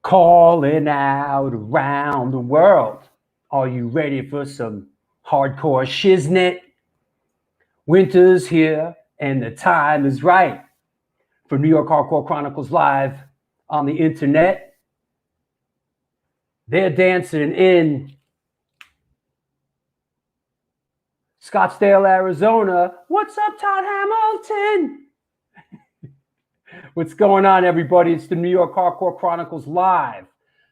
Calling out around the world. Are you ready for some hardcore shiznit? Winter's here and the time is right for New York Hardcore Chronicles Live on the internet. They're dancing in Scottsdale, Arizona. What's up, Todd Hamilton? What's going on, everybody? It's the New York Hardcore Chronicles Live,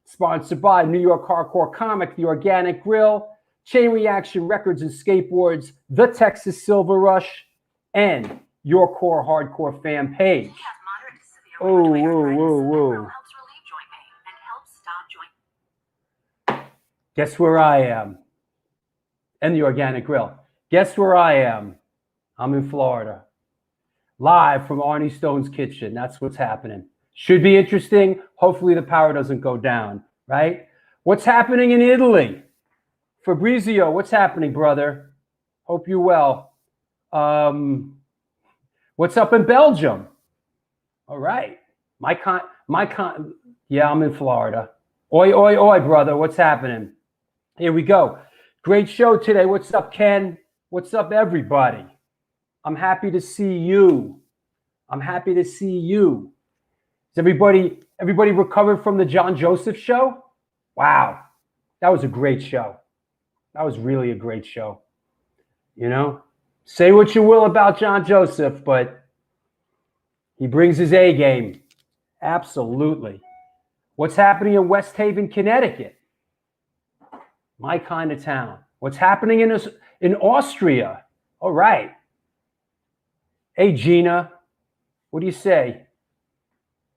sponsored by New York Hardcore Comic, The Organic Grill, Chain Reaction Records and Skateboards, The Texas Silver Rush, and Your Core Hardcore fan page. Whoa. Guess where I am? And The Organic Grill. Guess where I am? I'm in Florida. Live from Arnie Stone's kitchen. That's what's happening. Should be interesting. Hopefully the power doesn't go down, right? What's happening in Italy? Fabrizio, what's happening, brother? Hope you're well. What's up in Belgium? All right. Yeah, I'm in Florida. Oi, brother. What's happening? Here we go. Great show today. What's up, Ken? What's up, everybody? I'm happy to see you. Is everybody recovered from the John Joseph show? Wow. That was a great show. That was really a great show. You know, say what you will about John Joseph, but he brings his A game. Absolutely. What's happening in West Haven, Connecticut? My kind of town. What's happening in Austria? All right. Hey, Gina. What do you say?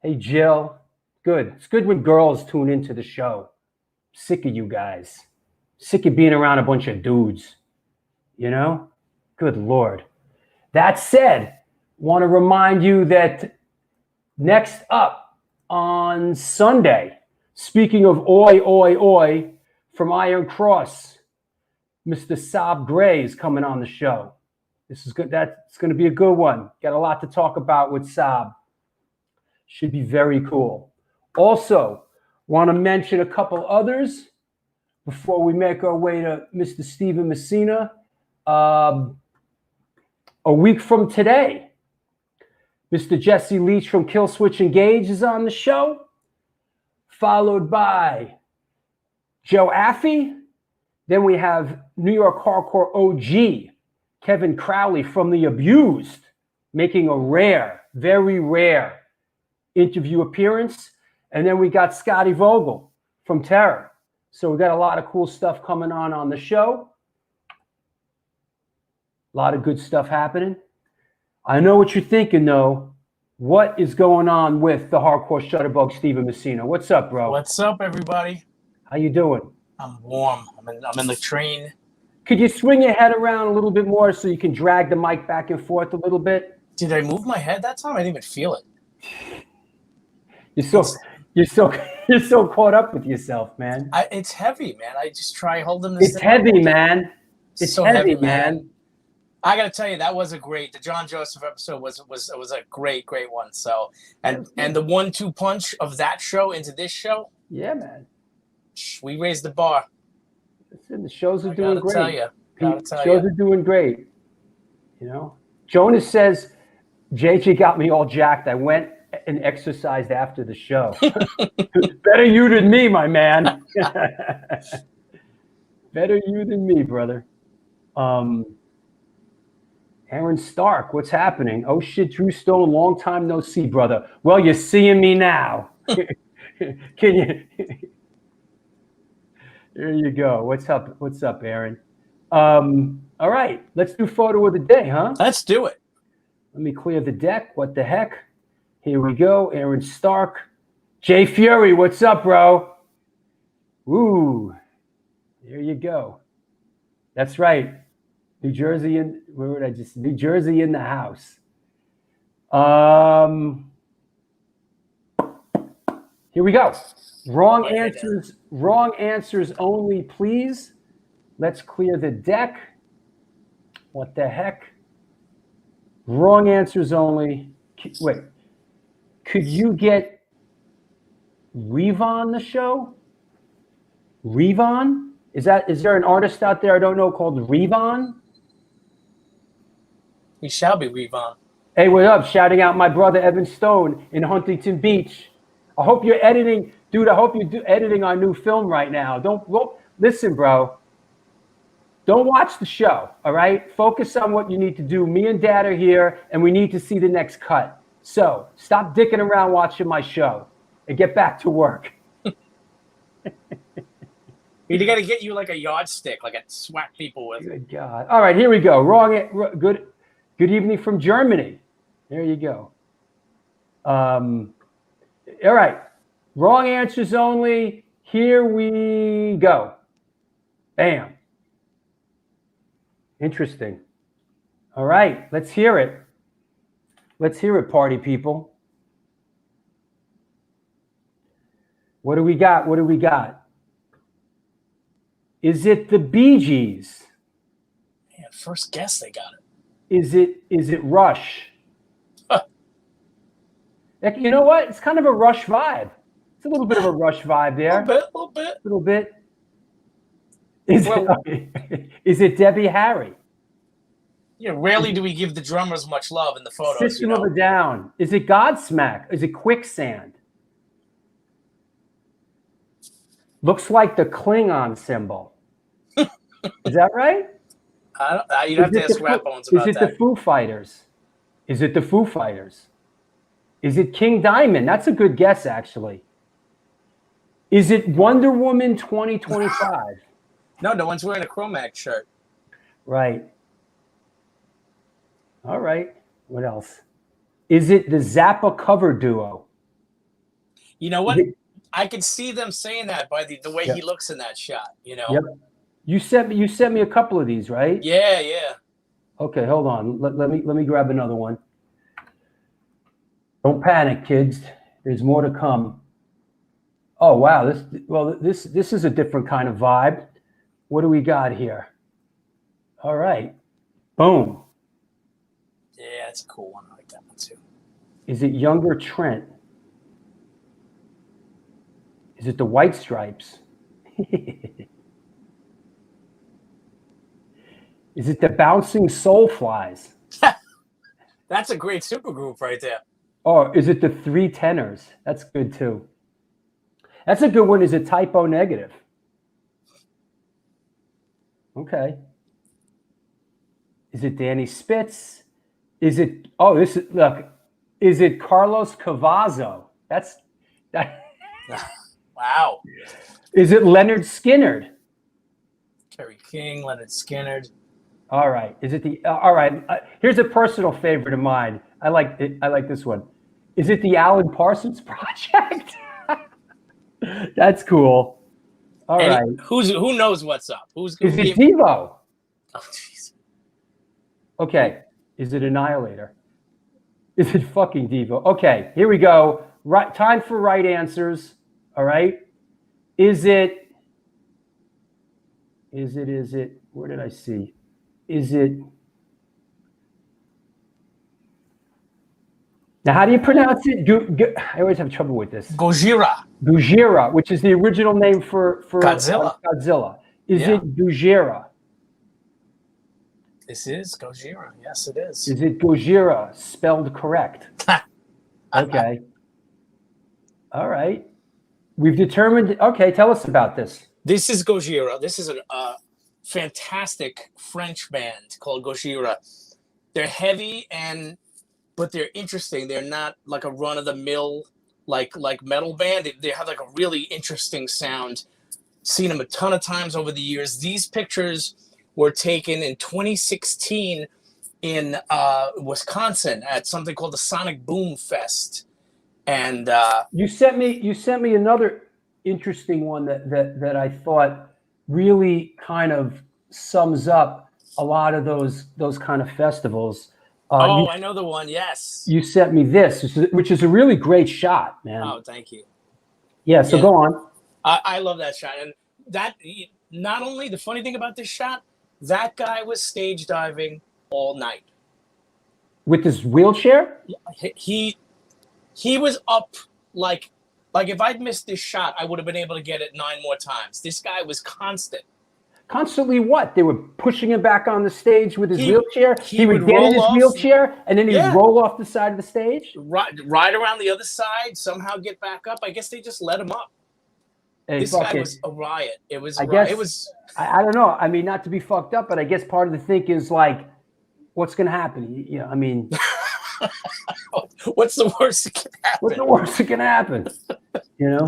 Hey, Jill. Good. It's good when girls tune into the show. Sick of you guys. Sick of being around a bunch of dudes. You know? Good Lord. That said, want to remind you that next up on Sunday, speaking of oi, from Iron Cross, Mr. Saab Gray is coming on the show. This is good. That's going to be a good one. Got a lot to talk about with Saab. Should be very cool. Also, want to mention a couple others before we make our way to Mr. Steven Messina. A week from today, Mr. Jesse Leach from Kill Switch Engage is on the show, followed by Joe Affey. Then we have New York Hardcore OG, Kevin Crowley from The Abused, making a rare, very rare interview appearance. And then we got Scotty Vogel from Terror. So we got a lot of cool stuff coming on the show. A lot of good stuff happening. I know what you're thinking, though. What is going on with the Hardcore Shutterbug, Steven Messina? What's up, bro? What's up, everybody? How you doing? I'm warm. I'm in the train. Could you swing your head around a little bit more so you can drag the mic back and forth a little bit? Did I move my head that time? I didn't even feel it. You're so caught up with yourself, man. It's heavy, man. I just try holding this. It's heavy, man. It's so heavy, man. I gotta tell you, that was the John Joseph episode was a great one. So and the 1-2 punch of that show into this show. Yeah, man. We raised the bar. Listen, the shows are doing great. Gotta tell you. Shows are doing great. You know, Jonas says, JJ got me all jacked. I went and exercised after the show. Better you than me, my man. Better you than me, brother. Aaron Stark, what's happening? Oh shit, Drew Stone, long time no see, brother. Well, you're seeing me now. Can you? There you go. What's up, Aaron? All right, let's do photo of the day, huh? Let's do it. Let me clear the deck. What the heck? Here we go. Aaron Stark. Jay Fury, what's up, bro? Ooh, there you go. That's right. New Jersey in the house. Here we go. Wrong answers only, please. Let's clear the deck. What the heck? Wrong answers only. Wait. Could you get Revon the show? Revon? Is there an artist out there I don't know called Revon? We shall be Revon. Hey, what up? Shouting out my brother Evan Stone in Huntington Beach. I hope you're editing, dude. I hope you're editing our new film right now. Listen, bro. Don't watch the show, all right? Focus on what you need to do. Me and Dad are here, and we need to see the next cut. So stop dicking around watching my show and get back to work. You got to get you like a yardstick, like a swat people with. Good God. All right, here we go. Good evening from Germany. There you go. All right. Wrong answers only. Here we go. Bam. Interesting. All right. Let's hear it. Let's hear it, party people. What do we got? What do we got? Is it the Bee Gees? Man, first guess they got it. Is it Rush? You know what? It's kind of a Rush vibe. It's a little bit of a Rush vibe there. A little bit. Is it Debbie Harry? Yeah, rarely do we give the drummers much love in the photos. System of a Down. Is it Godsmack? Is it Quicksand? Looks like the Klingon symbol. Is that right? You'd have to ask Rat Bones about that. Is it the Foo Fighters? Is it the Foo Fighters? Is it King Diamond? That's a good guess, actually. Is it Wonder Woman 2025? No one's wearing a Chromac shirt. Right. All right. What else? Is it the Zappa cover duo? You know what? I could see them saying that by the way he looks in that shot. You know. Yep. You sent me a couple of these, right? Yeah. Okay, hold on. Let me grab another one. Don't panic, kids. There's more to come. Oh wow, this is a different kind of vibe. What do we got here? All right. Boom. Yeah, that's a cool one. I like that one too. Is it Younger Trent? Is it the White Stripes? Is it the Bouncing Soulflies? That's a great supergroup right there. Or is it the Three Tenors? That's good too. That's a good one. Is it Typo Negative? Okay. Is it Danny Spitz? Is it is it Carlos Cavazo? That. Wow. Is it Leonard Skinnard? Kerry King, Leonard Skinnard. All right. Is it the all right? Here's a personal favorite of mine. I like it. I like this one. Is it the Alan Parsons Project? That's cool. All right. Who knows what's up? Is it Devo? Oh jeez. Okay. Is it Annihilator? Is it fucking Devo? Okay. Here we go. Right. Time for right answers. All right. Is it? Where did I see? Is it? Now, how do you pronounce it? I always have trouble with this. Gojira. Gojira, which is the original name for Godzilla. Godzilla. Is it Gojira? This is Gojira. Yes, it is. Is it Gojira spelled correct? Okay. All right. We've determined. Okay, tell us about this. This is Gojira. This is a fantastic French band called Gojira. They're heavy but they're interesting. They're not like a run-of-the-mill like metal band. They have like a really interesting sound. Seen them a ton of times over the years. These pictures were taken in 2016 in Wisconsin at something called the Sonic Boom Fest. And you sent me another interesting one that I thought really kind of sums up a lot of those kind of festivals. I know the one. Yes. You sent me this, which is a really great shot, man. Oh, thank you. Yeah. So go on. I love that shot, and that not only the funny thing about this shot, that guy was stage diving all night With his wheelchair? He was up like Like if I'd missed this shot, I would have been able to get it 9 more times. This guy was constant. Constantly what? They were pushing him back on the stage with his wheelchair. He would get in his wheelchair, and then he'd roll off the side of the stage. Ride around the other side, somehow get back up. I guess they just let him up. Hey, this guy was a riot. It was a riot. It was. I don't know. I mean, not to be fucked up, but I guess part of the thing is like, what's going to happen? You know, I mean, what's the worst that can happen? What's the worst that can happen? You know.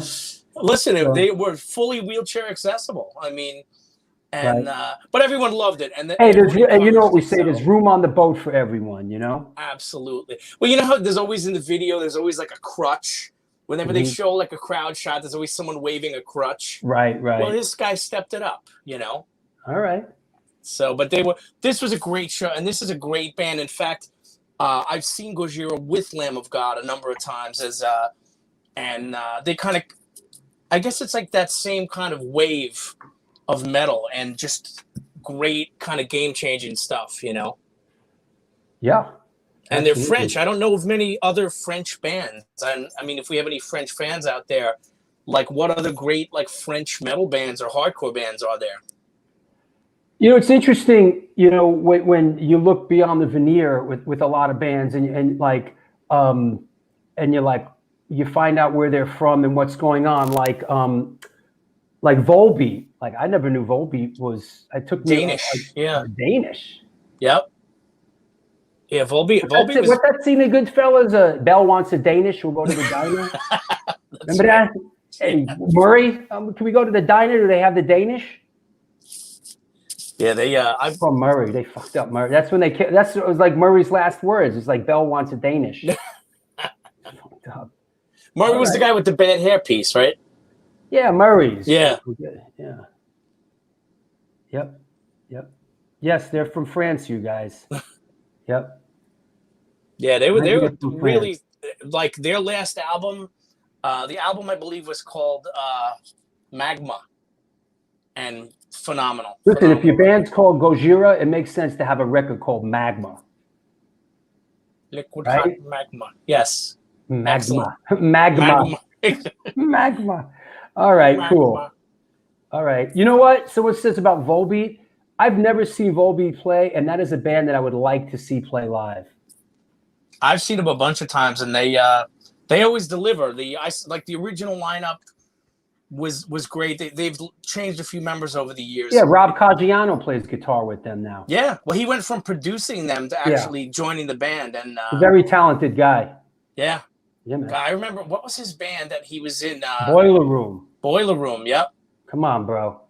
Listen, they were fully wheelchair accessible. I mean. And but everyone loved it. And you know what we say? There's room on the boat for everyone. You know. Absolutely. Well, you know how there's always in the video, there's always like a crutch. Whenever they show like a crowd shot, there's always someone waving a crutch. Right. Well, this guy stepped it up. You know. All right. So, but this was a great show, and this is a great band. In fact, I've seen Gojira with Lamb of God a number of times and they kind of, I guess it's like that same kind of wave of metal and just great kind of game-changing stuff, you know? Yeah. And they're French. I don't know of many other French bands. And I mean, if we have any French fans out there, like what other great like French metal bands or hardcore bands are there? You know, it's interesting, you know, when you look beyond the veneer with a lot of bands and like, and you're like, you find out where they're from and what's going on. Like Volbeat. Like I never knew Volbeat was. I took Danish. Danish. Yep. Yeah, Volbeat. What's that scene in Goodfellas? Belle wants a Danish. We'll go to the diner. Remember that? Hey, Murray, can we go to the diner? Do they have the Danish? Yeah, they. I'm from Murray. They fucked up Murray. That's when they. It was like Murray's last words. It's like Belle wants a Danish. Fucked up. Murray was the guy with the bad hairpiece, right? Yeah, Murray's. Yeah. Yeah. Yep. Yes, they're from France, you guys. Yep. Yeah, they were really like their last album. The album I believe was called Magma, and phenomenal. Listen, if your band's called Gojira, it makes sense to have a record called Magma. Liquid hot magma. Yes. Magma. Magma. All right, cool. All right. You know what? Someone says about Volbeat. I've never seen Volbeat play, and that is a band that I would like to see play live. I've seen them a bunch of times, and they always deliver. The original lineup was great. They've changed a few members over the years. Yeah, Rob Caggiano plays guitar with them now. Yeah, well, he went from producing them to actually joining the band, and a very talented guy. Yeah. Yeah, man. I remember, what was his band that he was in? Boiler Room. Boiler Room, yep. Come on, bro.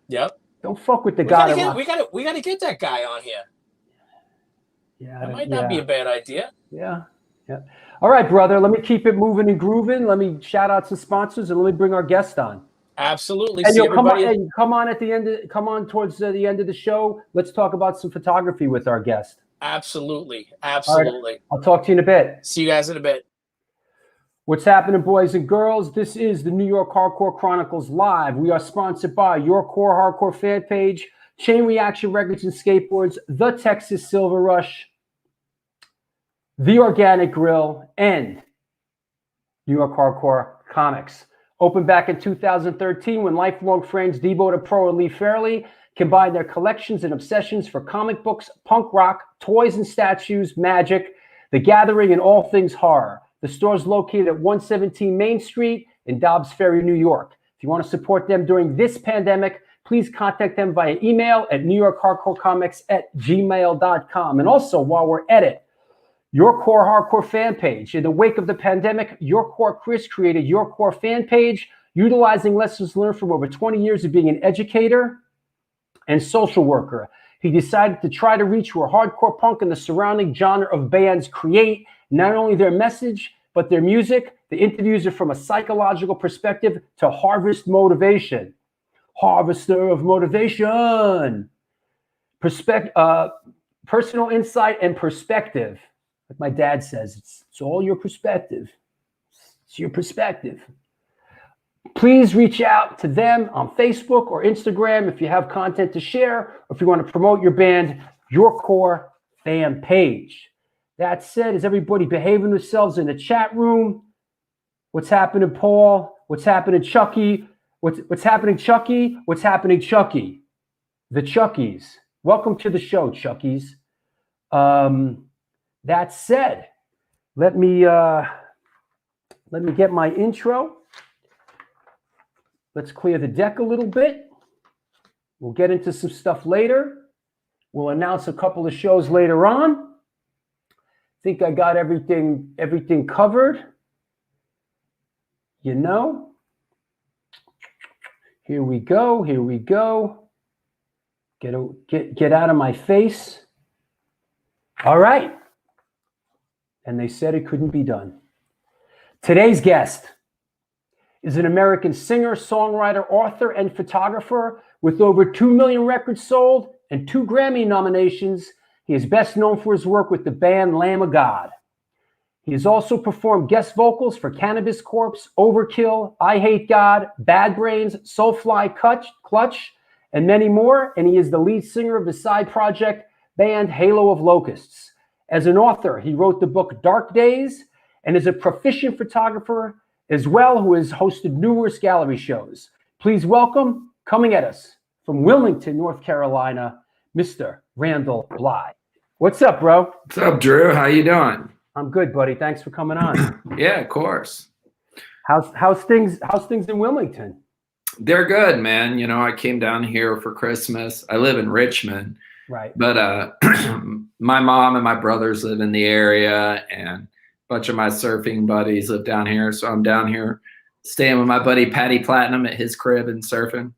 Yep. Don't fuck with the guy. We gotta get that guy on here. Yeah. That might not be a bad idea. Yeah. All right, brother. Let me keep it moving and grooving. Let me shout out some sponsors and let me bring our guest on. Absolutely. And come on at the end. Come on towards the end of the show. Let's talk about some photography with our guest. Absolutely. Right. I'll talk to you in a bit. See you guys in a bit. What's happening, boys and girls? This is the New York Hardcore Chronicles Live. We are sponsored by Your Core Hardcore fan page, Chain Reaction Records and Skateboards, The Texas Silver Rush, The Organic Grill, and New York Hardcore Comics. Opened back in 2013 when lifelong friends Debo the Pro and Lee Fairley combined their collections and obsessions for comic books, punk rock, toys and statues, magic, the gathering, and all things horror. The store is located at 117 Main Street in Dobbs Ferry, New York. If you want to support them during this pandemic, please contact them via email at newyorkhardcorecomics@gmail.com. And also, while we're at it, Your Core Hardcore fan page. In the wake of the pandemic, Your Core Chris created Your Core fan page, utilizing lessons learned from over 20 years of being an educator and social worker. He decided to try to reach where hardcore punk and the surrounding genre of bands create not only their message, but their music. The interviews are from a psychological perspective to harvest motivation. Harvester of motivation. Personal insight and perspective. Like my dad says, it's all your perspective. It's your perspective. Please reach out to them on Facebook or Instagram if you have content to share, or if you want to promote your band, Your Core fan page. That said, is everybody behaving themselves in the chat room? What's happening, Paul? What's happening, Chucky? What's happening, Chucky? What's happening, Chucky? The Chuckies. Welcome to the show, Chuckies. That said, let me get my intro. Let's clear the deck a little bit. We'll get into some stuff later. We'll announce a couple of shows later on. Think I got everything covered. You know. Here we go. Here we go. Get out of my face. All right. And they said it couldn't be done. Today's guest is an American singer, songwriter, author, and photographer with over 2 million records sold and 2 Grammy nominations. He is best known for his work with the band Lamb of God. He has also performed guest vocals for Cannabis Corpse, Overkill, I Hate God, Bad Brains, Soulfly Clutch, and many more. And he is the lead singer of the side project band Halo of Locusts. As an author, he wrote the book Dark Days and is a proficient photographer as well, who has hosted numerous gallery shows. Please welcome, coming at us from Wilmington, North Carolina, Mr. Randy Blythe. What's up, bro? What's up, Drew? How you doing? I'm good, buddy. Thanks for coming on. Yeah, of course. How's things in Wilmington? They're good, man. You know, I came down here for Christmas. I live in Richmond. Right. But my mom and my brothers live in the area, and a bunch of my surfing buddies live down here. So I'm down here staying with my buddy Patty Platinum at his crib and surfing.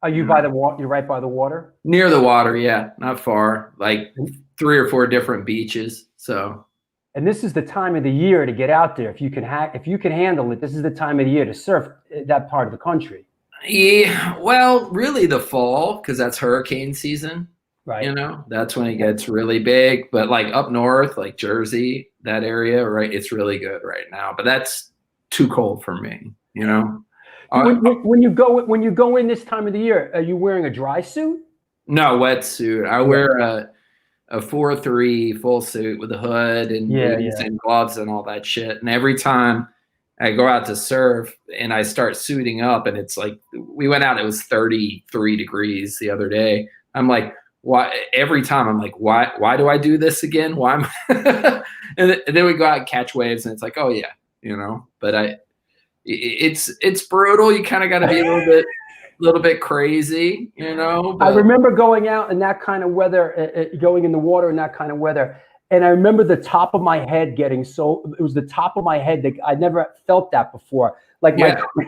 Are you by the water? You're right by the water? Near the water, yeah. Not far. Like 3 or 4 different beaches. So. And this is the time of the year to get out there. If you can handle it, this is the time of the year to surf that part of the country. Yeah, well, really the fall, because that's hurricane season. Right. You know, that's when it gets really big. But like up north, like Jersey, that area, right, it's really good right now. But that's too cold for me, you know. When you go in this time of the year, are you wearing a dry suit? No, wetsuit. I wear a 4-3 full suit with a hood and boots and gloves and all that shit. And every time I go out to surf and I start suiting up, and it's like, we went out, it was 33 degrees the other day. I'm like, why? Every time I'm like, why do I do this again? Why am I? and then we go out and catch waves, and it's like, oh yeah, you know. But it's brutal. You kind of got to be a little bit crazy, you know. But I remember going out in that kind of weather, going in the water in that kind of weather, and I remember the top of my head getting so. It was the top of my head that I never felt that before. Like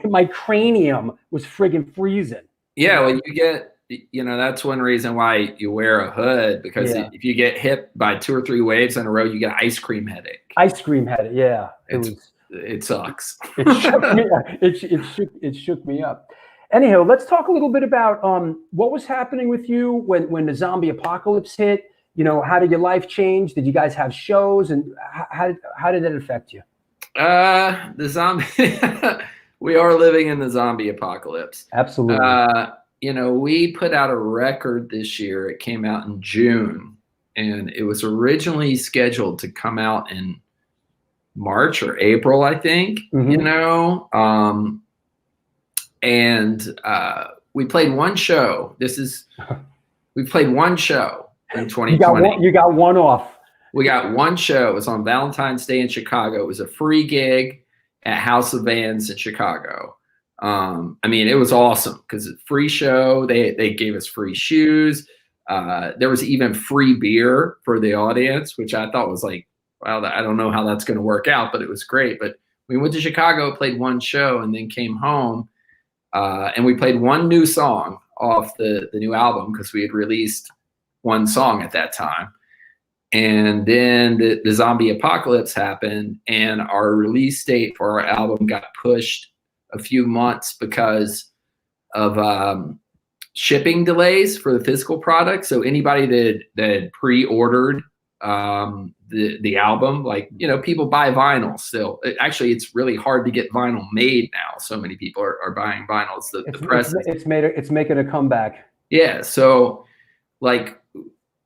my cranium was friggin' freezing. Yeah, well, you get. You know, that's one reason why you wear a hood, because if you get hit by 2 or 3 waves in a row, you get ice cream headache. Ice cream headache, yeah. It sucks. It shook me up. Anyhow, let's talk a little bit about what was happening with you when the zombie apocalypse hit. You know, how did your life change? Did you guys have shows, and how did that affect you? The zombie. We are living in the zombie apocalypse. Absolutely. You know, we put out a record this year. It came out in June, and it was originally scheduled to come out in March or April, I think, you know. And we played one show. We played one show in 2020. You got one off. We got one show. It was on Valentine's Day in Chicago. It was a free gig at House of Vans in Chicago. I mean, it was awesome because it's a free show. They gave us free shoes. There was even free beer for the audience, which I thought was like, wow, I don't know how that's going to work out, but it was great. But we went to Chicago, played one show, and then came home. And we played one new song off the new album because we had released one song at that time. And then the zombie apocalypse happened, and our release date for our album got pushed a few months because of shipping delays for the physical product. So anybody that pre-ordered the album, like, you know, people buy vinyl still. Actually, it's really hard to get vinyl made now. So many people are buying vinyls. The press it's making a comeback. Yeah. So like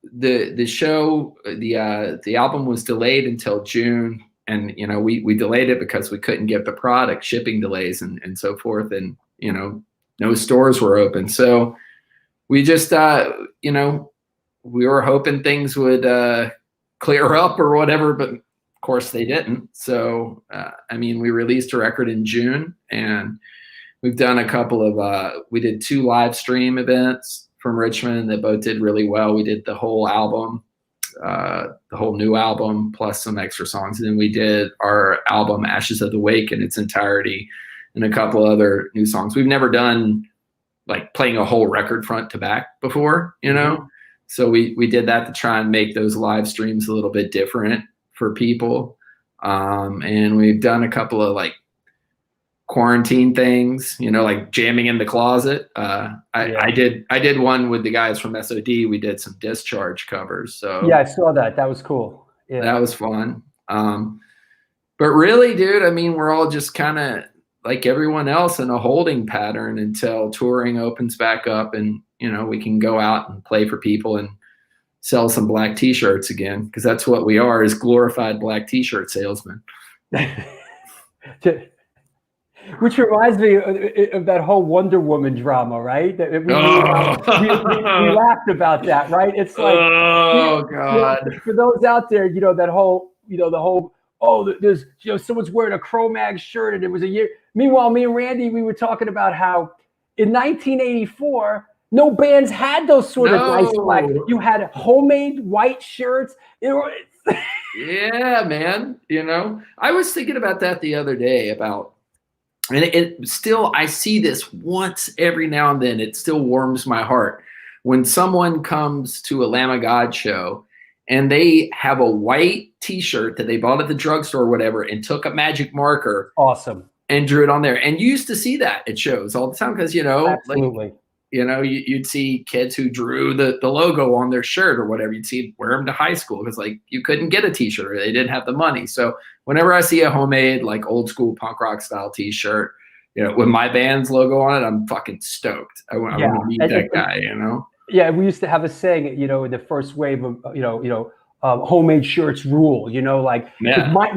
the show, the album was delayed until June, and we delayed it because we couldn't get the product, shipping delays and so forth, and no stores were open. So we just we were hoping things would clear up or whatever, but of course they didn't. So we released a record in June, and we've done a couple of we did 2 live stream events from Richmond that both did really well. We did the whole album, the whole new album, plus some extra songs. And then we did our album Ashes of the Wake in its entirety, and a couple other new songs. We've never done like playing a whole record front to back before, So we did that to try and make those live streams a little bit different for people. And we've done a couple of like quarantine things, like jamming in the closet. I did one with the guys from SOD. We did some Discharge covers. So yeah, I saw that. That was cool. Yeah, that was fun. But really, dude, we're all just kind of like everyone else in a holding pattern until touring opens back up, and we can go out and play for people and sell some black t-shirts again, because that's what we are, is glorified black t-shirt salesmen. Which reminds me of that whole Wonder Woman drama, right? We laughed about that, right? It's like, God. For those out there, that whole, the whole, there's, someone's wearing a Cro-Mag shirt, and it was a year. Meanwhile, me and Randy, we were talking about how in 1984, no bands had those sort of nice black. You had homemade white shirts. Yeah, man. I was thinking about that the other day about. And it still, I see this once every now and then. It still warms my heart when someone comes to a Lamb of God show and they have a white T-shirt that they bought at the drugstore or whatever, and took a magic marker, awesome, and drew it on there. And you used to see that at shows all the time because absolutely. You'd see kids who drew the logo on their shirt or whatever. You'd see wear them to high school because you couldn't get a T-shirt or they didn't have the money. So whenever I see a homemade like old school punk rock style T-shirt, with my band's logo on it, I'm fucking stoked. I want to meet that guy. Yeah, we used to have a saying, in the first wave of homemade shirts rule.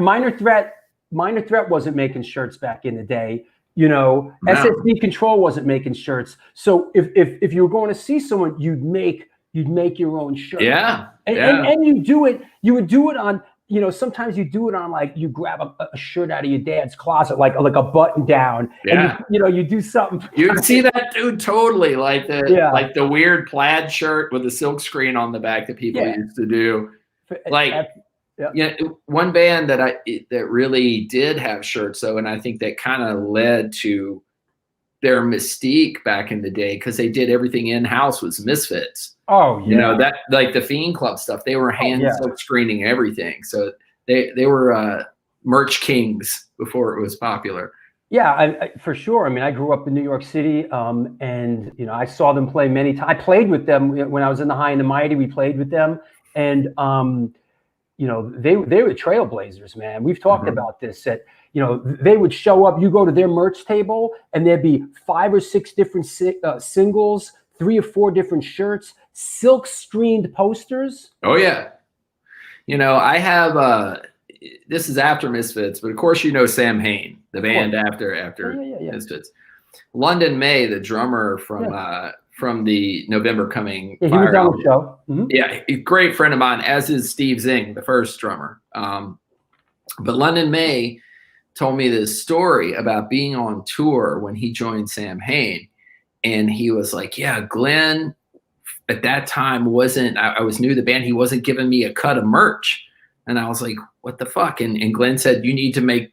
Minor Threat wasn't making shirts back in the day. SSD Control wasn't making shirts. So if you were going to see someone, you'd make your own shirt. Yeah. And you would do it on, sometimes you do it on like, you grab a shirt out of your dad's closet, like a button down. Yeah. And you do something. You'd see that dude totally like the weird plaid shirt with the silk screen on the back that people used to do. One band that really did have shirts though, and I think that kind of led to their mystique back in the day, because they did everything in house, was Misfits. Oh yeah, that like the Fiend Club stuff. They were hand silk screening everything, so they were merch kings before it was popular. Yeah, I for sure. I grew up in New York City, and I saw them play many times. I played with them when I was in the High and the Mighty. We played with them, and they were trailblazers, man. We've talked about this. That they would show up. You go to their merch table, and there'd be 5 or 6 different singles, 3 or 4 different shirts, silk screened posters. Oh yeah, I have. This is after Misfits, but of course Sam Hain, the band after Misfits. London May, the drummer from the November Coming Fire he was on the show. Mm-hmm. Yeah, a great friend of mine, as is Steve Zing, the first drummer. But London May told me this story about being on tour when he joined Sam Hain, and he was like, "Yeah, Glenn at that time wasn't. I was new to the band. He wasn't giving me a cut of merch." And I was like, what the fuck? And Glenn said, you need to make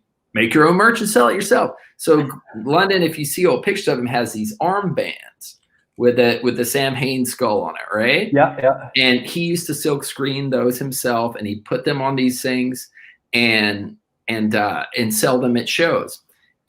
your own merch and sell it yourself. So London, if you see old pictures of him, has these armbands with the Sam Hain skull on it, right? Yeah. And he used to silk screen those himself, and he put them on these things and sell them at shows.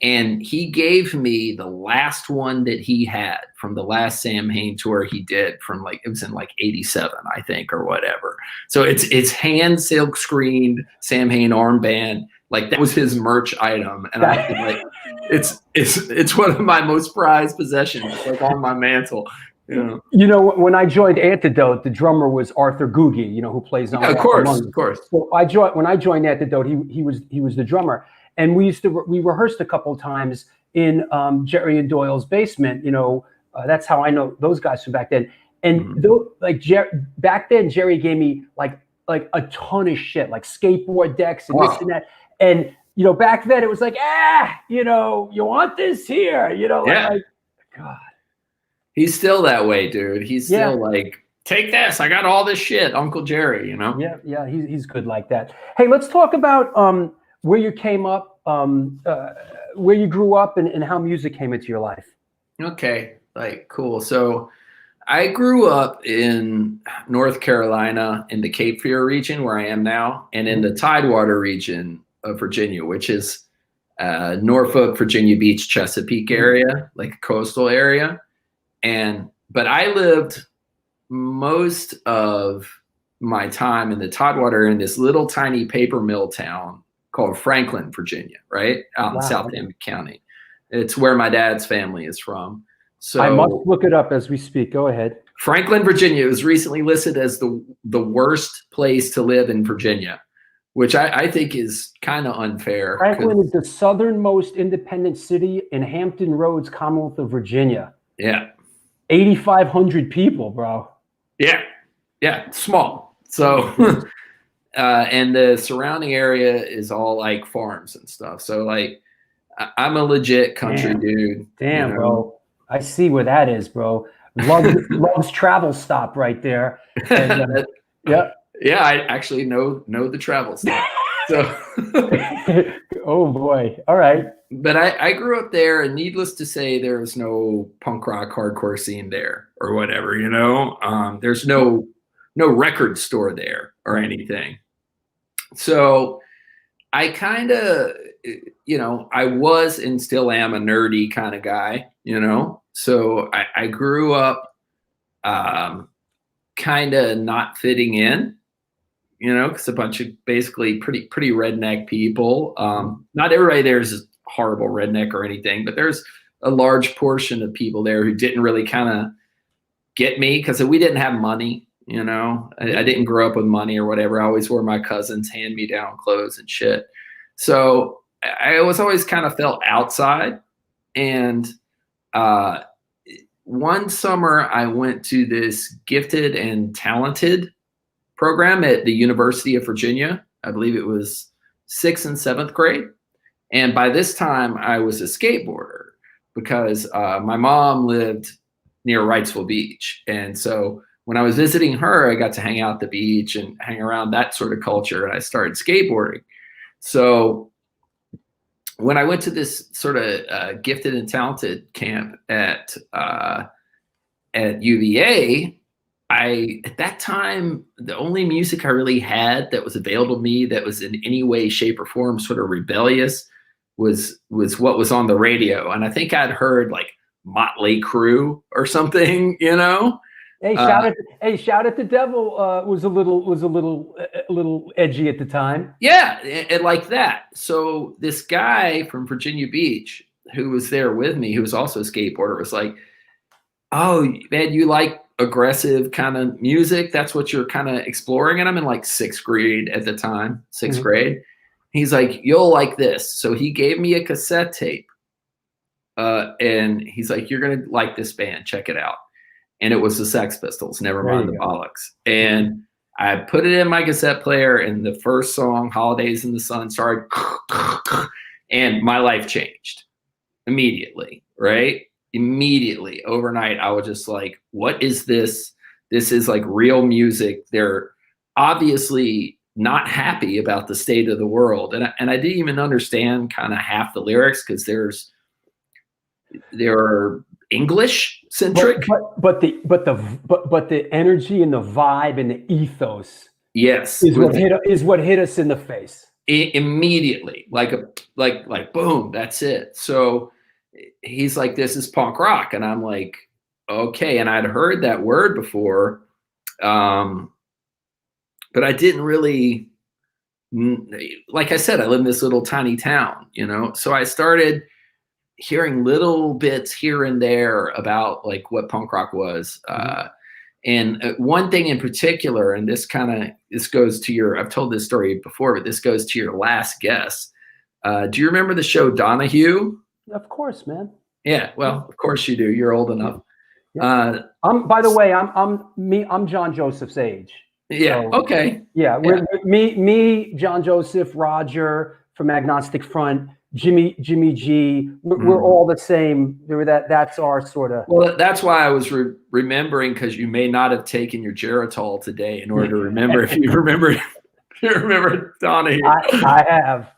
And he gave me the last one that he had from the last Sam Hain tour he did from it was in 87, I think, or whatever. So it's hand silk screened Sam Hain armband. That was his merch item. And I it's one of my most prized possessions, on my mantle. You know, when I joined Antidote, the drummer was Arthur Googie, you know, who plays on. Yeah, of course. So when I joined Antidote, he was the drummer, and we rehearsed a couple of times in Jerry and Doyle's basement. You know, that's how I know those guys from back then. And back then, Jerry gave me like a ton of shit, like skateboard decks and this and that. And you know, back then it was like, you know, you want this here, you know, like God. He's still that way, dude. He's still like, take this. I got all this shit, Uncle Jerry, you know? Yeah, he's good like that. Hey, let's talk about where you came up, where you grew up, and how music came into your life. Okay, like, cool. So I grew up in North Carolina in the Cape Fear region where I am now, and in the Tidewater region of Virginia, which is Norfolk, Virginia Beach, Chesapeake area, like a coastal area. But I lived most of my time in the Tidewater in this little tiny paper mill town called Franklin, Virginia, right? Out in Southampton County. It's where my dad's family is from. So I must look it up as we speak. Go ahead. Franklin, Virginia was recently listed as the worst place to live in Virginia, which I think is kind of unfair. Franklin is the southernmost independent city in Hampton Roads, Commonwealth of Virginia. Yeah. 8,500 people, bro. Yeah, small. So, and the surrounding area is all like farms and stuff. So like, I'm a legit country dude. Damn, you know? Bro. I see where that is, bro. Love's travel stop right there. And, yeah, I actually know the travel stop. So, oh boy. All right. But I grew up there, and needless to say, there was no punk rock hardcore scene there or whatever, you know. There's no record store there or anything. So I kind of, you know, I was and still am a nerdy kind of guy, you know. So I grew up kind of not fitting in, you know, because a bunch of basically pretty redneck people. Not everybody there is horrible redneck or anything, but there's a large portion of people there who didn't really kind of get me because we didn't have money, you know. I didn't grow up with money or whatever. I always wore my cousin's hand-me-down clothes and shit. So I was always kind of felt outside. And one summer I went to this gifted and talented program at the University of Virginia. I believe it was 6th and 7th grade. And by this time, I was a skateboarder because my mom lived near Wrightsville Beach. And so when I was visiting her, I got to hang out at the beach and hang around that sort of culture. And I started skateboarding. So when I went to this sort of gifted and talented camp at UVA, at that time, the only music I really had that was available to me that was in any way, shape, or form sort of rebellious was what was on the radio. And I think I'd heard like Motley Crue or something, you know. Hey, shout at the devil was a little edgy at the time. Yeah, and like that. So this guy from Virginia Beach who was there with me, who was also a skateboarder, was like, "Oh man, you like aggressive kind of music? That's what you're kind of exploring." And I'm in like 6th grade at the time, 6th grade. He's like, "You'll like this." So he gave me a cassette tape. And he's like, "You're going to like this band. Check it out." And it was the Sex Pistols, Never Mind the Bollocks. And I put it in my cassette player, and the first song, Holidays in the Sun, started, and my life changed immediately, right? Immediately, overnight, I was just like, what is this? This is like real music. They're obviously not happy about the state of the world. And I didn't even understand kind of half the lyrics because they're English centric. But the energy and the vibe and the ethos, yes, is what hit us in the face immediately, like boom, that's it. So he's like, "This is punk rock," and I'm like, okay. And I'd heard that word before, but I didn't really, like I said, I live in this little tiny town, you know. So I started hearing little bits here and there about like what punk rock was. And one thing in particular, and this goes to your, I've told this story before, but this goes to your last guess. Do you remember the show Donahue? Of course, man. Yeah, well, of course you do. You're old enough. Yeah. By the way, I'm John Joseph's age. Yeah. So, okay. Yeah. Me, John Joseph, Roger from Agnostic Front, Jimmy G. We're all the same. That's our sort of. Well, that's why I was remembering, because you may not have taken your Geritol today in order to remember. If you remember Donahue. I have.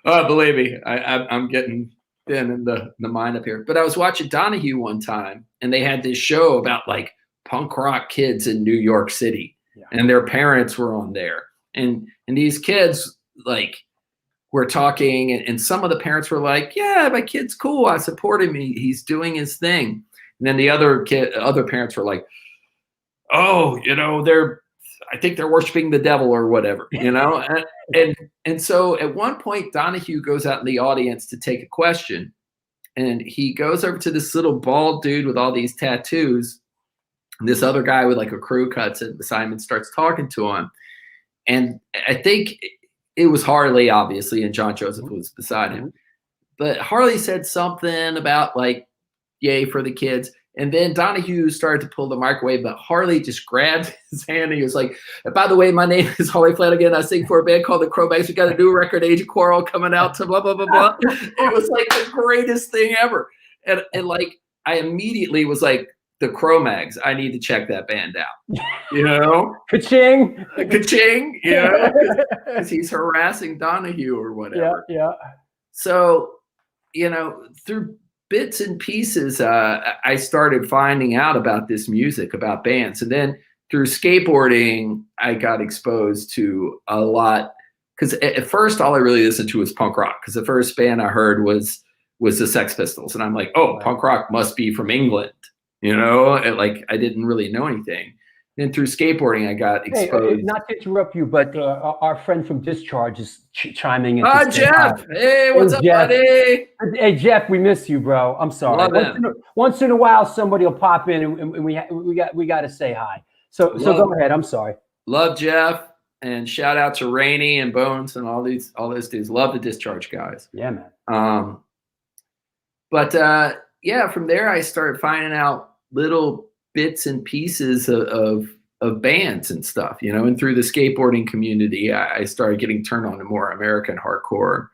Oh, believe me, I'm getting thin in the mind up here. But I was watching Donahue one time, and they had this show about like punk rock kids in New York City, and their parents were on there, and these kids like were talking, and some of the parents were like, "Yeah, my kid's cool. I support him. He's doing his thing." And then the other parents were like, "Oh, I think they're worshiping the devil or whatever, and so at one point Donahue goes out in the audience to take a question, and he goes over to this little bald dude with all these tattoos, and this other guy with like a crew cut and Simon starts talking to him, and I think it was Harley, obviously, and John Joseph was beside him, but Harley said something about like yay for the kids. And then Donahue started to pull the microwave, but Harley just grabbed his hand and he was like, "By the way, my name is Harley Flanagan. I sing for a band called the Crowbacks. We got a new record, Age of Quarrel, coming out to blah, blah, blah, blah." It was like the greatest thing ever. And like, I immediately was like, the Cro-Mags, I need to check that band out. Ka-ching. Ka-ching, because he's harassing Donahue or whatever. Yeah. So, through bits and pieces, I started finding out about this music, about bands. And then through skateboarding, I got exposed to a lot. Because at first, all I really listened to was punk rock. Because the first band I heard was the Sex Pistols. And I'm like, oh, punk rock must be from England. Like I didn't really know anything. Then through skateboarding, I got exposed. Hey, not to interrupt you, but our friend from Discharge is chiming in. Jeff. Hey, what's up, Jeff. buddy? Hey, Jeff, we miss you, bro. I'm sorry. Once in a while, somebody will pop in, and we got to say hi. So go ahead. I'm sorry. Love Jeff, and shout out to Rainey and Bones and all those dudes. Love the Discharge guys. Yeah, man. But from there, I started finding out little bits and pieces of bands and stuff, and through the skateboarding community, I started getting turned on to more American hardcore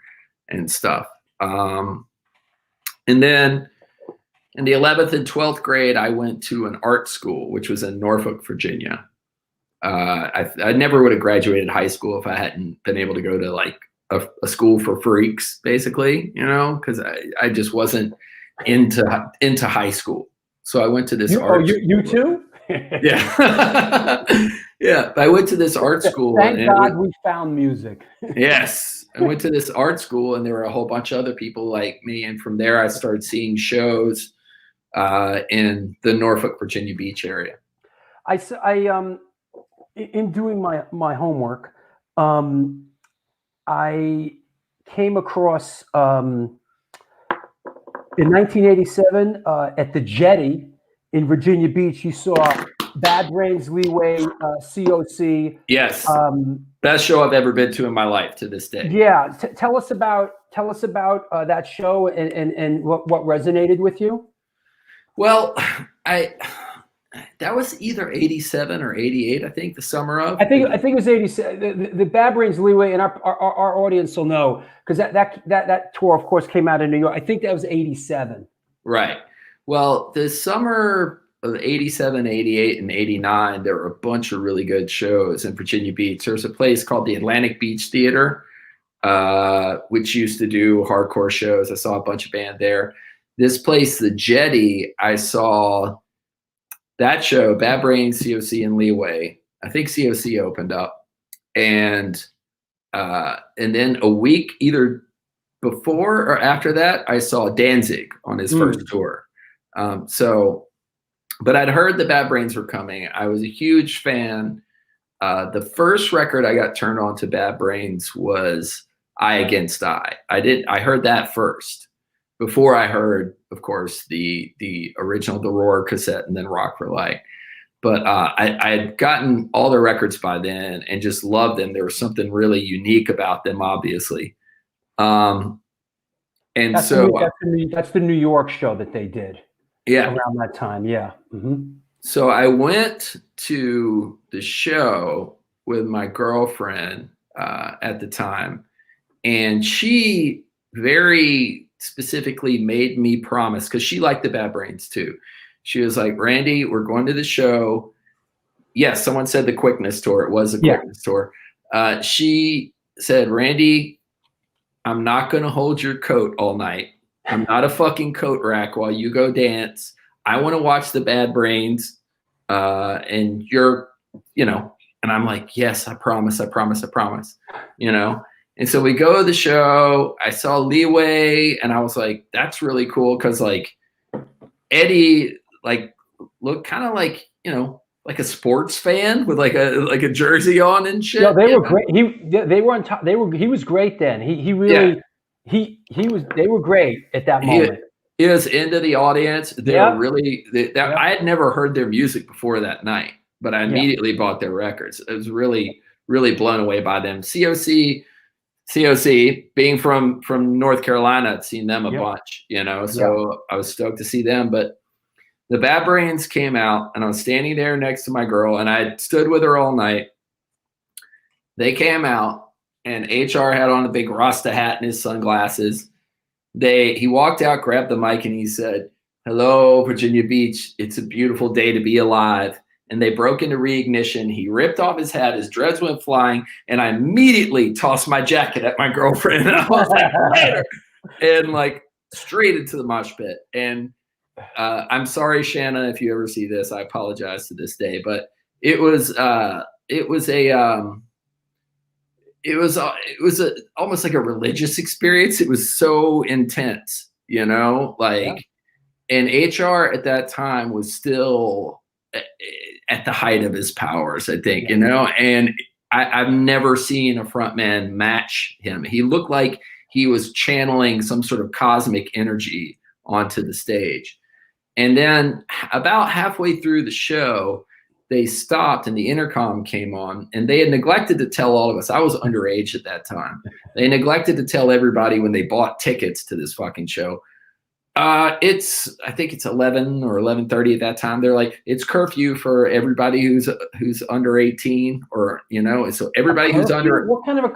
and stuff. And then in the 11th and 12th grade, I went to an art school, which was in Norfolk, Virginia. I never would have graduated high school if I hadn't been able to go to like a school for freaks, basically, because I just wasn't into high school. So I went to this art school. You too? Yeah. Yeah. I went to this art school. Thank God we found music. Yes. I went to this art school, and there were a whole bunch of other people like me. And from there, I started seeing shows in the Norfolk, Virginia Beach area. In doing my homework, I came across in 1987, at the Jetty in Virginia Beach, you saw Bad Brains, Leeway, COC. Yes, best show I've ever been to in my life to this day. Yeah, tell us about that show and what resonated with you. Well, that was either 87 or 88, I think, the summer of. I think it was 87. The Bad Brains, Leeway, and our audience will know, because that tour, of course, came out in New York. I think that was 87. Right. Well, the summer of 87, 88, and 89, there were a bunch of really good shows in Virginia Beach. There was a place called the Atlantic Beach Theater, which used to do hardcore shows. I saw a bunch of band there. This place, the Jetty, I saw that show, Bad Brains, COC, and Leeway. I think COC opened up, and then a week either before or after that, I saw Danzig on his first tour. But I'd heard the Bad Brains were coming. I was a huge fan. The first record I got turned on to Bad Brains was Eye Against Eye. I heard that first. before I heard, of course, the original The Roar cassette and then Rock for Life. But I had gotten all their records by then and just loved them. There was something really unique about them, obviously. And That's the New York show that they did. Yeah. Around that time. Yeah. Mm-hmm. So I went to the show with my girlfriend at the time, and she very specifically made me promise, because she liked the Bad Brains too. She was like, Randy, we're going to the show. Yes, someone said the Quickness tour. It was a Quickness tour. She said, Randy, I'm not going to hold your coat all night. I'm not a fucking coat rack while you go dance. I want to watch the Bad Brains. And you're, and I'm like, yes, I promise. And so we go to the show. I saw Leeway and I was like, that's really cool. Cause like Eddie, like looked kind of like, like a sports fan with like a jersey on and shit. No, they were great. They were on top. He was great then. He really, they were great at that moment. He was into the audience. They were really, I had never heard their music before that night, but I immediately bought their records. I was really, really blown away by them. COC, being from North Carolina, I'd seen them a bunch, so I was stoked to see them. But the Bad Brains came out and I was standing there next to my girl and I stood with her all night. They came out and HR had on a big Rasta hat and his sunglasses. He walked out, grabbed the mic and he said, hello, Virginia Beach. It's a beautiful day to be alive. And they broke into Reignition. He ripped off his hat. His dreads went flying. And I immediately tossed my jacket at my girlfriend. And I was like, later. And like straight into the mosh pit. And I'm sorry, Shanna, if you ever see this, I apologize to this day, but it was almost like a religious experience. It was so intense, and HR at that time was still at the height of his powers, I think, and I've never seen a frontman match him. He looked like he was channeling some sort of cosmic energy onto the stage. And then about halfway through the show, they stopped and the intercom came on, and they had neglected to tell all of us. I was underage at that time. They neglected to tell everybody when they bought tickets to this fucking show. I think it's 11 or 11:30 at that time. They're like, it's curfew for everybody who's under 18, or so everybody who's under. What kind of a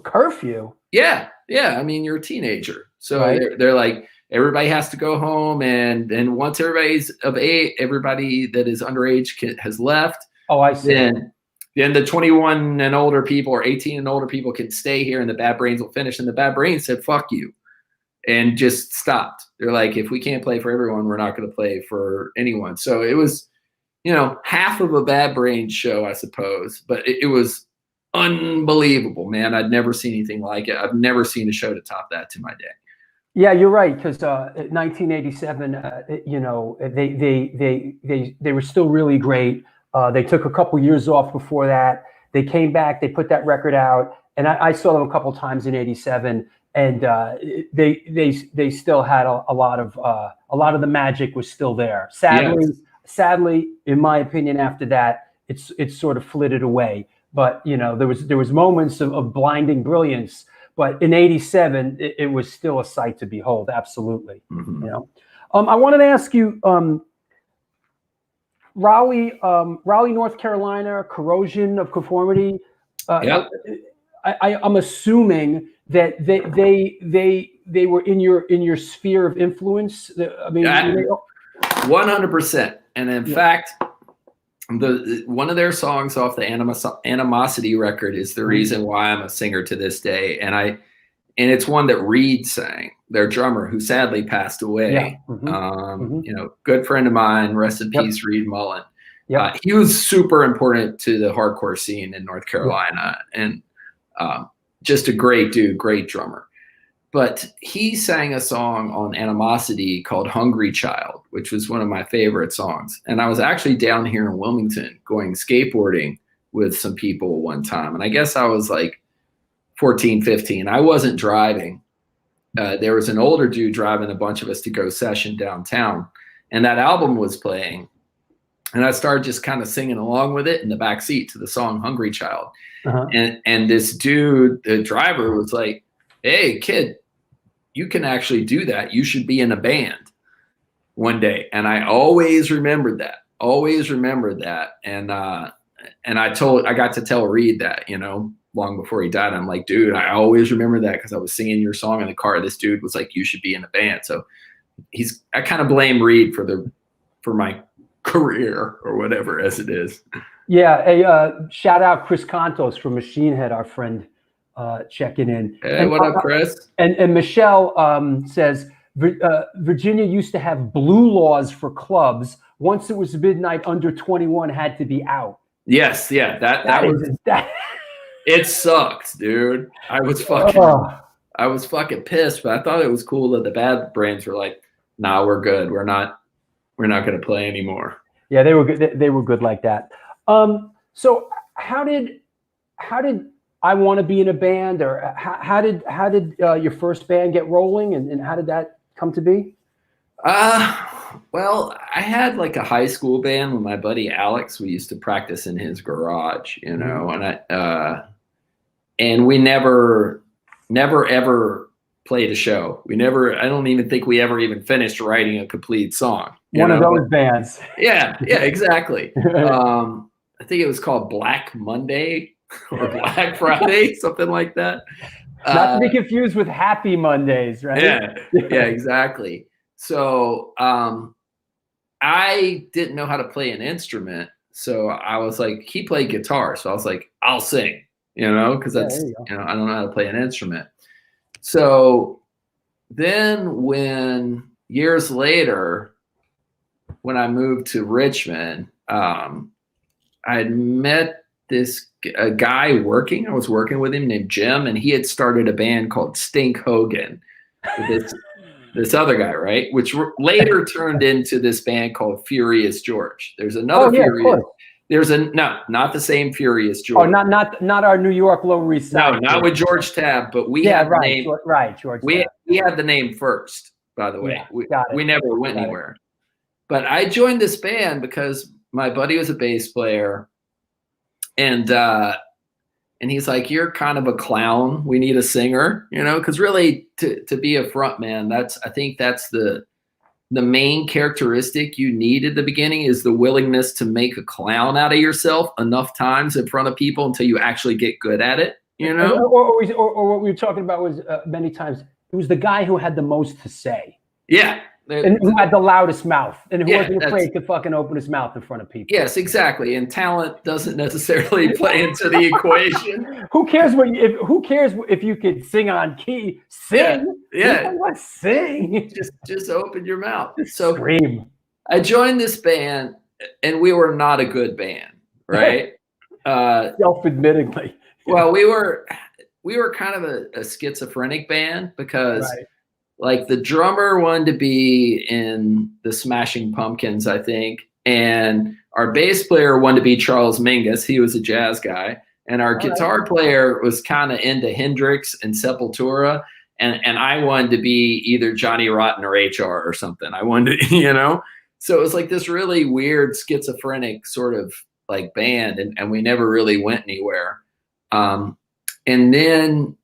curfew? Yeah. I mean, you're a teenager, so they're like, everybody has to go home, and once everybody's of age, everybody that is underage has left. Oh, I see. Then the 21 and older people or 18 and older people can stay here, and the Bad Brains will finish. And the Bad Brains said, "Fuck you," and just stopped. They're like, if we can't play for everyone, we're not going to play for anyone. So it was, half of a Bad Brains show, I suppose, but it was unbelievable, man. I'd never seen anything like it. I've never seen a show to top that to my day. Yeah, you're right. Because 1987, they were still really great. They took a couple years off before that. They came back. They put that record out, and I saw them a couple times in '87. And they still had a lot of the magic was still there. Sadly, in my opinion, after that, it's sort of flitted away. But there was moments of blinding brilliance. But in '87, it was still a sight to behold. Absolutely. Mm-hmm. I wanted to ask you, Raleigh, North Carolina, Corrosion of Conformity. I'm assuming that they were in your sphere of influence. I mean, 100%. And in fact, one of their songs off the Animosity record is the reason why I'm a singer to this day. And it's one that Reed sang, their drummer, who sadly passed away. Yeah. Mm-hmm. Good friend of mine, rest in peace, Reed Mullen. Yep. He was super important to the hardcore scene in North Carolina, and just a great dude, great drummer. But he sang a song on Animosity called Hungry Child, which was one of my favorite songs. And I was actually down here in Wilmington going skateboarding with some people one time. And I guess I was like 14, 15. I wasn't driving. there was an older dude driving a bunch of us to go session downtown, and that album was playing. And I started just kind of singing along with it in the back seat to the song Hungry Child. Uh-huh. And this dude, the driver, was like, hey, kid, you can actually do that. You should be in a band one day. And I always remembered that. And I got to tell Reed that, you know, long before he died. I'm like, dude, I always remember that because I was singing your song in the car. This dude was like, you should be in a band. So I kind of blame Reed for my career or whatever as it is. Yeah. Shout out Chris Contos from Machine Head, our friend, checking in. Hey, and, what up, Chris? And Michelle says Virginia used to have blue laws for clubs. Once it was midnight, under 21 had to be out. Yes, yeah, that was that. It sucked, dude. I was fucking pissed, but I thought it was cool that the bad brands were like, "Nah, we're good. We're not going to play anymore." Yeah, they were good. They were good like that. So how did I Want to Be in a Band, or how did your first band get rolling, and how did that come to be? Well, I had like a high school band with my buddy Alex. We used to practice in his garage, you know, and we never ever played a show. I don't even think we ever even finished writing a complete song. One of those bands. Yeah, exactly. I think it was called Black Monday or Black Friday, something like that. Not to be confused with Happy Mondays, right? Yeah, exactly. So I didn't know how to play an instrument. So I was like, he played guitar. So I was like, I'll sing, you know, because I don't know how to play an instrument. So then when years later, when I moved to Richmond, I had met a guy working. I was working with him named Jim, and he had started a band called Stink Hogan with this other guy, right? Which later turned into this band called Furious George. There's another Furious. There's not the same Furious George. Oh, not our New York Lower East Side. No, not with George Tabb, but we had the name. Right, George. We had the name first, by the way. Yeah, we never went anywhere. But I joined this band because my buddy was a bass player, and he's like, "You're kind of a clown. We need a singer," you know, because really to be a front man, I think that's the main characteristic you need at the beginning is the willingness to make a clown out of yourself enough times in front of people until you actually get good at it, you know? Or what we were talking about was many times, it was the guy who had the most to say. Yeah. And who had the loudest mouth and who wasn't afraid to fucking open his mouth in front of people. Yes, exactly. And talent doesn't necessarily play into the equation. Who cares if you could sing on key? Sing. Yeah. Sing. Just open your mouth. So scream. I joined this band, and we were not a good band, right? Self-admittingly. Well, we were kind of a schizophrenic band because like the drummer wanted to be in the Smashing Pumpkins, I think. And our bass player wanted to be Charles Mingus. He was a jazz guy. And our guitar player was kind of into Hendrix and Sepultura. And I wanted to be either Johnny Rotten or HR or something. I wanted to, you know? So it was like this really weird schizophrenic sort of like band. And we never really went anywhere. And then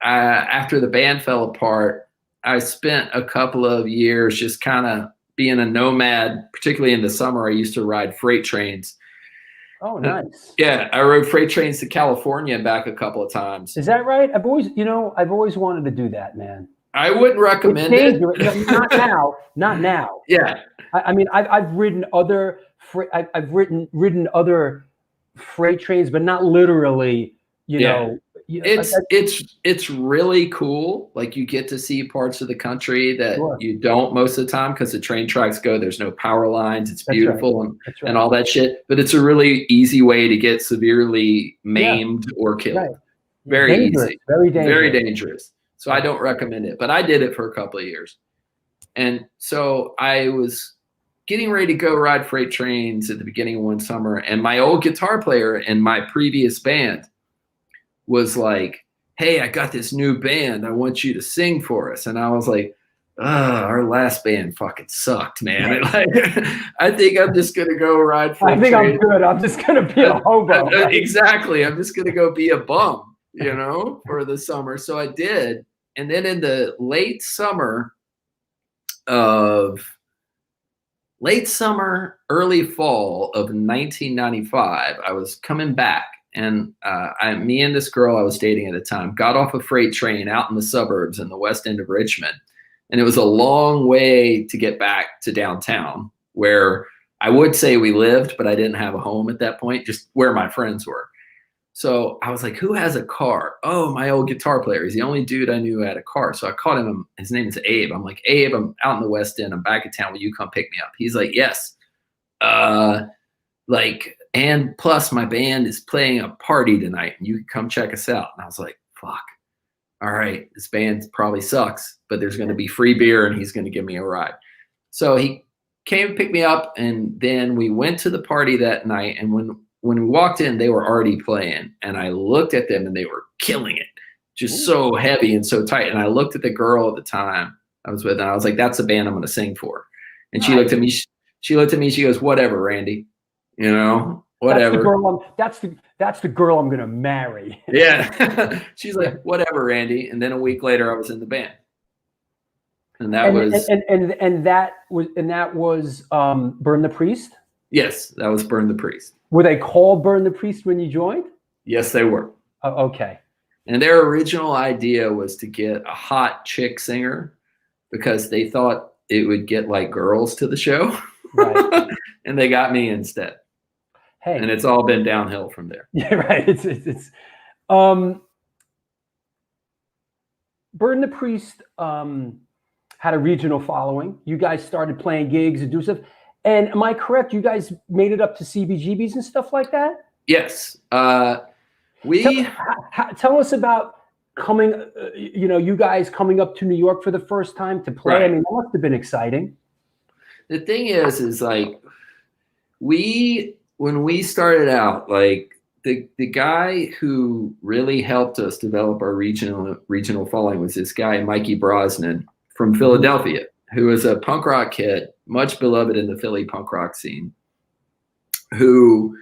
after the band fell apart, I spent a couple of years just kind of being a nomad, particularly in the summer. I used to ride freight trains. Oh, nice. Yeah, I rode freight trains to California and back a couple of times. Is that right? I've always wanted to do that, man. I wouldn't recommend it. Not now. Not now. Yeah. I mean, I've ridden other ridden other freight trains, but not literally, you know. It's really cool. Like you get to see parts of the country that you don't most of the time because the train tracks go. There's no power lines. It's beautiful and all that shit. But it's a really easy way to get severely maimed or killed. Right. Very easy. Very dangerous. Very dangerous. So I don't recommend it. But I did it for a couple of years. And so I was getting ready to go ride freight trains at the beginning of one summer. And my old guitar player in my previous band was like, hey, I got this new band. I want you to sing for us. And I was like, our last band fucking sucked, man. And like, I think I'm just going to go ride for I think I'm good. I'm just going to be a hobo. Right? Exactly. I'm just going to go be a bum, you know, for the summer. So I did. And then in the late summer, early fall of 1995, I was coming back, and me and this girl I was dating at the time got off a freight train out in the suburbs in the west end of Richmond. And it was a long way to get back to downtown, where I would say we lived, but I didn't have a home at that point, just where my friends were. So I was like, who has a car? Oh, my old guitar player. He's the only dude I knew who had a car. So I called him. His name is Abe. I'm like, Abe, I'm out in the West End. I'm back in town. Will you come pick me up? He's like, yes. And plus my band is playing a party tonight and you can come check us out. And I was like, fuck. All right, this band probably sucks, but there's going to be free beer and he's going to give me a ride. So he came and picked me up, and then we went to the party that night. And when we walked in, they were already playing, and I looked at them and they were killing it, just so heavy and so tight. And I looked at the girl at the time I was with, and I was like, that's the band I'm going to sing for. And she looked at me. She looked at me. She goes, whatever, Randy, you know, whatever. That's the girl I'm going to marry. Yeah. She's like, whatever, Randy. And then a week later I was in the band. And that was Burn the Priest? Yes, that was Burn the Priest. Were they called Burn the Priest when you joined? Yes, they were. Okay. And their original idea was to get a hot chick singer because they thought it would get like girls to the show. Right. And they got me instead. Hey. And it's all been downhill from there. Yeah, right. It's Burn the Priest had a regional following. You guys started playing gigs and do stuff. And am I correct? You guys made it up to CBGBs and stuff like that? Yes. Tell us about coming, you guys coming up to New York for the first time to play. Right. I mean, that must have been exciting. The thing is like when we started out, like the guy who really helped us develop our regional following was this guy, Mikey Brosnan from Philadelphia, who was a punk rock kid, much beloved in the Philly punk rock scene, who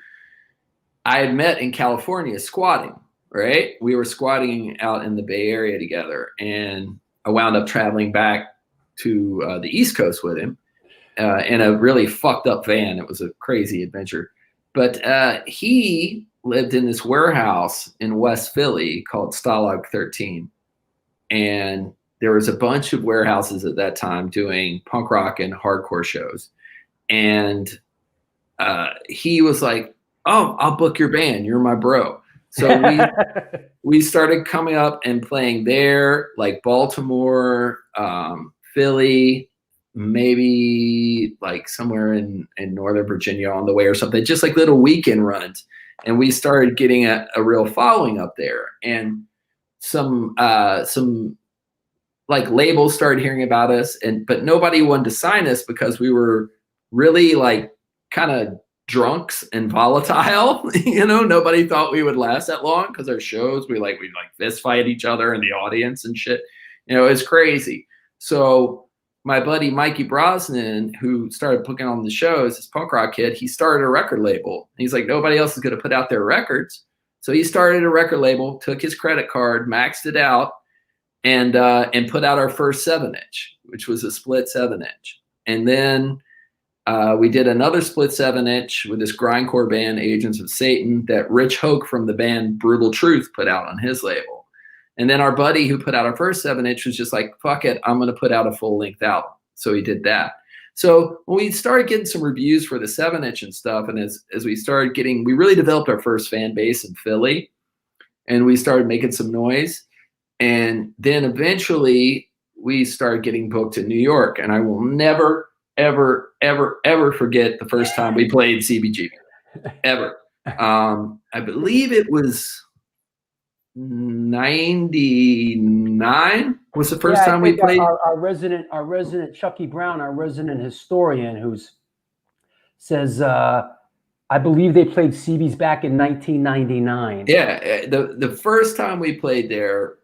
I had met in California squatting, right? We were squatting out in the Bay Area together, and I wound up traveling back to the East Coast with him in a really fucked up van. It was a crazy adventure. But he lived in this warehouse in West Philly called Stalag 13. And there was a bunch of warehouses at that time doing punk rock and hardcore shows. And he was like, oh, I'll book your band. You're my bro. So we started coming up and playing there, like Baltimore, Philly, maybe like somewhere in Northern Virginia on the way or something, just like little weekend runs. And we started getting a real following up there. And some like labels started hearing about us, but nobody wanted to sign us because we were really like kind of drunks and volatile. Nobody thought we would last that long because our shows, we'd like fist fight each other in the audience and shit. It's crazy. So my buddy Mikey Brosnan, who started putting on the shows, this punk rock kid, he started a record label. He's like, nobody else is going to put out their records. So he started a record label, took his credit card, maxed it out, and put out our first 7-inch, which was a split 7-inch. And then we did another split 7-inch with this grindcore band, Agents of Satan, that Rich Hoke from the band Brutal Truth put out on his label. And then our buddy who put out our first 7-inch was just like, fuck it, I'm going to put out a full-length album. So he did that. So when we started getting some reviews for the 7-inch and stuff, and as we started we really developed our first fan base in Philly, and we started making some noise. And then eventually we started getting booked in New York. And I will never, ever, ever, ever forget the first time we played CBGB, ever. I believe it was 99 was the first time we played. Our resident Chucky Brown, our resident historian, says I believe they played CB's back in 1999. Yeah, the first time we played there,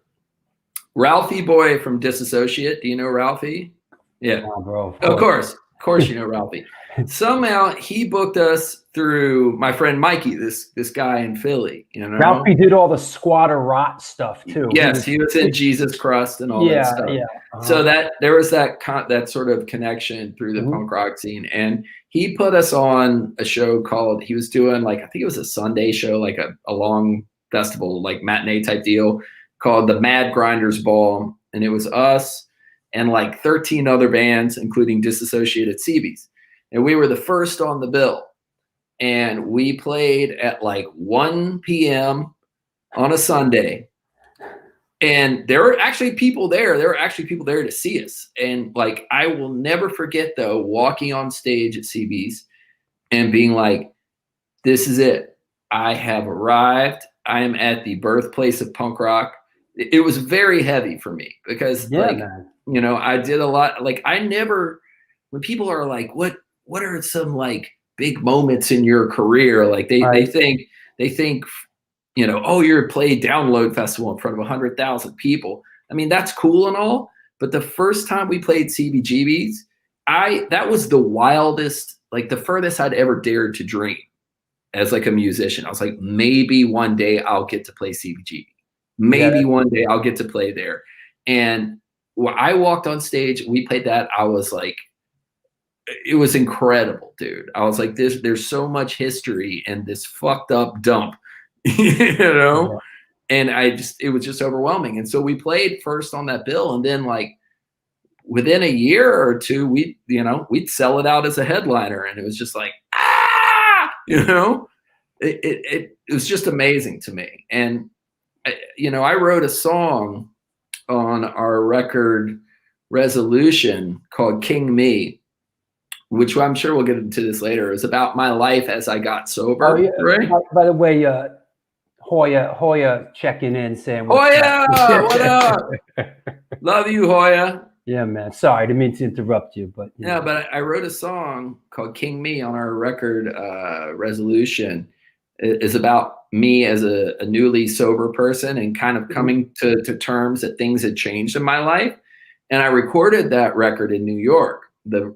Ralphie Boy from Disassociate. Do you know Ralphie? Yeah, Come on, bro. of course you know Ralphie. Somehow he booked us through my friend Mikey, this guy in Philly. You know, Ralphie did all the Squatter Rot stuff too. Yes, he was in Jesus Crust and all that stuff. Yeah. So that there was that sort of connection through the punk rock scene, and he put us on a show called. He was doing like, I think it was a Sunday show, like a long festival, like matinee type deal, called the Mad Grinders Ball, and it was us and like 13 other bands, including Disassociated CBs, and we were the first on the bill, and we played at like 1 p.m. on a Sunday. And there were actually people there. There were actually people there to see us. And like, I will never forget though, walking on stage at CB's and being like, this is it. I have arrived. I am at the birthplace of punk rock. It was very heavy for me because man. You know, I did a lot. Like when people are like, what are some like big moments in your career? Like they think, you know, oh, you're playing Download Festival in front of 100,000 people. I mean, that's cool and all, but the first time we played CBGB's, that was the wildest, like the furthest I'd ever dared to dream as like a musician. I was like, maybe one day I'll get to play CBGB. Maybe one day I'll get to play there. And when I walked on stage, we played that. I was like, it was incredible, dude. I was like, there's so much history in this fucked up dump. You know, and it was just overwhelming. And so we played first on that bill, and then like within a year or two, we'd sell it out as a headliner, and it was just like, you know, it was just amazing to me. And I wrote a song on our record Resolution called King Me, which I'm sure we'll get into this later. It was about my life as I got sober. Oh, yeah. Right? By the way, Hoya checking in saying, Hoya, what up? Love you, Hoya. Yeah, man. Sorry, I didn't mean to interrupt you, but but I wrote a song called King Me on our record Resolution. It's about me as a newly sober person and kind of coming to terms that things had changed in my life. And I recorded that record in New York, the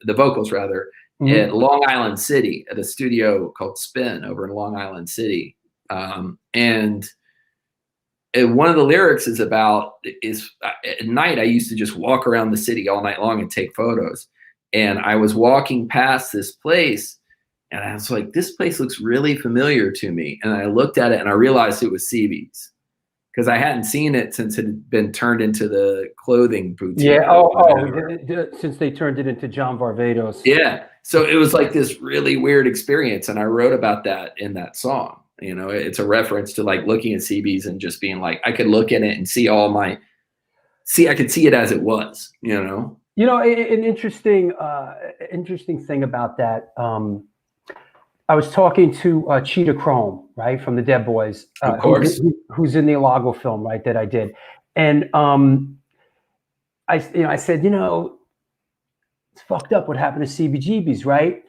vocals rather, at Long Island City at a studio called Spin over in Long Island City. And one of the lyrics is at night, I used to just walk around the city all night long and take photos. And I was walking past this place and I was like, this place looks really familiar to me. And I looked at it and I realized it was CB's because I hadn't seen it since it had been turned into the clothing boutique. Yeah. Since they turned it into John Varvatos. Yeah. So it was like this really weird experience. And I wrote about that in that song. You know, it's a reference to like looking at CB's and just being like, I could look at it and I could see it as it was, you know? You know, an interesting thing about that. I was talking to Cheetah Chrome, right, from the Dead Boys, of course, who's in the Alago film, right, that I did, and I said, it's fucked up what happened to CBGB's, right?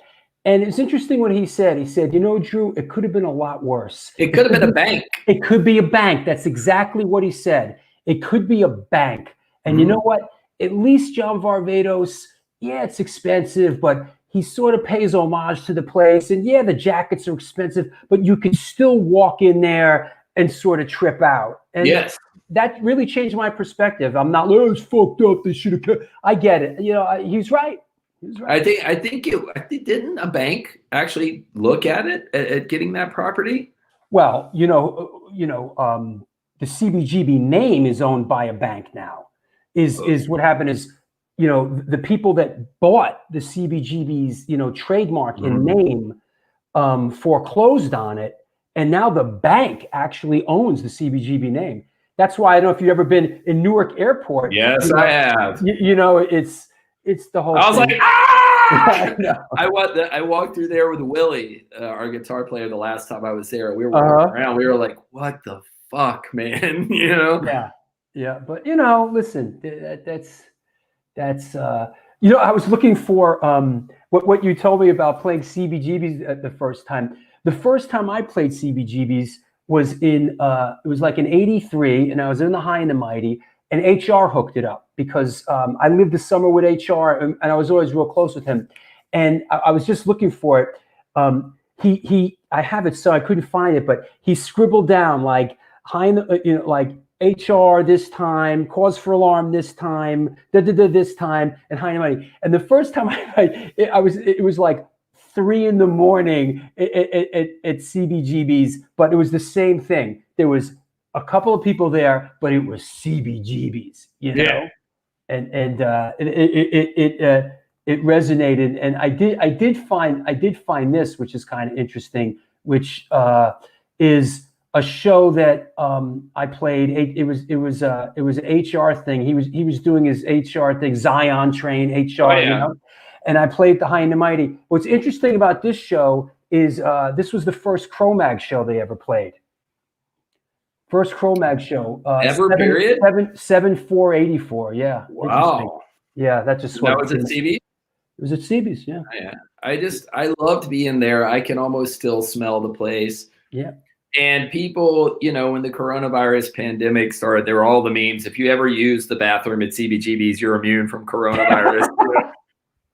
And it's interesting what he said. He said, Drew, it could have been a lot worse. It could have been a bank. It could be a bank. That's exactly what he said. It could be a bank. And you know what? At least John Varvatos, yeah, it's expensive, but he sort of pays homage to the place. And yeah, the jackets are expensive, but you can still walk in there and sort of trip out. And yes, that really changed my perspective. I'm not, it's fucked up. They should have. I get it. He's right. He's right. I think didn't a bank actually look at it at getting that property? Well, the CBGB name is owned by a bank now. Is what happened is, the people that bought the CBGB's, trademark and name foreclosed on it. And now the bank actually owns the CBGB name. That's why I don't know if you've ever been in Newark Airport. Yes, I have. It's the whole I was thing. like, ah! I walked through there with Willie, our guitar player, the last time I was there. We were walking around. We were like, what the fuck, man? Yeah. But listen, that's I was looking for what you told me about playing CBGBs at the first time. The first time I played CBGBs was it was like in '83, and I was in the High and the Mighty, and HR hooked it up because I lived the summer with HR, and I was always real close with him. And I was just looking for it. I have it, so I couldn't find it, but he scribbled down like high in the, like HR this time, cause for alarm this time, this time, and high and mighty. And the first time it was like 3 a.m. at CBGB's, but it was the same thing. There was a couple of people there, but it was CBGB's, Yeah. and it resonated. And I did find this, which is kind of interesting, which is a show that I played. It was an HR thing. He was doing his HR thing, Zion Train HR, Oh, yeah. And I played the High and the Mighty. What's interesting about this show is this was the first Cro-Mag show they ever played. First Cro-Mag show. Ever, period? 7/4/84. Yeah. Wow. Yeah, that just That was at CB? It was at CB's, yeah. Yeah. I loved being there. I can almost still smell the place. Yeah. And people, when the coronavirus pandemic started, there were all the memes. If you ever use the bathroom at CBGB's, you're immune from coronavirus.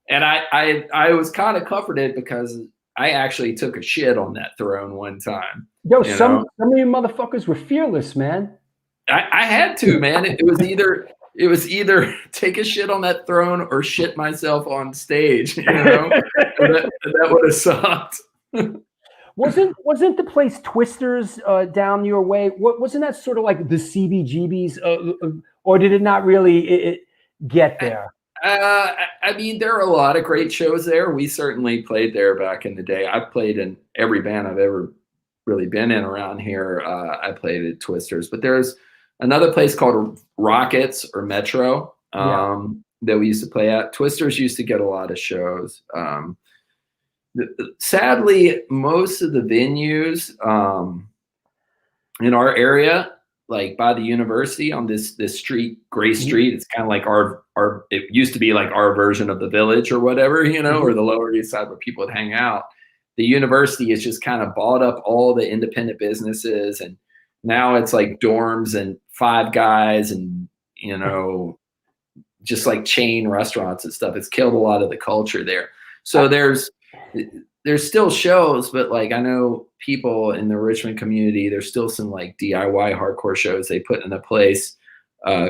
And I was kind of comforted because I actually took a shit on that throne one time. Yo, some of you motherfuckers were fearless, man. I had to, man. It was either take a shit on that throne or shit myself on stage. That would have sucked. Wasn't the place Twisters down your way? Wasn't that sort of like the CBGB's, or did it not really get there? I mean, there are a lot of great shows there. We certainly played there back in the day. I've played in every band I've ever really been in around here. I played at Twisters, but there's another place called Rockets or Metro that we used to play at. Twisters used to get a lot of shows. Sadly, most of the venues in our area, like by the university on this street, Gray Street, it's kind of like our it used to be like our version of the Village or whatever, or the Lower East Side where people would hang out. The university has just kind of bought up all the independent businesses, and now it's like dorms and Five Guys and just like chain restaurants and stuff. It's killed a lot of the culture there. So there's still shows, but like I know people in the Richmond community, there's still some like DIY hardcore shows they put in a place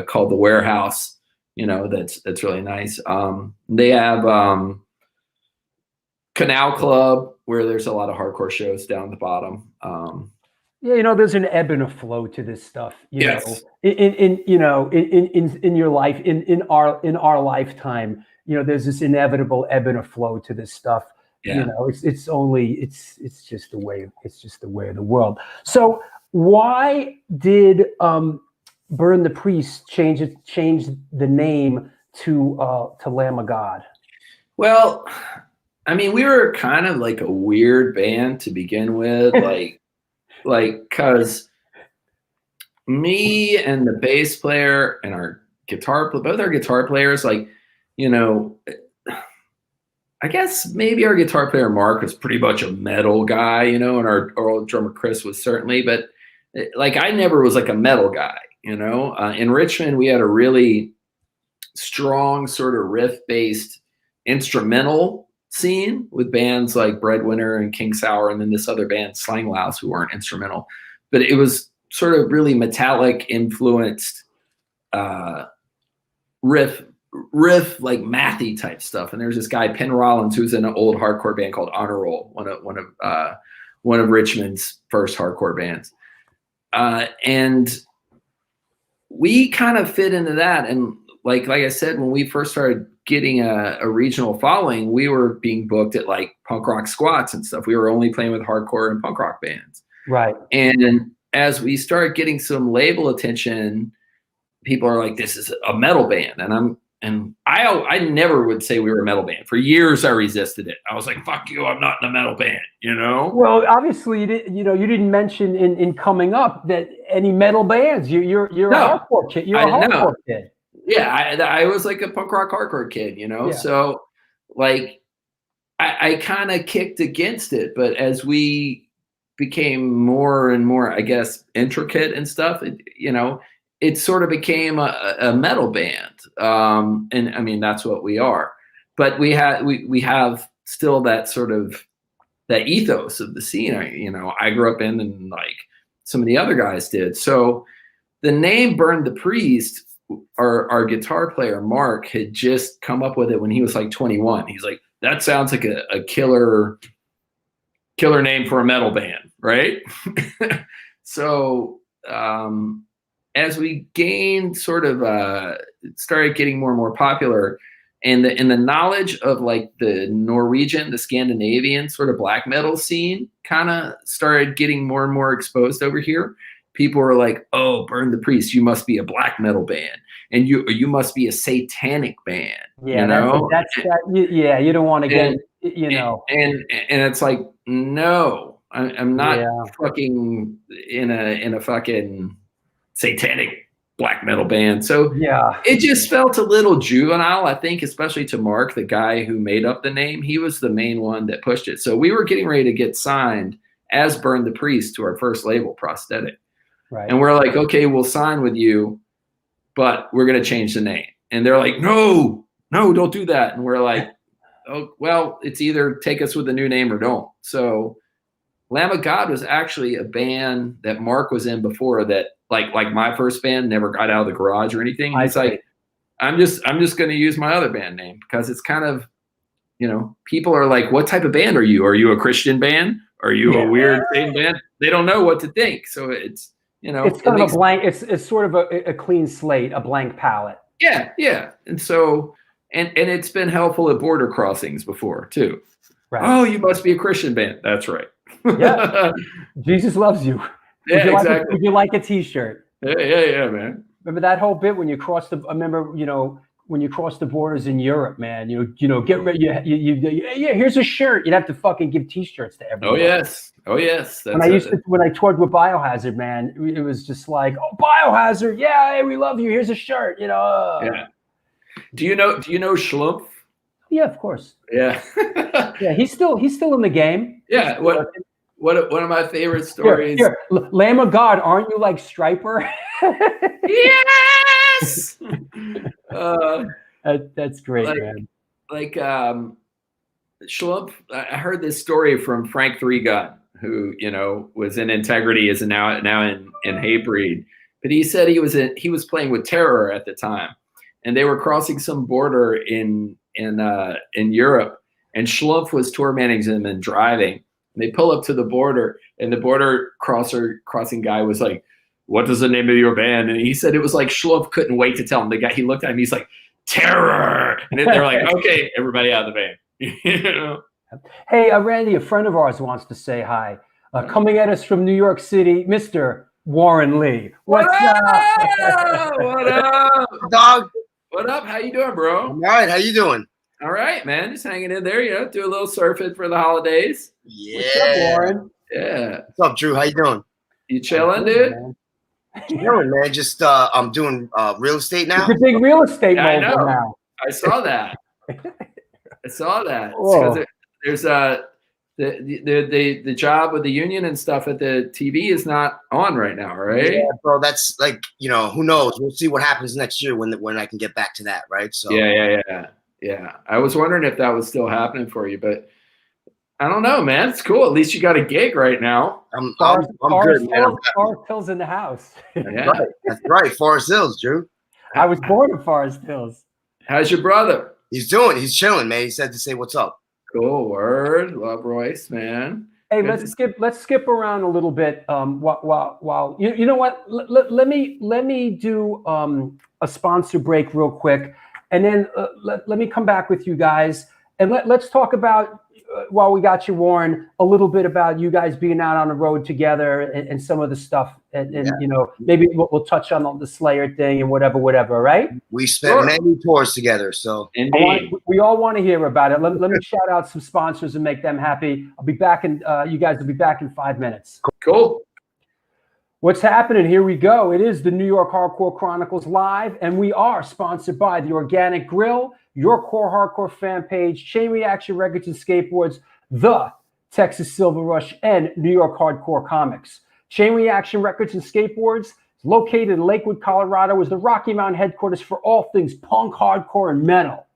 called the Warehouse, that's really nice. They have Canal Club where there's a lot of hardcore shows down the bottom. There's an ebb and a flow to this stuff. Yes. In your life, in our lifetime, there's this inevitable ebb and a flow to this stuff. Yeah. It's just the way of the world. So why did Burn the Priest change the name to Lamb of God? Well, I mean, we were kind of like a weird band to begin with, cause me and the bass player and both our guitar players, I guess maybe our guitar player Mark was pretty much a metal guy, and our old drummer Chris was certainly, but I never was like a metal guy, In Richmond, we had a really strong sort of riff-based instrumental scene with bands like Breadwinner and King Sour, and then this other band Slang Louse, who weren't instrumental, but it was sort of really metallic influenced riff like mathy type stuff. And there's this guy Penn Rollins who's in an old hardcore band called Honor Roll, one of Richmond's first hardcore bands, and we kind of fit into that. And like I said, when we first started getting a regional following, we were being booked at like punk rock squats and stuff. We were only playing with hardcore and punk rock bands, right? And as we started getting some label attention, people are like, "This is a metal band," and I never would say we were a metal band. For years, I resisted it. I was like, "Fuck you! I'm not in a metal band," Well, obviously, you didn't mention in coming up that any metal bands. You're a hardcore kid. You're a hardcore kid. Yeah, I was like a punk rock hardcore kid, you know? Yeah. So like I kind of kicked against it, but as we became more and more, I guess, intricate and stuff, you know, it sort of became a metal band. And I mean, that's what we are. But we have still that sort of that ethos of the scene, you know, I grew up in, and like some of the other guys did. So the name Burn the Priest, our guitar player, Mark, had just come up with it when he was like 21. He's like, that sounds like a killer name for a metal band, right? So as we gained sort of started getting more and more popular, and the knowledge of like the Norwegian, the Scandinavian sort of black metal scene kind of started getting more and more exposed over here. People were like, "Oh, Burn the Priest, you must be a black metal band, and you must be a satanic band." Yeah, you know, yeah. You don't want to get, you know, and it's like, no, I'm not Yeah. fucking in a fucking satanic black metal band. So yeah, it just felt a little juvenile, I think, especially to Mark, the guy who made up the name. He was the main one that pushed it. So we were getting ready to get signed as Burn the Priest to our first label, Prosthetic. right. And we're like, okay, we'll sign with you, but we're going to change the name. And they're like, no, don't do that. And we're like, oh, well, it's either take us with a new name or don't. So Lamb of God was actually a band that Mark was in before that, like my first band, never got out of the garage or anything. He's like, I'm just going to use my other band name, because it's kind of, you know, people are like, what type of band are you? Are you a Christian band? Are you a weird Satan band? They don't know what to think. So it's, you know, it's kind of a blank. It's sort of a clean slate, a blank palette. Yeah. And so, and it's been helpful at border crossings before too. Right. Oh, you must be a Christian band. That's right. Yeah. Jesus loves you. Yeah, exactly. Would you like a T-shirt? Yeah, man. Remember that whole bit when you crossed the? I remember, you know, when you crossed the borders in Europe, man. You know, get ready. Yeah. Here's a shirt. You'd have to fucking give T-shirts to everyone. Oh yes. When I toured with Biohazard, man, it was just like, oh, Biohazard, yeah, hey, we love you. Here's a shirt, you know. Yeah. Do you know Schlumpf? Yeah, of course. Yeah. Yeah, he's still in the game. Yeah. One of my favorite stories. Here, Lamb of God, aren't you like Striper? Yes. That's great, man. Like Schlumpf, I heard this story from Frank Three Gun, who, you know, was in Integrity, is now in Hatebreed. But he said he was playing with Terror at the time, and they were crossing some border in Europe, and Schlumpf was tour managing them and driving. And they pull up to the border, and the border crossing guy was like, "What is the name of your band?" And he said it was like Schlumpf couldn't wait to tell him. The guy, he looked at him, he's like, "Terror!" And they're like, "Okay, everybody out of the band." You know? Hey, Randy, a friend of ours wants to say hi. Coming at us from New York City, Mr. Warren Lee. What's up? What up, dog? What up? How you doing, bro? All right, how you doing? All right, man. Just hanging in there, you know, do a little surfing for the holidays. Yeah. What's up, Warren? Yeah. What's up, Drew? How you doing? You chilling, dude? Chilling, man. Just I'm doing real estate now. It's a big real estate I mogul know. now. I saw that. I saw that. Whoa. There's the job with the union and stuff at the TV is not on right now, right? Yeah, bro. That's like, you know, who knows? We'll see what happens next year when I can get back to that, right? So Yeah. I was wondering if that was still happening for you, but I don't know, man. It's cool. At least you got a gig right now. I'm good, man. Forest Hills in the house. Yeah. Right. That's right. Forest Hills, Drew. I was born in Forest Hills. How's your brother? He's chilling, man. He said to say what's up. Cool. Word. Love Royce, man. Hey, let's skip around a little bit. While you know what? Let me do a sponsor break real quick, and then let me come back with you guys, and let's talk about, while we got you, Warren, a little bit about you guys being out on the road together and some of the stuff, and you know, maybe we'll touch on the Slayer thing and whatever, right? We spent many tours together, so we all want to hear about it. Let me shout out some sponsors and make them happy. I'll be back you guys will be back in 5 minutes. Cool. What's happening? Here we go. It is the New York Hardcore Chronicles Live, and we are sponsored by The Organic Grill, Your Core Hardcore fan page, Chain Reaction Records and Skateboards, The Texas Silver Rush, and New York Hardcore Comics. Chain Reaction Records and Skateboards, located in Lakewood, Colorado, is the Rocky Mountain headquarters for all things punk, hardcore, and metal.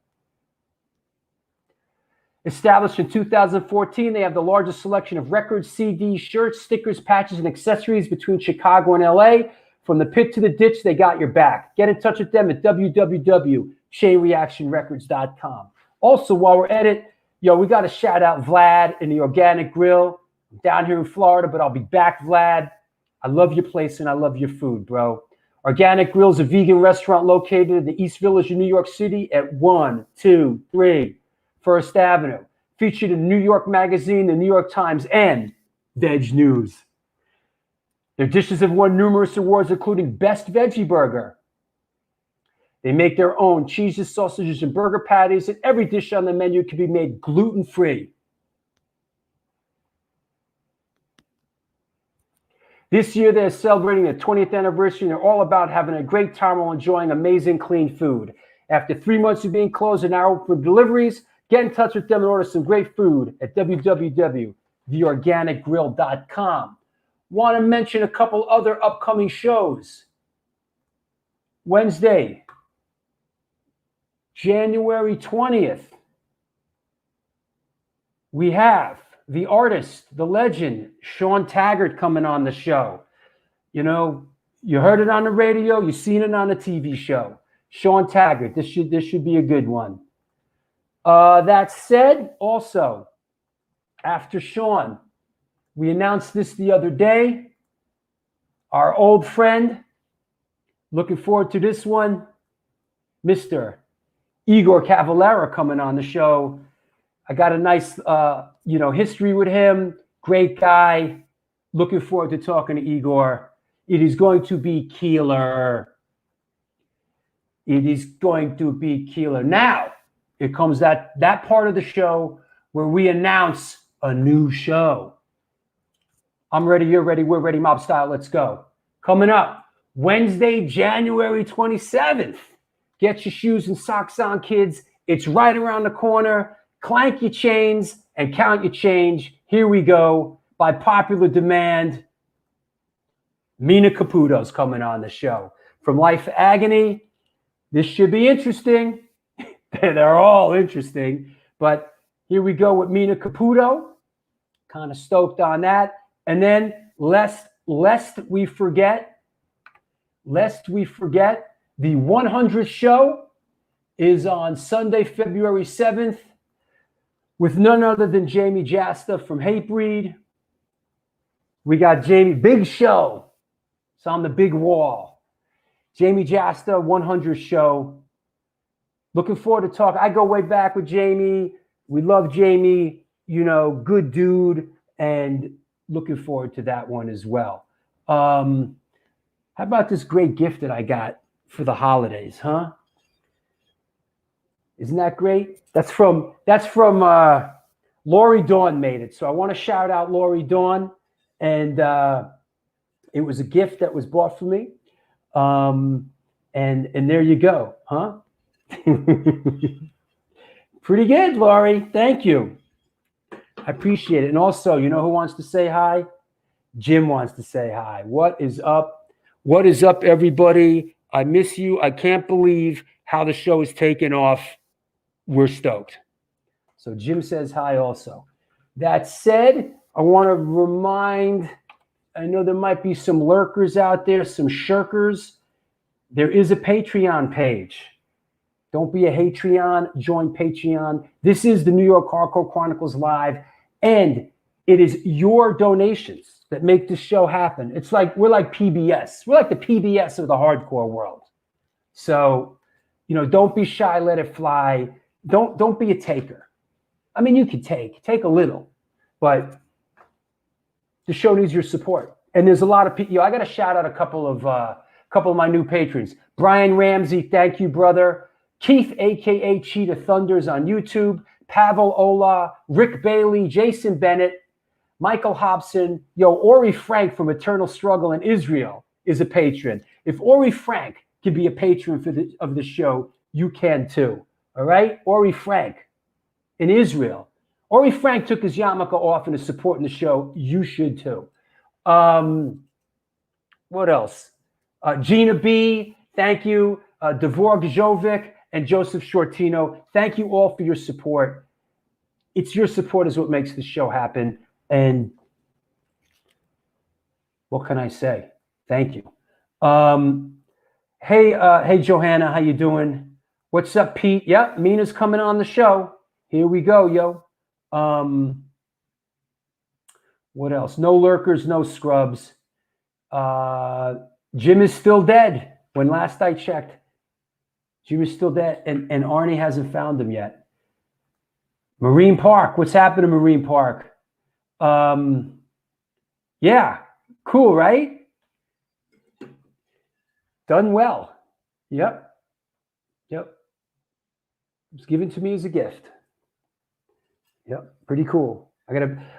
Established in 2014, they have the largest selection of records, CDs, shirts, stickers, patches, and accessories between Chicago and LA. From the pit to the ditch, they got your back. Get in touch with them at www.chainreactionrecords.com. Also, while we're at it, we got to shout out Vlad and the Organic Grill. I'm down here in Florida, but I'll be back, Vlad. I love your place and I love your food, bro. Organic Grill is a vegan restaurant located in the East Village of New York City at 123 First Avenue, featured in New York Magazine, the New York Times, and Veg News. Their dishes have won numerous awards, including Best Veggie Burger. They make their own cheeses, sausages, and burger patties, and every dish on the menu can be made gluten-free. This year, they're celebrating their 20th anniversary, and they're all about having a great time while enjoying amazing, clean food. After 3 months of being closed and now open for deliveries, get in touch with them and order some great food at www.theorganicgrill.com. Want to mention a couple other upcoming shows. Wednesday, January 20th, we have the artist, the legend, Sean Taggart coming on the show. You heard it on the radio, you've seen it on the TV show. Sean Taggart, this should be a good one. That said, also, after Sean, we announced this the other day. Our old friend, looking forward to this one, Mr. Igor Cavalera coming on the show. I got a nice, history with him. Great guy. Looking forward to talking to Igor. It is going to be killer. It is going to be killer. Now, it comes that part of the show where we announce a new show. I'm ready, you're ready, we're ready, mob style, let's go. Coming up, Wednesday, January 27th. Get your shoes and socks on, kids. It's right around the corner. Clank your chains and count your change. Here we go. By popular demand, Mina Caputo's coming on the show. From Life Agony, this should be interesting. They're all interesting, but here we go with Mina Caputo. Kind of stoked on that. And then lest we forget, the 100th show is on Sunday, February 7th, with none other than Jamie Jasta from Hatebreed. We got Jamie, big show. It's on the big wall. Jamie Jasta, 100th show. Looking forward to talk. I go way back with Jamie. We love Jamie, good dude, and looking forward to that one as well. How about this great gift that I got for the holidays, huh? Isn't that great? That's from Lori Dawn made it. So I want to shout out Lori Dawn, and it was a gift that was bought for me. And there you go, huh? Pretty good, Laurie. Thank you. I appreciate it. And also, who wants to say hi? Jim wants to say hi. What is up? What is up, everybody? I miss you. I can't believe how the show is taking off. We're stoked. So Jim says hi also. That said, I want to remind, I know there might be some lurkers out there, some shirkers. There is a Patreon page. Don't be a Hatreon, join Patreon. This is the New York Hardcore Chronicles Live, and it is your donations that make this show happen. It's like, we're like PBS. We're like the PBS of the hardcore world. So, don't be shy, let it fly. Don't be a taker. I mean, you can take a little, but the show needs your support. And there's a lot of people, I got to shout out a couple of my new patrons. Brian Ramsey, thank you, brother. Keith, a.k.a. Cheetah Thunders on YouTube. Pavel Ola, Rick Bailey, Jason Bennett. Michael Hobson, Ori Frank from Eternal Struggle in Israel is a patron. If Ori Frank can be a patron of the show, you can too. All right? Ori Frank in Israel. Ori Frank took his yarmulke off and is supporting the show. You should too. What else? Gina B, thank you. Devor Gajovic and Joseph Shortino, thank you all for your support. It's your support is what makes the show happen. And what can I say? Thank you. Hey, Johanna, how you doing? What's up, Pete? Yep, Mina's coming on the show. Here we go, yo. What else? No lurkers, no scrubs. Jim is still dead. When last I checked, Jim is still dead, and Arnie hasn't found him yet. Marine Park. What's happened to Marine Park? Yeah, cool, right? Done well. Yep. It was given to me as a gift. Yep, pretty cool.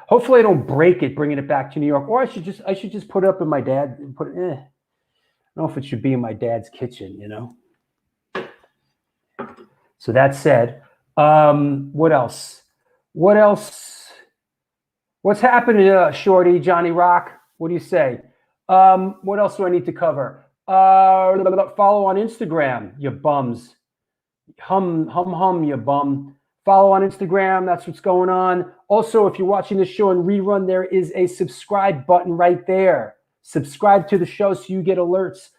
Hopefully I don't break it bringing it back to New York, or I should just put it up in my dad and put it. I don't know if it should be in my dad's kitchen, So that said, what else? What's happening, Shorty, Johnny Rock? What do you say? What else do I need to cover? Follow on Instagram, you bums. Hum, you bum. Follow on Instagram. That's what's going on. Also, if you're watching the show in rerun, there is a subscribe button right there. Subscribe to the show so you get alerts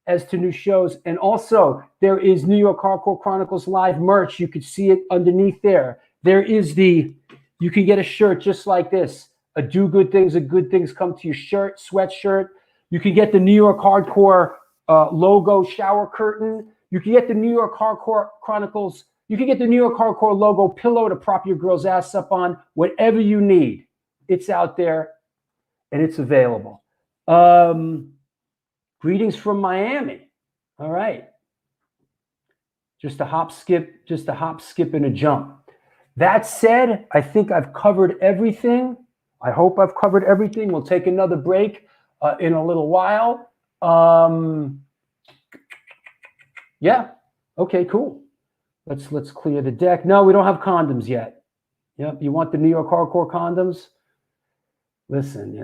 as to new shows. And also, there is New York Hardcore Chronicles live merch. You could see it underneath there. There is you can get a shirt just like this. A do good things, a good things come to your shirt, sweatshirt. You can get the New York Hardcore logo shower curtain. You can get the New York Hardcore Chronicles. You can get the New York Hardcore logo pillow to prop your girl's ass up on. Whatever you need, it's out there and it's available. Greetings from Miami. All right. Just a hop, skip, and a jump. That said, I think I've covered everything. I hope I've covered everything. We'll take another break in a little while. Yeah. Okay, cool. Let's clear the deck. No, we don't have condoms yet. Yep. You want the New York Hardcore condoms? Listen,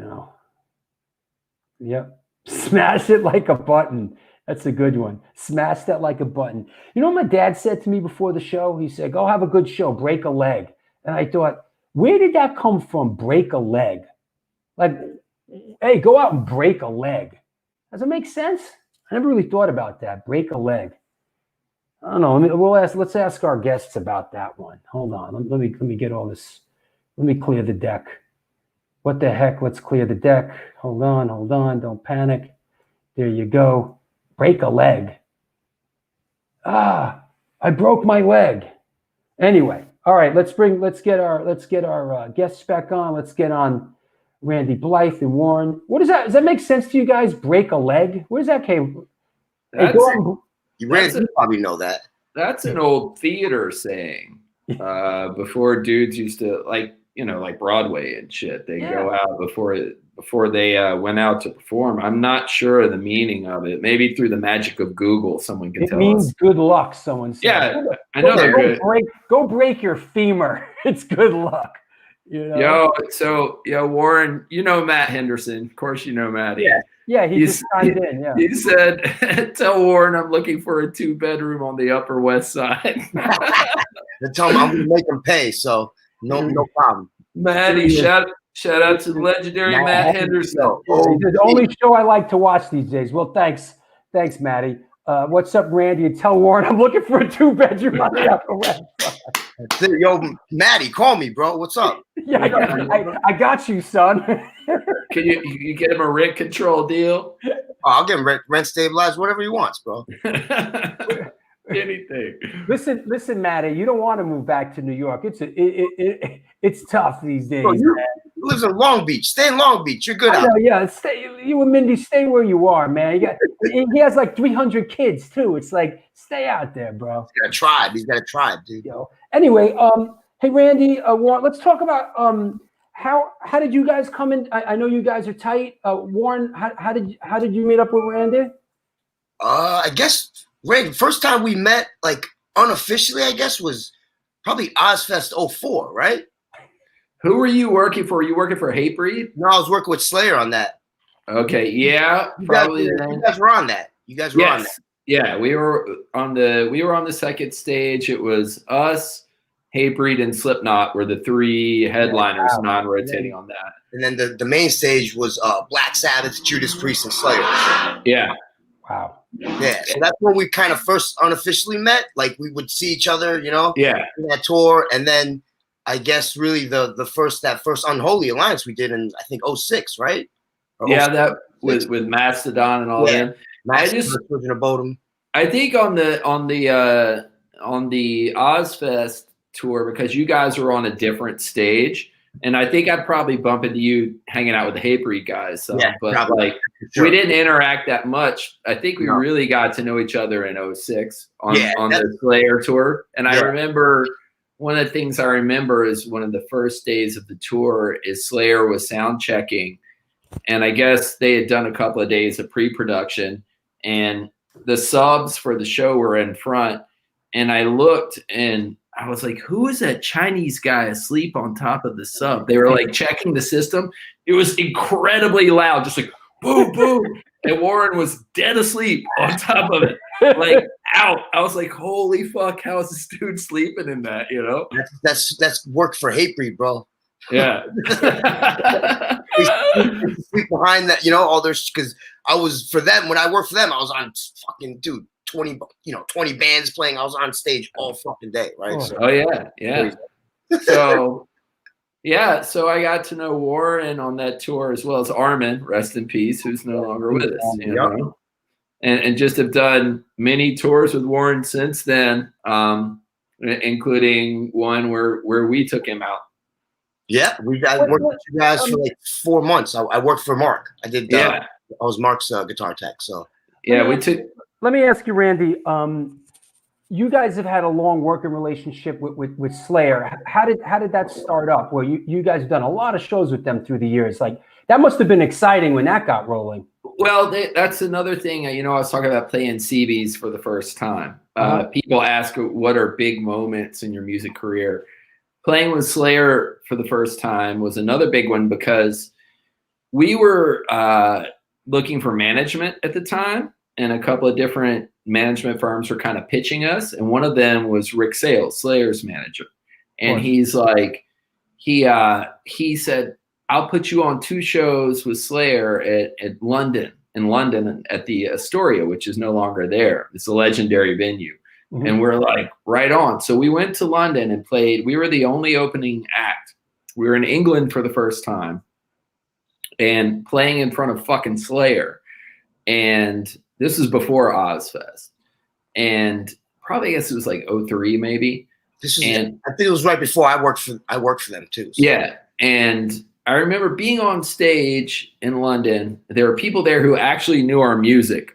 Yep. Smash it like a button. That's a good one. Smash that like a button. You know what my dad said to me before the show? He said, go have a good show, break a leg. And I thought, where did that come from, break a leg? Like, hey, go out and break a leg. Does it make sense? I never really thought about that, break a leg. I don't know. Let's ask our guests about that one. Hold on. Let me get all this. Let me clear the deck. What the heck? Let's clear the deck. Hold on. Don't panic. There you go. Break a leg. I broke my leg. Anyway, all right. Let's get our guests back on. Let's get on Randy Blythe and Warren. What is that? Does that make sense to you guys? Break a leg? Where's that came? You probably know that. That's an old theater saying. Before dudes used to like Broadway and shit. They go out before they went out to perform. I'm not sure of the meaning of it. Maybe through the magic of Google, someone can tell us. It means good luck, someone said. Yeah, I know they're good. Go break your femur. It's good luck. Warren, Matt Henderson. Of course you know Matt. Yeah, he just chimed in. Yeah. He said, tell Warren I'm looking for a 2-bedroom on the Upper West Side. And tell him I'm going to make him pay, so no problem. Matty, shout out to the legendary Matt Henderson. The only show I like to watch these days. Well, thanks, Matty. What's up, Randy? And tell Warren I'm looking for a 2-bedroom on the Upper West Side. Yo, Matty, call me, bro. What's up? Yeah, I got you, son. Can you get him a rent control deal? I'll get him rent stabilized, whatever he wants, bro. Anything. Listen, Matty. You don't want to move back to New York. It's tough these days. Bro, he lives in Long Beach. Stay in Long Beach. You're good. I know, yeah. You and Mindy, stay where you are, man. He has like 300 kids too. It's like stay out there, bro. He's got a tribe. He's got a tribe, dude. Anyway, hey Randy, Warren, let's talk about how did you guys come in? I know you guys are tight. Warren, how did you meet up with Randy? I guess Randy, first time we met, like unofficially, I guess, was probably Ozfest 04, right? Who were you working for? Were you working for Hatebreed? No, I was working with Slayer on that. Okay, yeah, probably. You guys were on that. You guys were on that. Yeah, we were on the second stage. It was us, Hatebreed, and Slipknot were the three headliners, non-rotating on that. And then the main stage was Black Sabbath, Judas Priest, and Slayer. Yeah. Wow. Yeah, so that's when we kind of first unofficially met. Like we would see each other, you know. Yeah. In that tour, and then I guess really that first Unholy Alliance we did in I think 06, right? Or yeah, that with Mastodon and all them. I think on the Ozfest tour, because you guys were on a different stage, and I think I'd probably bump into you hanging out with the Hatebreed guys. So, yeah, but probably. Sure. We didn't interact that much. I think we really got to know each other in 06 on the Slayer tour. And I remember one of the things I remember is one of the first days of the tour is Slayer was sound checking. And I guess they had done a couple of days of pre-production, and the subs for the show were in front. And I looked and I was like, who is that Chinese guy asleep on top of the sub? They were like checking the system. It was incredibly loud, just like boom, boom. And Warren was dead asleep on top of it, like out. I was like, holy fuck, how is this dude sleeping in that, you know? That's work for Hatebreed, bro. Yeah. Sleep behind that, you know, all their, because I was, for them, when I worked for them, I was on fucking, 20 bands playing. I was on stage all fucking day, right? Oh yeah. So so I got to know Warren on that tour, as well as Armin, rest in peace, who's no longer with us, you know? And just have done many tours with Warren since then, including one where we took him out. Yeah, I worked with you guys for like 4 months. I worked for Mark. I did. I was Mark's guitar tech. So Let me ask you, Randy. You guys have had a long working relationship with Slayer. How did that start up? Well, you guys have done a lot of shows with them through the years. Like that must have been exciting when that got rolling. Well, that's another thing. You know, I was talking about playing CBs for the first time. People ask, what are big moments in your music career? Playing with Slayer for the first time was another big one, because we were looking for management at the time, and a couple of different management firms were kind of pitching us. And one of them was Rick Sales, Slayer's manager. And he's like, he said, I'll put you on 2 shows with Slayer in London at the Astoria, which is no longer there. It's a legendary venue. Mm-hmm. And we're like, right on. So we went to London and played. We were the only opening act. We were in England for the first time and playing in front of fucking Slayer. And this was before Ozfest. And probably, I guess it was like 03 maybe. I think it was right before I worked for them too. So. Yeah. And I remember being on stage in London. There were people there who actually knew our music.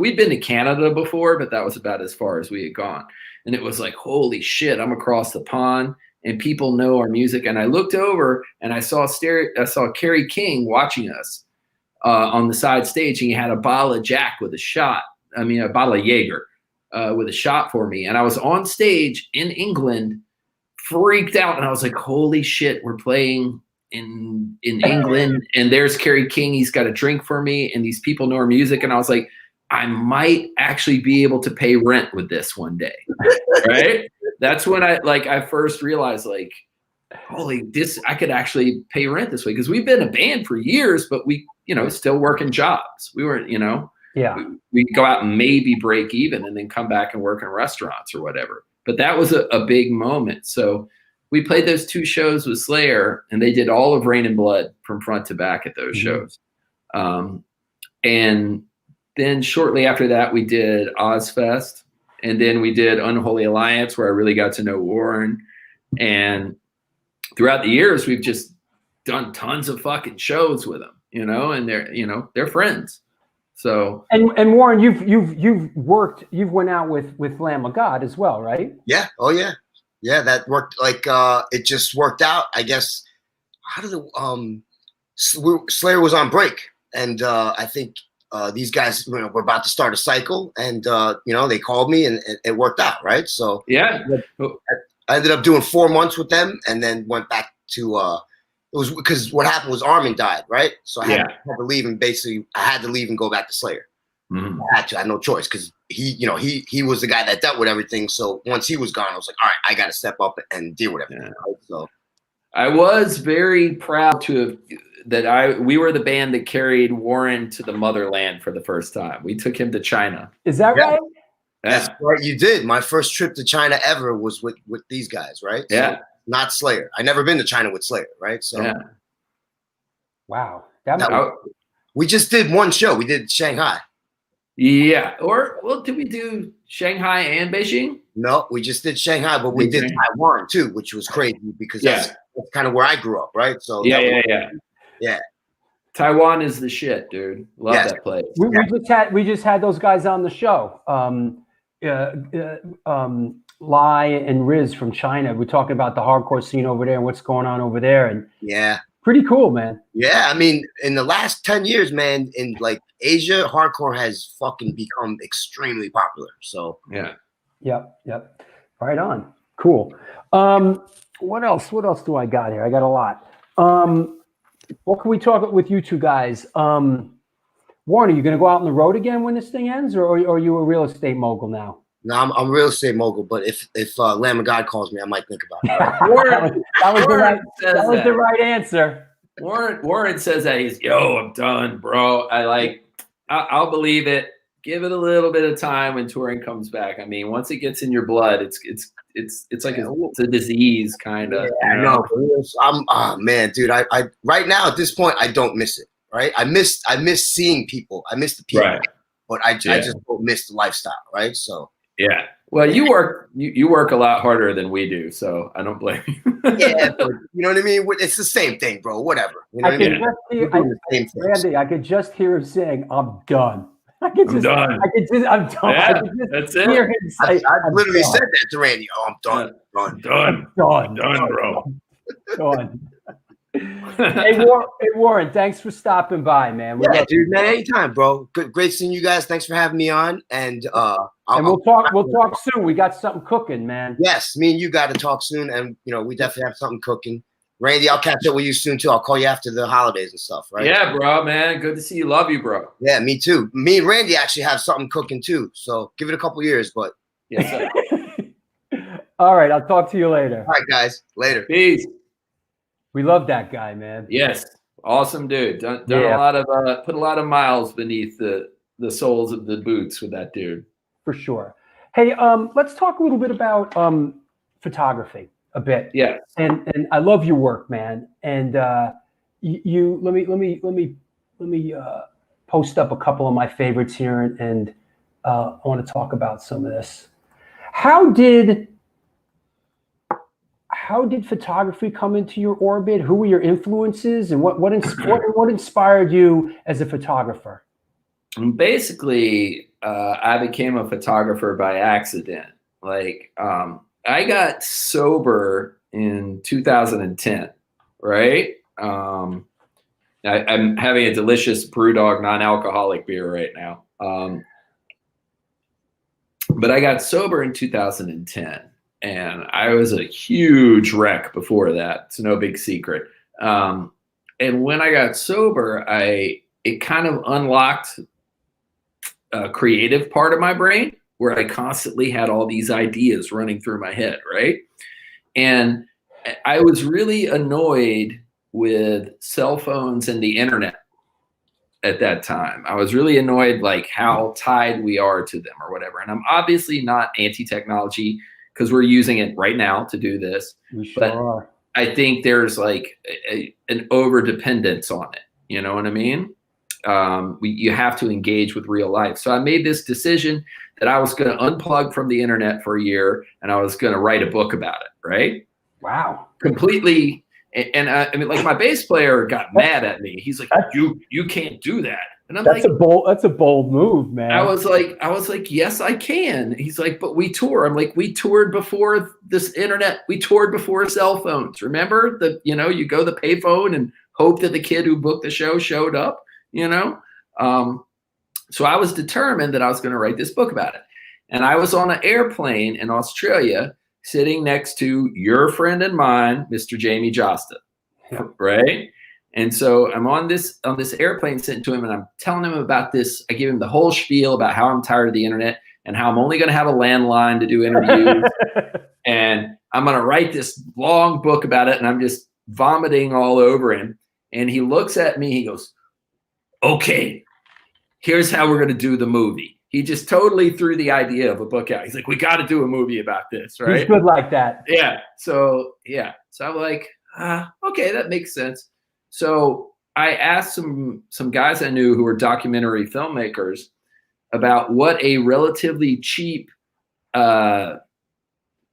We'd been to Canada before, but that was about as far as we had gone. And it was like, holy shit, I'm across the pond and people know our music. And I looked over and I saw Kerry King watching us on the side stage, and he had a bottle of Jack with a bottle of Jaeger with a shot for me. And I was on stage in England, freaked out. And I was like, holy shit, we're playing in England, and there's Kerry King. He's got a drink for me, and these people know our music. And I was like, I might actually be able to pay rent with this one day. Right? That's when I first realized, like, holy, I could actually pay rent this way. Because we've been a band for years, but we, still working jobs. We weren't, we go out and maybe break even and then come back and work in restaurants or whatever. But that was a big moment. So we played those 2 shows with Slayer, and they did all of Rain and Blood from front to back at those shows. And then shortly after that, we did Ozfest, and then we did Unholy Alliance, where I really got to know Warren. And throughout the years, we've just done tons of fucking shows with them, and they're friends. So and Warren, you've went out with Lamb of God as well, right? Yeah. Oh yeah. Yeah, that worked. Like it just worked out. I guess how did it, Slayer was on break, and I think these guys were about to start a cycle, and they called me, and it worked out, right? So yeah, I ended up doing 4 months with them, and then went back to it was because what happened was Armin died, right? So I had to leave, and basically I had to leave and go back to Slayer. Mm-hmm. I had no choice because he was the guy that dealt with everything. So once he was gone, I was like, all right, I got to step up and deal with everything. Right? So I was very proud to have we were the band that carried Warren to the motherland for the first time. We took him to China. Is that right? That's right. You did. My first trip to China ever was with these guys, right? Yeah. So, not Slayer. I never been to China with Slayer, right? So wow. We just did one show. We did Shanghai. Yeah. Did we do Shanghai and Beijing? No, we just did Shanghai, but we did Taiwan too, which was crazy because that's kind of where I grew up, right? So yeah. Taiwan is the shit, dude. Love that place. We just had those guys on the show. Lai and Riz from China. We're talking about the hardcore scene over there and what's going on over there, and pretty cool, man. Yeah, I mean, in the last 10 years, man, in like Asia, hardcore has fucking become extremely popular. So Yep. Right on. Cool. What else do I got here? I got a lot. What can we talk with you two guys? Warren, are you going to go out on the road again when this thing ends, or are you a real estate mogul now? No, I'm a real estate mogul, but if Lamb of God calls me, I might think about it. That was the right answer. Warren says that he's, I'm done, bro. I'll believe it. Give it a little bit of time when touring comes back. I mean, once it gets in your blood, it's like it's a disease, kind of. Yeah, I know. Man, dude. I right now at this point, I don't miss it. Right, I miss seeing people. I miss the people, but I just don't miss the lifestyle. Right, so. Yeah. Well, you work a lot harder than we do, so I don't blame you. But you know what I mean? It's the same thing, bro. Whatever. You know what I mean? Randy, I could just hear him saying, "I'm done." I'm done. Yeah, that's it. Hear him say, I literally said that to Randy. Oh, I'm done. Done, bro. Done. Hey, Warren, thanks for stopping by, man. Dude, man, anytime, bro. Great seeing you guys. Thanks for having me on, and we'll talk soon. We got something cooking, man. Yes, me and you got to talk soon, and we definitely have something cooking. Randy, I'll catch up with you soon too. I'll call you after the holidays and stuff, right? Yeah, bro, man. Good to see you. Love you, bro. Yeah, me too. Me and Randy actually have something cooking too. So give it a couple years, but yes, sir. All right, I'll talk to you later. All right, guys. Later. Peace. We love that guy, man. Yes, awesome dude. Done a lot of put a lot of miles beneath the soles of the boots with that dude. For sure. Hey, let's talk a little bit about photography a bit. Yeah. And I love your work, man. And you let me post up a couple of my favorites here, and I want to talk about some of this. How did photography come into your orbit? Who were your influences, and what inspired you as a photographer? Basically, I became a photographer by accident. I got sober in 2010, right? I'm having a delicious Brewdog non-alcoholic beer right now. But I got sober in 2010. And I was a huge wreck before that. It's no big secret. And when I got sober, it kind of unlocked a creative part of my brain where I constantly had all these ideas running through my head, right? And I was really annoyed with cell phones and the internet at that time. I was really annoyed, how tied we are to them or whatever. And I'm obviously not anti-technology, because we're using it right now to do this. We sure are. I think there's an over dependence on it. You know what I mean? You have to engage with real life. So I made this decision that I was going to unplug from the internet for a year, and I was going to write a book about it. Right? Wow. Completely. And my bass player got mad at me. He's like, you can't do that. And I'm That's like, that's a bold move, man. I was like, yes, I can. He's like, but we tour. I'm like, we toured before this internet. We toured before cell phones. Remember you go to the payphone and hope that the kid who booked the show showed up, So I was determined that I was going to write this book about it. And I was on an airplane in Australia sitting next to your friend and mine, Mr. Jamie Josta, right? And so I'm on this airplane sitting to him, and I'm telling him about this. I give him the whole spiel about how I'm tired of the internet and how I'm only going to have a landline to do interviews. And I'm going to write this long book about it. And I'm just vomiting all over him. And he looks at me, he goes, okay, here's how we're going to do the movie. He just totally threw the idea of a book out. He's like, we got to do a movie about this, right? He's good like that. Yeah. So I'm like, okay, that makes sense. So I asked some guys I knew who were documentary filmmakers about what a relatively cheap camera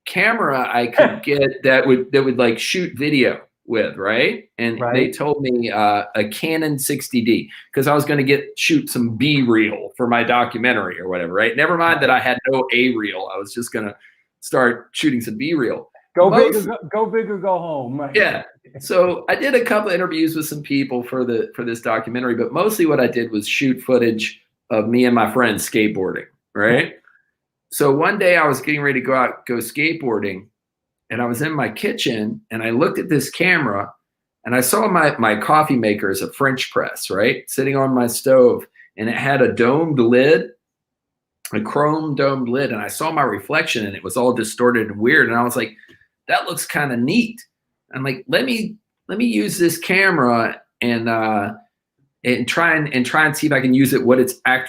I could get that would like shoot video with, right? And they told me a Canon 60D, because I was going to shoot some B-reel for my documentary or whatever, right? Never mind that I had no A-reel. I was just going to start shooting some B-reel. Go big or go home. Right? Yeah. So I did a couple of interviews with some people for this documentary, but mostly what I did was shoot footage of me and my friends skateboarding, right? So one day I was getting ready to go skateboarding, and I was in my kitchen and I looked at this camera and I saw my coffee maker as a French press, right? Sitting on my stove, and it had a domed lid, a chrome domed lid. And I saw my reflection and it was all distorted and weird. And I was like, that looks kind of neat. I'm like, let me use this camera and try and see if I can use it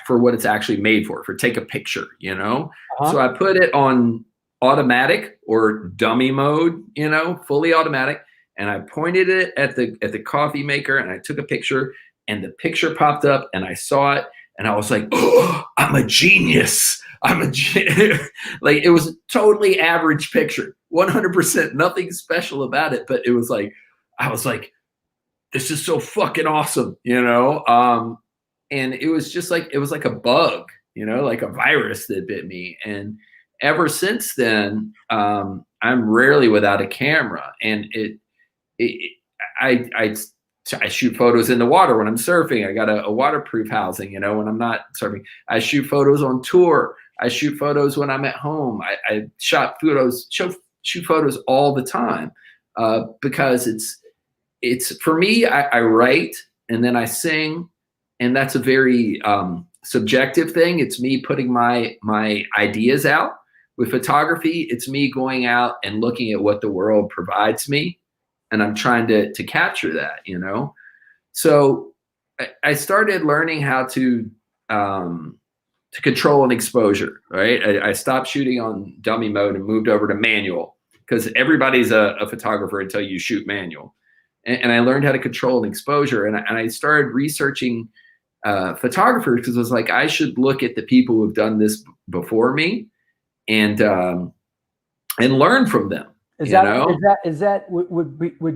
for what it's actually made for take a picture, So I put it on automatic or dummy mode, fully automatic. And I pointed it at the coffee maker and I took a picture, and the picture popped up and I saw it and I was like, oh, I'm a genius. Like, it was a totally average picture, 100%, nothing special about it. But it was like, I was like, this is so fucking awesome, And it was just like, it was like a bug, like a virus that bit me. And ever since then, I'm rarely without a camera. And I shoot photos in the water when I'm surfing. I got a waterproof housing, when I'm not surfing. I shoot photos on tour. I shoot photos when I'm at home. I shoot photos all the time because it's for me, I write and then I sing, and that's a very subjective thing. It's me putting my ideas out. With photography, it's me going out and looking at what the world provides me, and I'm trying to capture that, So I started learning how to control an exposure, right? I stopped shooting on dummy mode and moved over to manual, because everybody's a photographer until you shoot manual. And I learned how to control an exposure, and I started researching photographers, because I was like, I should look at the people who have done this before me and learn from them. Would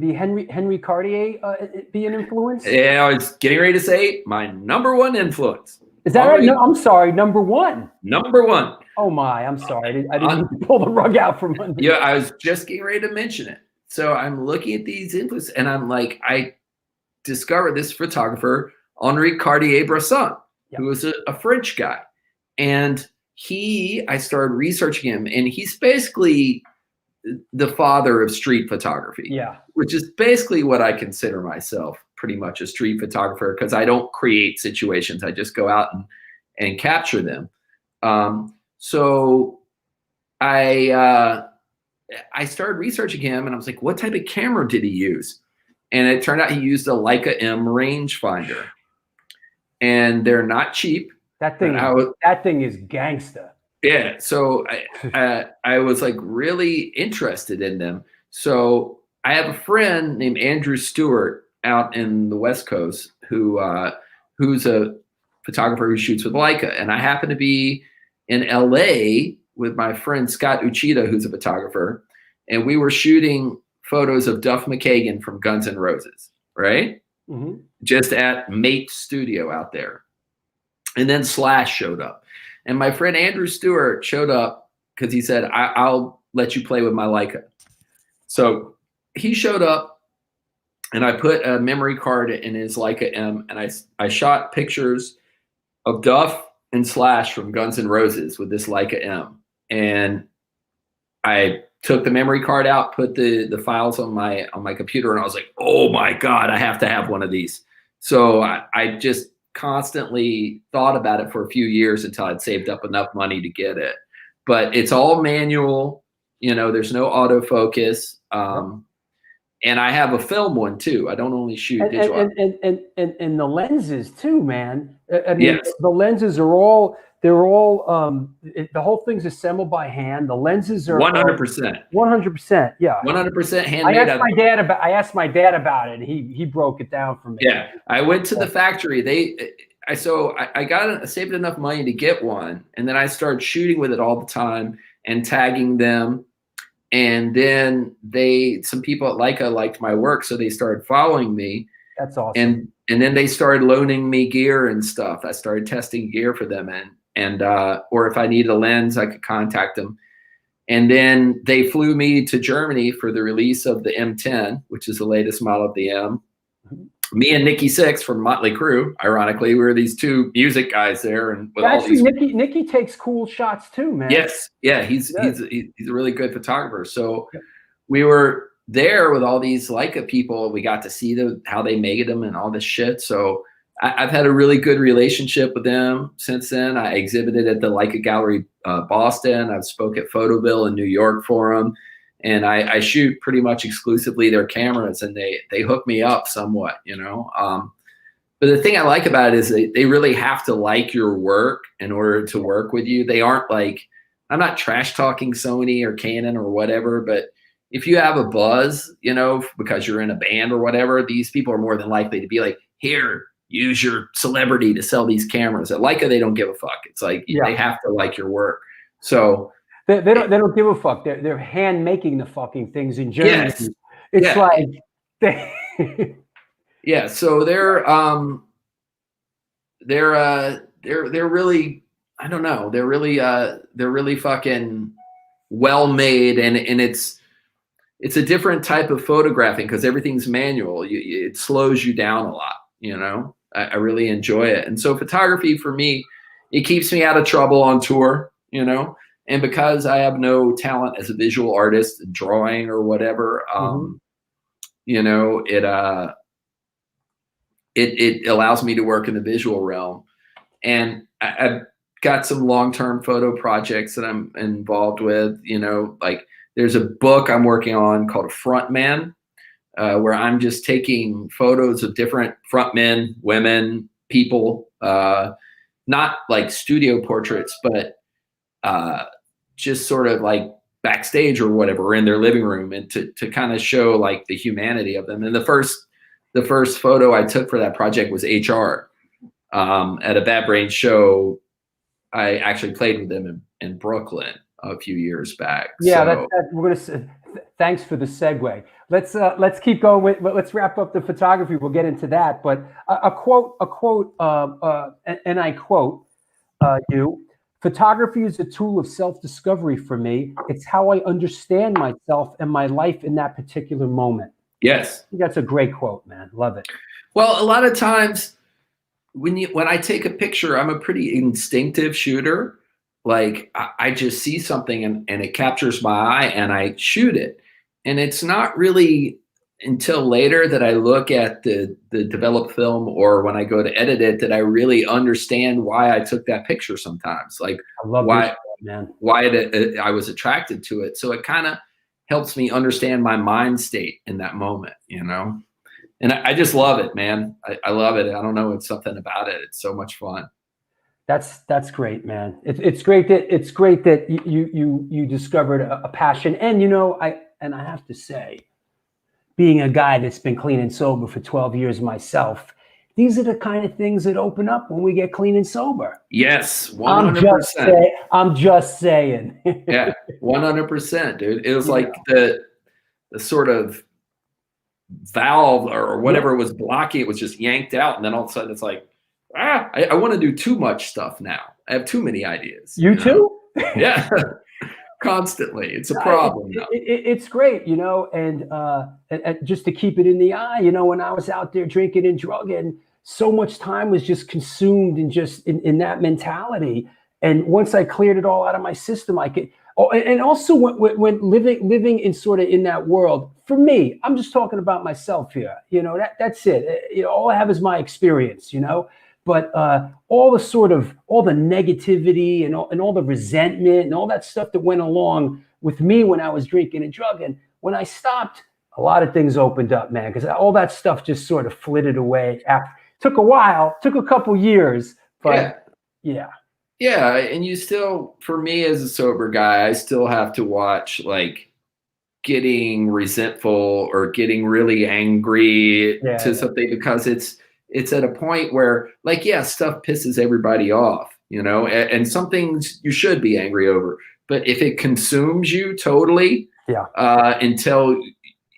be Henry Cartier be an influence? Yeah, I was getting ready to say my number one influence. Is that right? No, I'm sorry, number one. Number one. Oh my, I'm sorry. I didn't need to pull the rug out from under. Yeah, I was just getting ready to mention it. So I'm looking at these influences, and I'm like, I discovered this photographer, Henri Cartier-Bresson, who was a French guy, and I started researching him, and he's basically the father of street photography, which is basically what I consider myself, pretty much a street photographer, because I don't create situations. I just go out and capture them. So I started researching him, and I was like, what type of camera did he use? And it turned out he used a Leica M rangefinder, and they're not cheap. That thing is gangsta. Yeah, so I was like really interested in them. So I have a friend named Andrew Stewart out in the West Coast who's a photographer who shoots with Leica, and I happen to be in LA with my friend Scott Uchida, who's a photographer, and we were shooting photos of Duff McKagan from Guns N' Roses, right? Mm-hmm. Just at Mate Studio out there. And then Slash showed up. And my friend Andrew Stewart showed up because he said, I'll let you play with my Leica. So he showed up, and I put a memory card in his Leica M, and I shot pictures of Duff and Slash from Guns N' Roses with this Leica M. And I took the memory card out, put the files on my computer, and I was like, oh my God, I have to have one of these. So I just constantly thought about it for a few years until I'd saved up enough money to get it. But it's all manual, there's no autofocus. And I have a film one too. I don't only shoot digital. And the lenses too, man. I mean, Yes. the lenses are all, the whole thing's assembled by hand. The lenses are 100%. 100%. Yeah. 100% handmade. I asked my dad about it. He broke it down for me. Yeah. I went to the factory. I saved enough money to get one. And then I started shooting with it all the time and tagging them. And then some people at Leica liked my work, so they started following me. That's awesome. And then they started loaning me gear and stuff. I started testing gear for them, and or if I needed a lens, I could contact them. And then they flew me to Germany for the release of the M10, which is the latest model of the M. Me and Nikki Sixx from Motley Crue, ironically, we were these two music guys there, and with actually, Nikki takes cool shots too, man. Yes, yeah, he's a really good photographer. So we were there with all these Leica people. We got to see how they made them and all this shit. So I've had a really good relationship with them since then. I exhibited at the Leica Gallery Boston. I've spoke at Photoville in New York for them. And I shoot pretty much exclusively their cameras, and they hook me up somewhat, But the thing I like about it is they really have to like your work in order to work with you. They aren't like, I'm not trash talking Sony or Canon or whatever, but if you have a buzz, because you're in a band or whatever, these people are more than likely to be like, here, use your celebrity to sell these cameras. At Leica, they don't give a fuck. It's like, they have to like your work. So They don't give a fuck. They're hand making the fucking things in Germany. Yes. It's like yeah. So they're really, I don't know. They're really fucking well made, and it's a different type of photographing because everything's manual. It slows you down a lot. I really enjoy it, and so photography for me, it keeps me out of trouble on tour. And because I have no talent as a visual artist, drawing or whatever, it allows me to work in the visual realm. And I've got some long-term photo projects that I'm involved with, like there's a book I'm working on called Frontman, where I'm just taking photos of different frontmen, women, people, not like studio portraits, but just sort of like backstage or whatever in their living room, and to kind of show like the humanity of them. And the first photo I took for that project was HR at a Bad Brains show. I actually played with them in Brooklyn a few years back. Yeah, so, we're gonna. Thanks for the segue. Let's keep going but let's wrap up the photography. We'll get into that. But a quote, and I quote you. Photography is a tool of self-discovery for me. It's how I understand myself and my life in that particular moment. Yes. I think that's a great quote, man. Love it. Well, a lot of times when I take a picture, I'm a pretty instinctive shooter. Like I just see something and it captures my eye and I shoot it. And it's not really until later that I look at the developed film, or when I go to edit it, that I really understand why I took that picture sometimes. Like I love why I I was attracted to it. So it kind of helps me understand my mind state in that moment, And I just love it, man. I love it. I don't know. It's something about it. It's so much fun. That's great, man. It's great that you discovered a passion. And I have to say, being a guy that's been clean and sober for 12 years myself, these are the kind of things that open up when we get clean and sober. Yes, 100%. I'm just saying. Yeah, 100%, dude. It was like the sort of valve or whatever was blocking it was just yanked out, and then all of a sudden it's like, I want to do too much stuff now. I have too many ideas. You too? Yeah. Constantly. It's a problem now. It's great, you know, and just to keep it in the eye, you know, when I was out there drinking and drugging, so much time was just consumed in just in that mentality. And once I cleared it all out of my system, I could. Oh, and also when living in sort of in that world, for me, I'm just talking about myself here. You know, that's it. You know, all I have is my experience. You know, but all the negativity and all the resentment and all that stuff that went along with me when I was drinking and drugging, when I stopped, a lot of things opened up, man, because all that stuff just sort of flitted away. Took a while, took a couple years, but yeah. Yeah, and you still, for me as a sober guy, I still have to watch like getting resentful or getting really angry to something, because it's at a point where, like, stuff pisses everybody off, you know, and some things you should be angry over. But if it consumes you totally, until,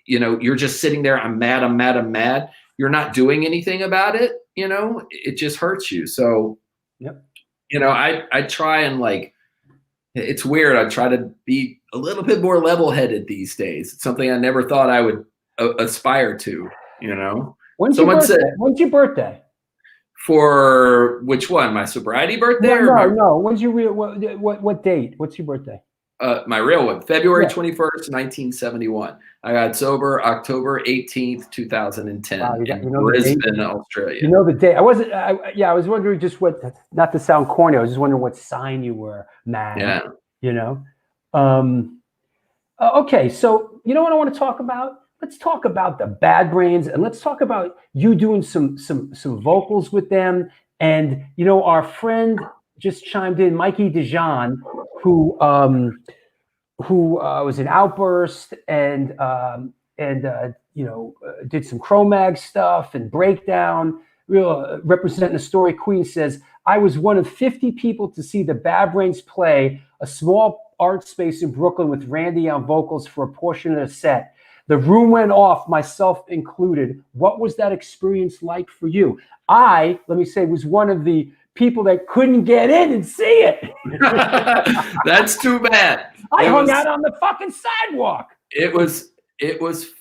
you know, you're just sitting there, I'm mad, you're not doing anything about it, you know, it just hurts you. So, you know, I try and, like, it's weird. I try to be a little bit more level-headed these days. It's something I never thought I would aspire to, you know. When's your birthday? For which one? My sobriety birthday? No. When's your real? What date? What's your birthday? My real one, February 21st, 1971. I got sober October 18th, 2010 in Brisbane, Australia. You know the date. I was wondering just what, not to sound corny, I was just wondering what sign you were, man. Yeah. You know? Okay, so you know what I want to talk about? Let's talk about the Bad Brains, and let's talk about you doing some vocals with them. And, you know, our friend just chimed in, Mikey DeJean, who was an Outburst and you know, did some Cro-Mag stuff and Breakdown, representing the Story Queen, says, I was one of 50 people to see the Bad Brains play a small art space in Brooklyn with Randy on vocals for a portion of the set. The room went off, myself included. What was that experience like for you? Let me say, was one of the people that couldn't get in and see it. That's too bad. I hung out on the fucking sidewalk. It was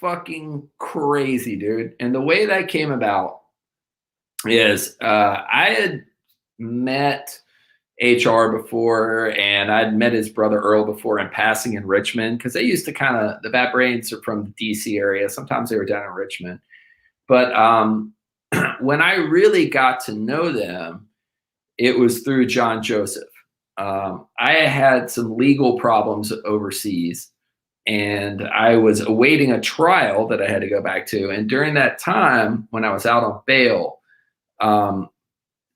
fucking crazy, dude. And the way that came about is I had met HR before, and I'd met his brother Earl before in passing in Richmond, because they used to the Bad Brains are from the DC area. Sometimes they were down in Richmond. But when I really got to know them, it was through John Joseph. I had some legal problems overseas, and I was awaiting a trial that I had to go back to. And during that time, when I was out on bail,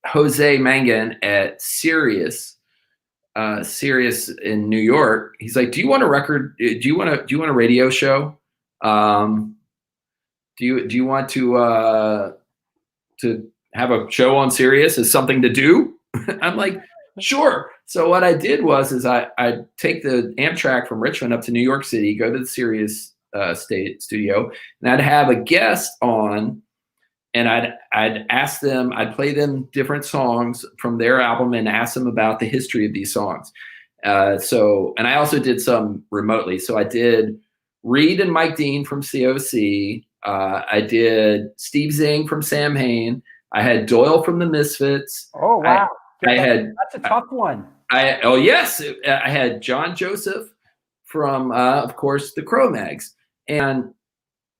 Jose Mangan at Sirius in New York, he's like, "Do you want a record? Do you want a radio show? Do you want to have a show on Sirius as something to do?" I'm like, "Sure." So what I did was I'd take the Amtrak from Richmond up to New York City, go to the Sirius state studio, and I'd have a guest on. And I'd ask them, I'd play them different songs from their album and ask them about the history of these songs. And I also did some remotely. So I did Reed and Mike Dean from COC. I did Steve Zing from Sam Hain. I had Doyle from the Misfits. Oh, wow. That's a tough one. Yes. I had John Joseph from, of course, the Cro-Mags. And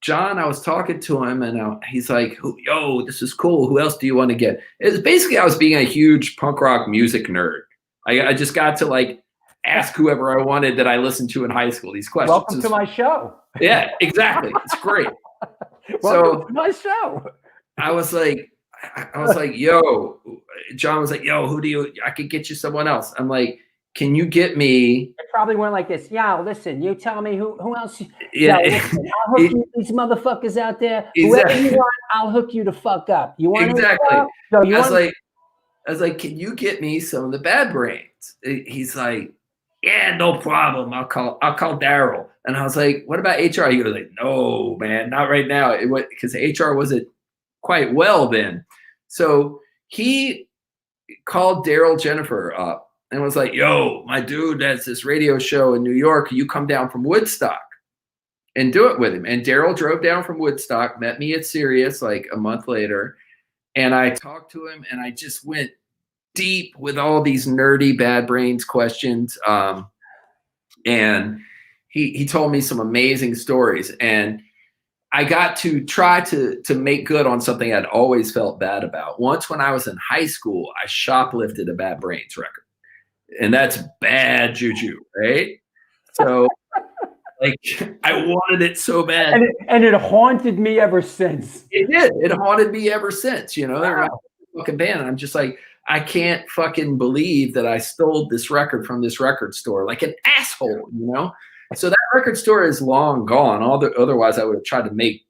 John, I was talking to him, and he's like, "Yo, this is cool. Who else do you want to get?" It was basically, I was being a huge punk rock music nerd. I just got to, like, ask whoever I wanted that I listened to in high school these questions. Welcome to my show. Yeah, exactly. It's great. Welcome to my show. I was like, "Yo," John was like, "Yo, I could get you someone else." I'm like, "Can you get me?" It probably went like this. "Yeah, listen, you tell me who else. Yeah, listen, I'll hook you these motherfuckers out there. Exactly. Whoever you want, I'll hook you the fuck up. You want exactly. No, I was like, "Can you get me some of the Bad Brains?" He's like, "Yeah, no problem. I'll call Daryl." And I was like, "What about HR?" He was like, "No, man, not right now." Because HR wasn't quite well then. So he called Daryl Jennifer up and was like, yo, my dude has this radio show in New York. You come down from Woodstock and do it with him. And Daryl drove down from Woodstock, met me at Sirius like a month later. And I talked to him and I just went deep with all these nerdy Bad Brains questions. And he told me some amazing stories. And I got to try to make good on something I'd always felt bad about. Once when I was in high school, I shoplifted a Bad Brains record. And that's bad juju, right? So like I wanted it so bad. And it haunted me ever since. It did. It haunted me ever since, you know. Wow. They're a fucking band. And I'm just like, I can't fucking believe that I stole this record from this record store like an asshole, you know? So that record store is long gone. Otherwise, I would have tried to make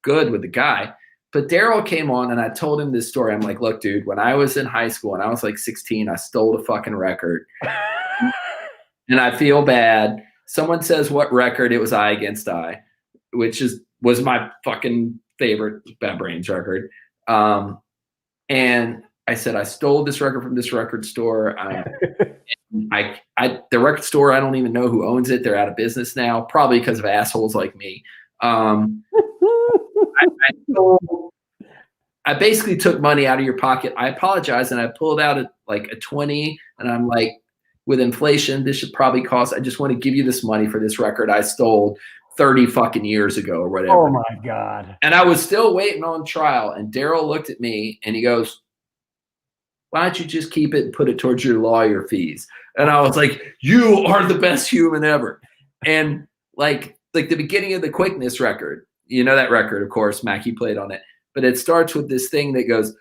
good with the guy. But Daryl came on and I told him this story. I'm like, look, dude, when I was in high school and I was like 16, I stole a fucking record. And I feel bad. Someone says what record? It was Eye Against Eye, which was my fucking favorite Bad Brains record. And I said, I stole this record from this record store. The record store, I don't even know who owns it. They're out of business now, probably because of assholes like me. I basically took money out of your pocket. I apologize. And I pulled out like a 20 and I'm like, with inflation, this should probably cost, I just want to give you this money for this record I stole 30 fucking years ago or whatever. Oh my God. And I was still waiting on trial. And Daryl looked at me and he goes, why don't you just keep it and put it towards your lawyer fees? And I was like, you are the best human ever. And like the beginning of the Quickness record, you know that record, of course, Mackie played on it, but it starts with this thing that goes,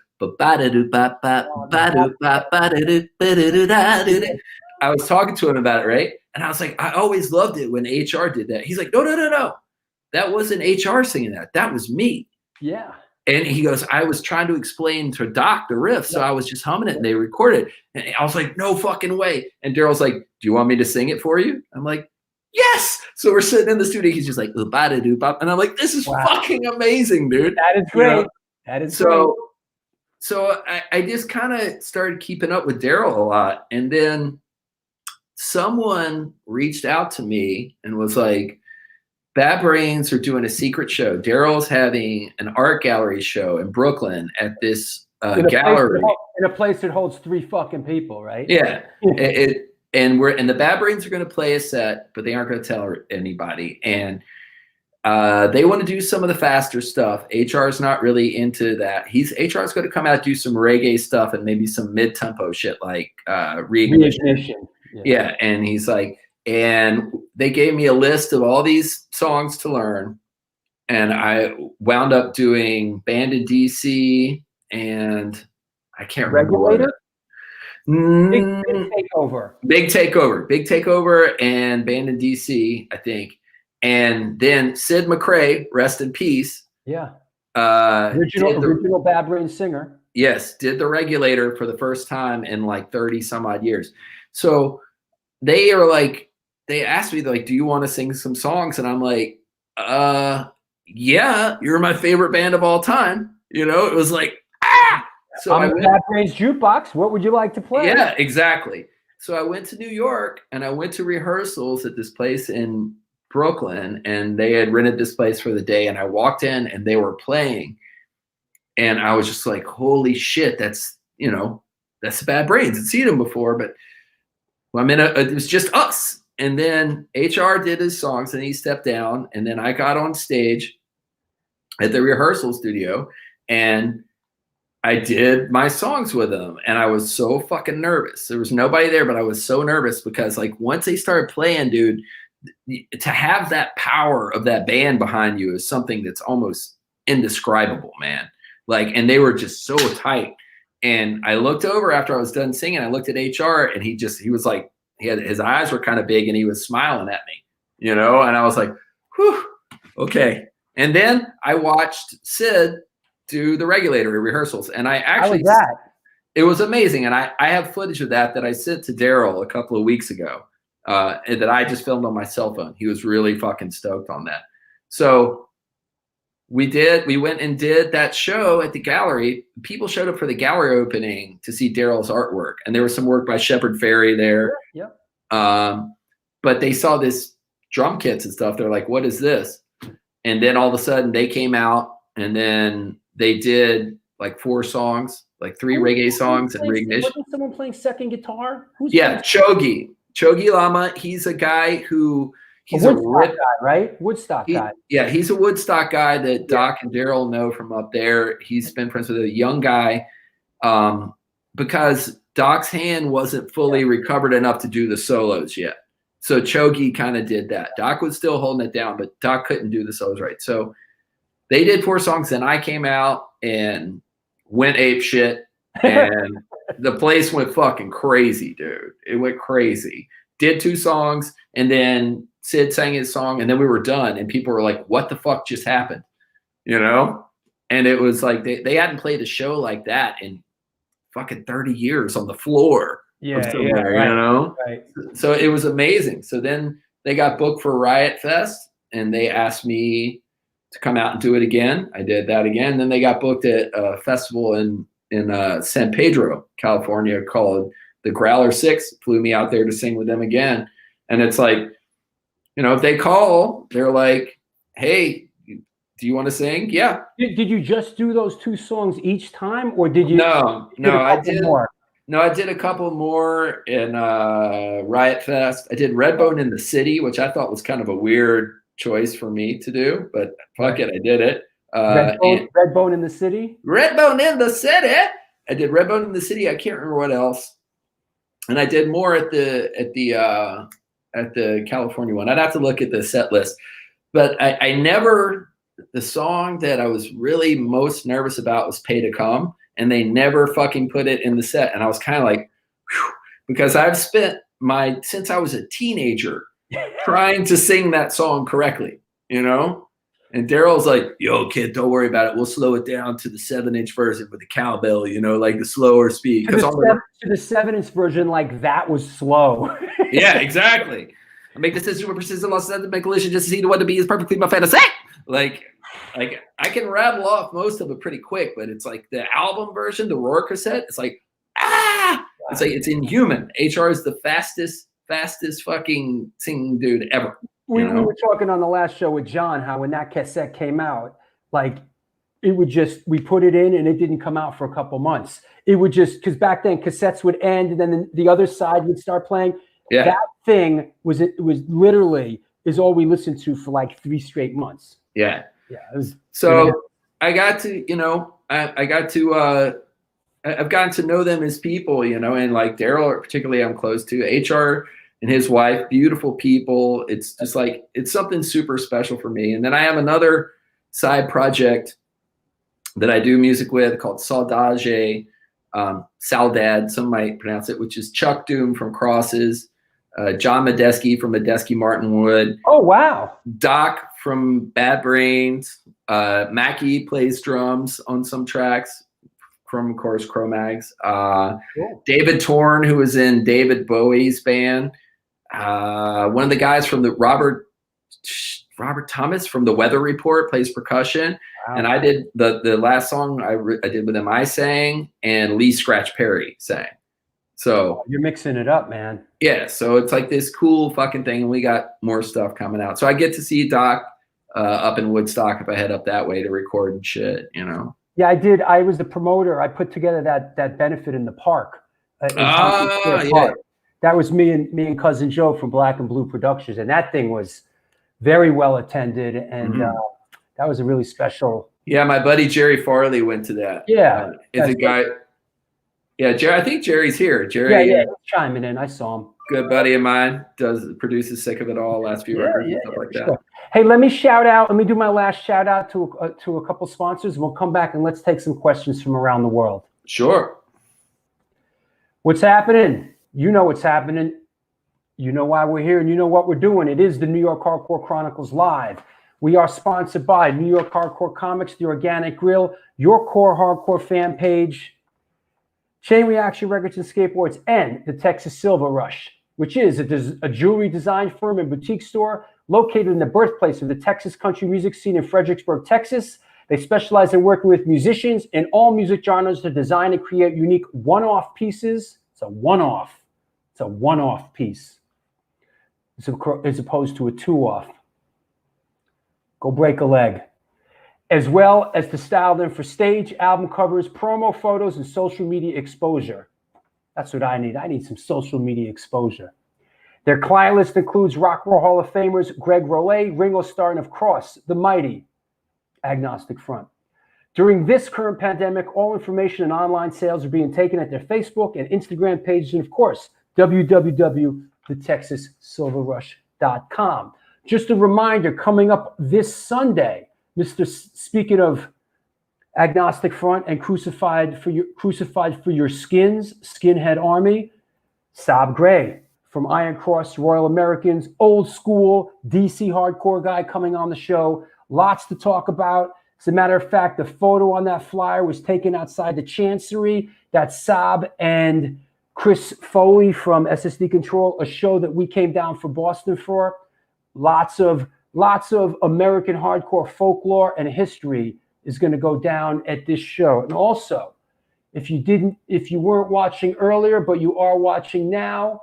I was talking to him about it, right? And I was like, I always loved it when HR did that. He's like, no. That wasn't HR singing that. That was me. Yeah. And he goes, I was trying to explain to Doc the riff, so I was just humming it and they recorded it. And I was like, no fucking way. And Daryl's like, do you want me to sing it for you? I'm like, yes. So we're sitting in the studio. He's just like, and I'm like, this is fucking amazing, dude. That is great. You know? That is great. So I just kind of started keeping up with Daryl a lot. And then someone reached out to me and was like, Bad Brains are doing a secret show. Daryl's having an art gallery show in Brooklyn at this gallery. In a place that holds 3 fucking people, right? Yeah. And the Bad Brains are going to play a set, but they aren't going to tell anybody. And they want to do some of the faster stuff. HR is not really into that. HR is going to come out, do some reggae stuff and maybe some mid-tempo shit like Reignition. Yeah. And he's like, and they gave me a list of all these songs to learn. And I wound up doing Band in DC and I can't remember what. Big Takeover. Big Takeover and Band in DC, I think. And then Sid McRae, rest in peace. Yeah. Original Bad Brains singer. Yes, did the Regulator for the first time in like 30 some odd years. So they asked me, like, do you want to sing some songs? And I'm like, yeah, you're my favorite band of all time. You know, it was like, So I'm a Bad Brains jukebox. What would you like to play? Yeah, exactly. So I went to New York and I went to rehearsals at this place in Brooklyn, and they had rented this place for the day. And I walked in and they were playing, and I was just like, holy shit, that's the Bad Brains. I'd seen them before, but it was just us. And then HR did his songs and he stepped down, and then I got on stage at the rehearsal studio and I did my songs with them, and I was so fucking nervous. There was nobody there, but I was so nervous because, like, once they started playing, dude, to have that power of that band behind you is something that's almost indescribable, man. Like, and they were just so tight. And I looked over after I was done singing, I looked at HR, and he was like, his eyes were kind of big and he was smiling at me, and I was like, whew, okay. And then I watched Sid do the Regulator at rehearsals, and it was amazing. And I have footage of that I sent to Daryl a couple of weeks ago, and that I just filmed on my cell phone. He was really fucking stoked on that. So We went and did that show at the gallery. People showed up for the gallery opening to see Daryl's artwork, and there was some work by Shepard Fairey there. Yeah. But they saw this drum kits and stuff. They're like, "What is this?" And then all of a sudden, they came out, and then they did like 4 songs, like 3 reggae songs and Reignition. Wasn't someone playing second guitar? Yeah, Chogi Lama. He's a guy who. He's a Woodstock guy, right? Woodstock guy. Yeah, he's a Woodstock guy that Doc and Daryl know from up there. He's been friends with a young guy because Doc's hand wasn't fully recovered enough to do the solos yet. So Chogi kind of did that. Doc was still holding it down, but Doc couldn't do the solos right. So they did 4 songs. Then I came out and went ape shit, and the place went fucking crazy, dude. It went crazy. Did 2 songs, and then Sid sang his song, and then we were done, and people were like, "What the fuck just happened?" You know? And it was like they hadn't played a show like that in fucking 30 years on the floor. Yeah, you know? Right. So it was amazing. So then they got booked for Riot Fest, and they asked me to come out and do it again. I did that again. Then they got booked at a festival in San Pedro, California, called the Growler 6. Flew me out there to sing with them again. And it's like, you know, if they call, they're like, "Hey, do you want to sing?" Yeah. Did you just do those 2 songs each time, or did you? No, I did more. No, I did a couple more in Riot Fest. I did Redbone in the City, which I thought was kind of a weird choice for me to do, but fuck it, I did it. Redbone in the City. Redbone in the City. I did Redbone in the City. I can't remember what else. And I did more at the California one. I'd have to look at the set list, but I never, the song that I was really most nervous about was Pay to Come, and they never fucking put it in the set. And I was kind of like, whew, because I've spent since I was a teenager trying to sing that song correctly, you know? And Daryl's like, "Yo, kid, don't worry about it. We'll slow it down to the 7-inch version with the cowbell, you know, like the slower speed." To the 7-inch version, like that was slow. Yeah, exactly. I make decisions with precision, lost to make collision just to see what to be is perfectly my fantasy. Like I can rattle off most of it pretty quick, but it's like the album version, the Roar cassette, it's like, it's like, it's inhuman. HR is the fastest fucking singing dude ever. We were talking on the last show with John how when that cassette came out, like it would just, we put it in and it didn't come out for a couple months. It would just, because back then cassettes would end and then the other side would start playing. Yeah. That thing was literally is all we listened to for like 3 straight months. Yeah. Yeah. It was, so I got to, you know, I've gotten to know them as people, you know, and like Daryl particularly I'm close to. HR and his wife, beautiful people. It's just like, it's something super special for me. And then I have another side project that I do music with called Saudade, Saudade, some might pronounce it, which is Chuck Doom from Crosses, John Medeski from Medeski Martinwood. Oh, wow. Doc from Bad Brains. Mackie plays drums on some tracks from, of course, Cro-Mags. Cool. David Torn, who was in David Bowie's band. One of the guys from the Robert Thomas from the Weather Report plays percussion. Wow. And I did the last song I did with him. I sang, and Lee Scratch Perry sang. So you're mixing it up, man. Yeah. So it's like this cool fucking thing, and we got more stuff coming out. So I get to see Doc up in Woodstock if I head up that way to record and shit, you know. Yeah, I did. I was the promoter. I put together that benefit in the park. Yeah. That was me and cousin Joe from Black and Blue Productions, and that thing was very well attended, and that was a really special. Yeah, my buddy Jerry Farley went to that. Yeah, is a guy. Yeah, Jerry. I think Jerry's here. Jerry. Yeah, chiming in. I saw him. Good buddy of mine. Produces Sick of It All, last few records and stuff like that. Sure. Hey, let me do my last shout out to a couple sponsors, and we'll come back and let's take some questions from around the world. Sure. What's happening? You know what's happening. You know why we're here, and you know what we're doing. It is the New York Hardcore Chronicles Live. We are sponsored by New York Hardcore Comics, The Organic Grill, Your Core Hardcore Fan Page, Chain Reaction Records and Skateboards, and the Texas Silver Rush, which is a jewelry design firm and boutique store located in the birthplace of the Texas country music scene in Fredericksburg, Texas. They specialize in working with musicians in all music genres to design and create unique one-off pieces. It's a one-off. It's a one-off piece as opposed to a two-off. Go break a leg. As well as to style them for stage, album covers, promo photos, and social media exposure. That's what I need. I need some social media exposure. Their client list includes Rock and Roll Hall of Famers Greg Rollet, Ringo Starr, and of course, the mighty Agnostic Front. During this current pandemic, all information and online sales are being taken at their Facebook and Instagram pages, and of course, www.thetexassilverrush.com. Just a reminder, coming up this Sunday, speaking of Agnostic Front and Crucified for Your Skins, Skinhead Army, Saab Gray from Iron Cross Royal Americans, old school DC hardcore guy coming on the show. Lots to talk about. As a matter of fact, the photo on that flyer was taken outside the Chancery. That's Saab and Chris Foley from SSD Control, a show that we came down from Boston for. Lots of American hardcore folklore and history is going to go down at this show. And also, if you weren't watching earlier, but you are watching now,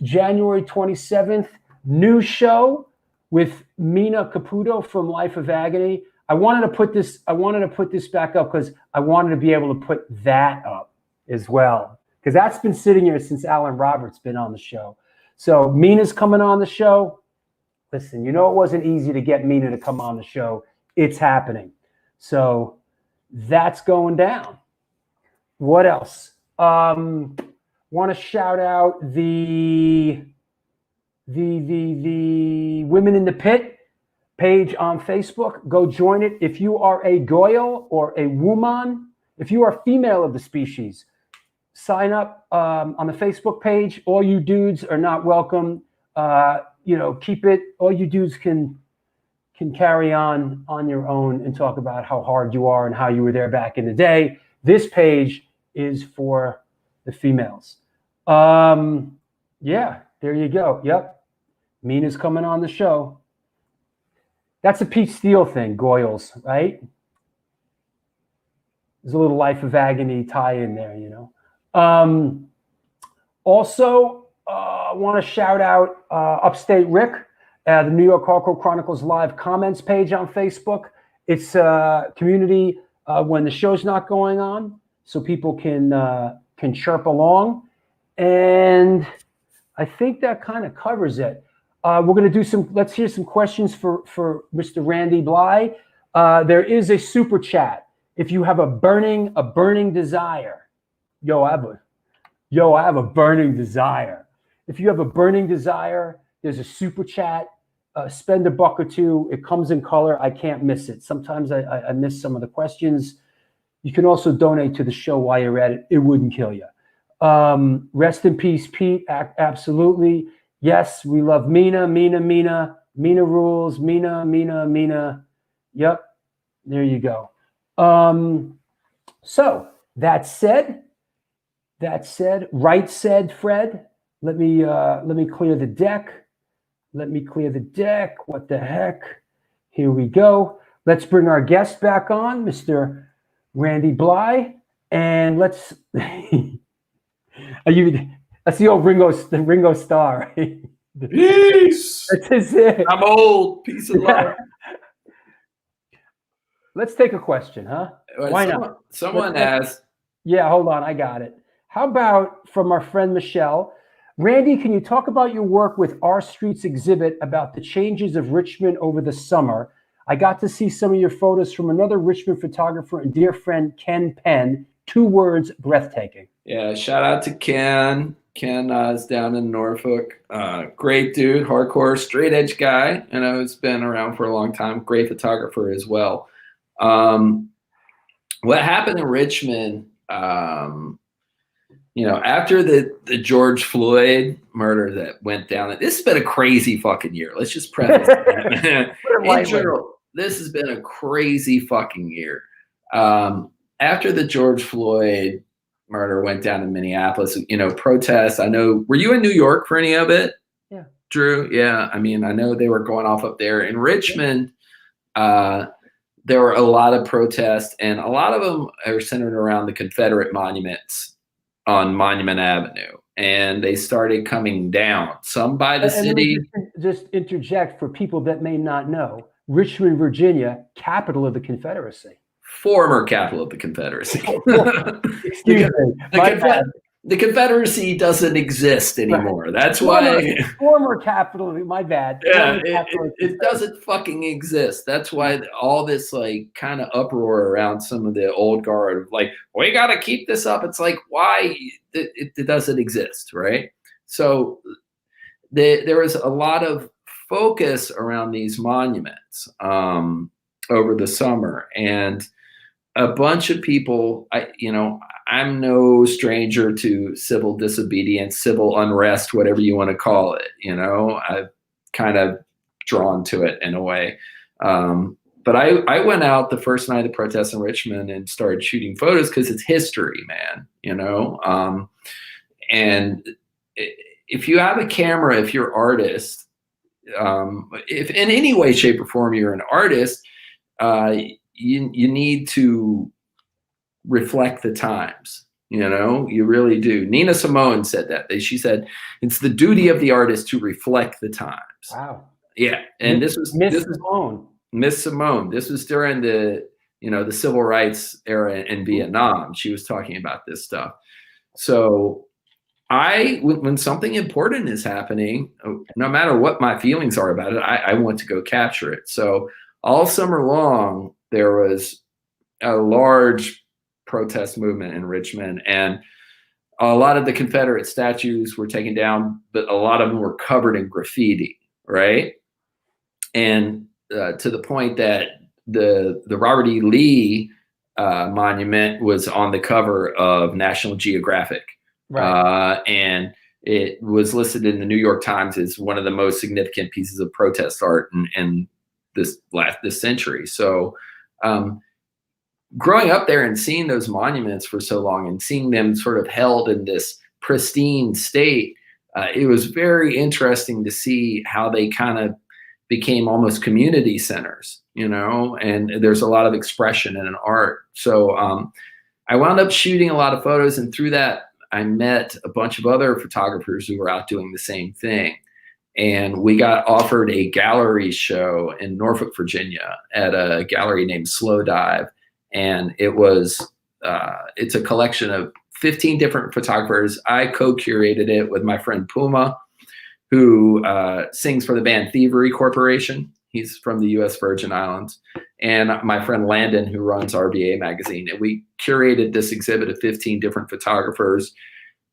January 27th, new show with Mina Caputo from Life of Agony. I wanted to put this back up because I wanted to be able to put that up as well, because that's been sitting here since Alan Roberts been on the show. So Mina's coming on the show. Listen, you know it wasn't easy to get Mina to come on the show. It's happening. So that's going down. What else? Want to shout out the Women in the Pit page on Facebook. Go join it. If you are a goyal or a woman, if you are female of the species, sign up on the Facebook page. All you dudes are not welcome. Keep it. All you dudes can carry on your own and talk about how hard you are and how you were there back in the day. This page is for the females. Yeah, there you go. Yep. Mina's coming on the show. That's a Pete Steele thing, Goyles, right? There's a little Life of Agony tie in there, Also, want to shout out Upstate Rick, the New York Hardcore Chronicles live comments page on Facebook. It's a community when the show's not going on, so people can chirp along. And I think that kind of covers it. We're going to do let's hear some questions for Mr. Randy Blythe. There is a super chat. If you have a burning desire, I have a burning desire. If you have a burning desire, there's a super chat. Spend $1 or $2. It comes in color. I can't miss it. Sometimes I miss some of the questions. You can also donate to the show while you're at it. It wouldn't kill you. Rest in peace, Pete. Absolutely. Yes, we love Mina. Mina rules. Mina. Yep. There you go. So that said, right said, Fred. Let me clear the deck. What the heck? Here we go. Let's bring our guest back on, Mr. Randy Blythe, and let's. That's the old Ringo Starr. Peace. That's it. I'm old. Peace and love. Let's take a question, huh? Why not? Someone asked. Yeah, hold on. I got it. How about from our friend Michelle? Randy, can you talk about your work with Our Streets exhibit about the changes of Richmond over the summer? I got to see some of your photos from another Richmond photographer and dear friend, Ken Penn. 2 words, breathtaking. Yeah, shout out to Ken. Ken is down in Norfolk. Great dude, hardcore, straight edge guy. I know he's been around for a long time. Great photographer as well. What happened in Richmond, after the George Floyd murder that went down, this has been a crazy fucking year. Let's just preface that. In general, this has been a crazy fucking year. After the George Floyd murder went down in Minneapolis, protests. I know, were you in New York for any of it? Yeah. Drew. Yeah, I mean, I know they were going off up there in Richmond. There were a lot of protests, and a lot of them are centered around the Confederate monuments on Monument Avenue, and they started coming down. Some by the city. Just interject for people that may not know: Richmond, Virginia, capital of the Confederacy. Former capital of the Confederacy. Excuse me. The Confederacy doesn't exist anymore. Right. That's why. Former capital. My bad. Yeah, it doesn't fucking exist. That's why all this like kind of uproar around some of the old guard, like we got to keep this up. It's like why it doesn't exist, right? So there was a lot of focus around these monuments over the summer, and a bunch of people. I'm no stranger to civil disobedience, civil unrest, whatever you want to call it. I've kind of drawn to it in a way. But I went out the first night of the protests in Richmond and started shooting photos because it's history, man, and if you have a camera, if you're an artist, if in any way, shape, or form you're an artist, you need to reflect the times. You really do. Nina Simone said that. She said it's the duty of the artist to reflect the times. Wow. Yeah, and this was Miss Simone. Miss Simone. This was during the the civil rights era in Vietnam. She was talking about this stuff. So when something important is happening, no matter what my feelings are about it, I want to go capture it. So all summer long, there was a large protest movement in Richmond, and a lot of the Confederate statues were taken down, but a lot of them were covered in graffiti, right? And to the point that the Robert E. Lee monument was on the cover of National Geographic. Right. And it was listed in the New York Times as one of the most significant pieces of protest art in this century. So growing up there and seeing those monuments for so long and seeing them sort of held in this pristine state, it was very interesting to see how they kind of became almost community centers, and there's a lot of expression in an art. So I wound up shooting a lot of photos, and through that, I met a bunch of other photographers who were out doing the same thing. And we got offered a gallery show in Norfolk, Virginia at a gallery named Slow Dive. And it's a collection of 15 different photographers. I co-curated it with my friend Puma, who sings for the band Thievery Corporation. He's from the U.S. Virgin Islands. And my friend Landon, who runs RBA Magazine. And we curated this exhibit of 15 different photographers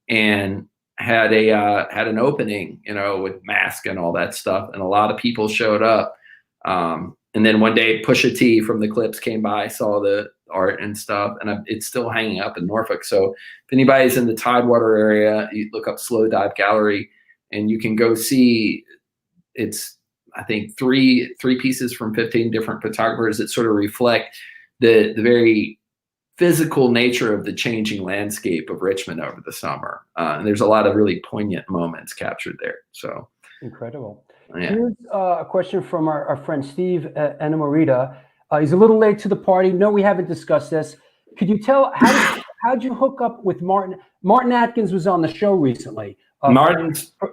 and had an opening, with mask and all that stuff. And a lot of people showed up. And then one day Pusha T from the Clips came by, saw the art and stuff, and it's still hanging up in Norfolk. So if anybody's in the Tidewater area, you look up Slow Dive Gallery and you can go see, it's, I think, three pieces from 15 different photographers that sort of reflect the very physical nature of the changing landscape of Richmond over the summer. And there's a lot of really poignant moments captured there. So incredible. Yeah. Here's a question from our friend Steve Enamorita. He's a little late to the party. No, we haven't discussed this. Could you tell how'd you hook up with Martin? Martin Atkins was on the show recently. Martin's from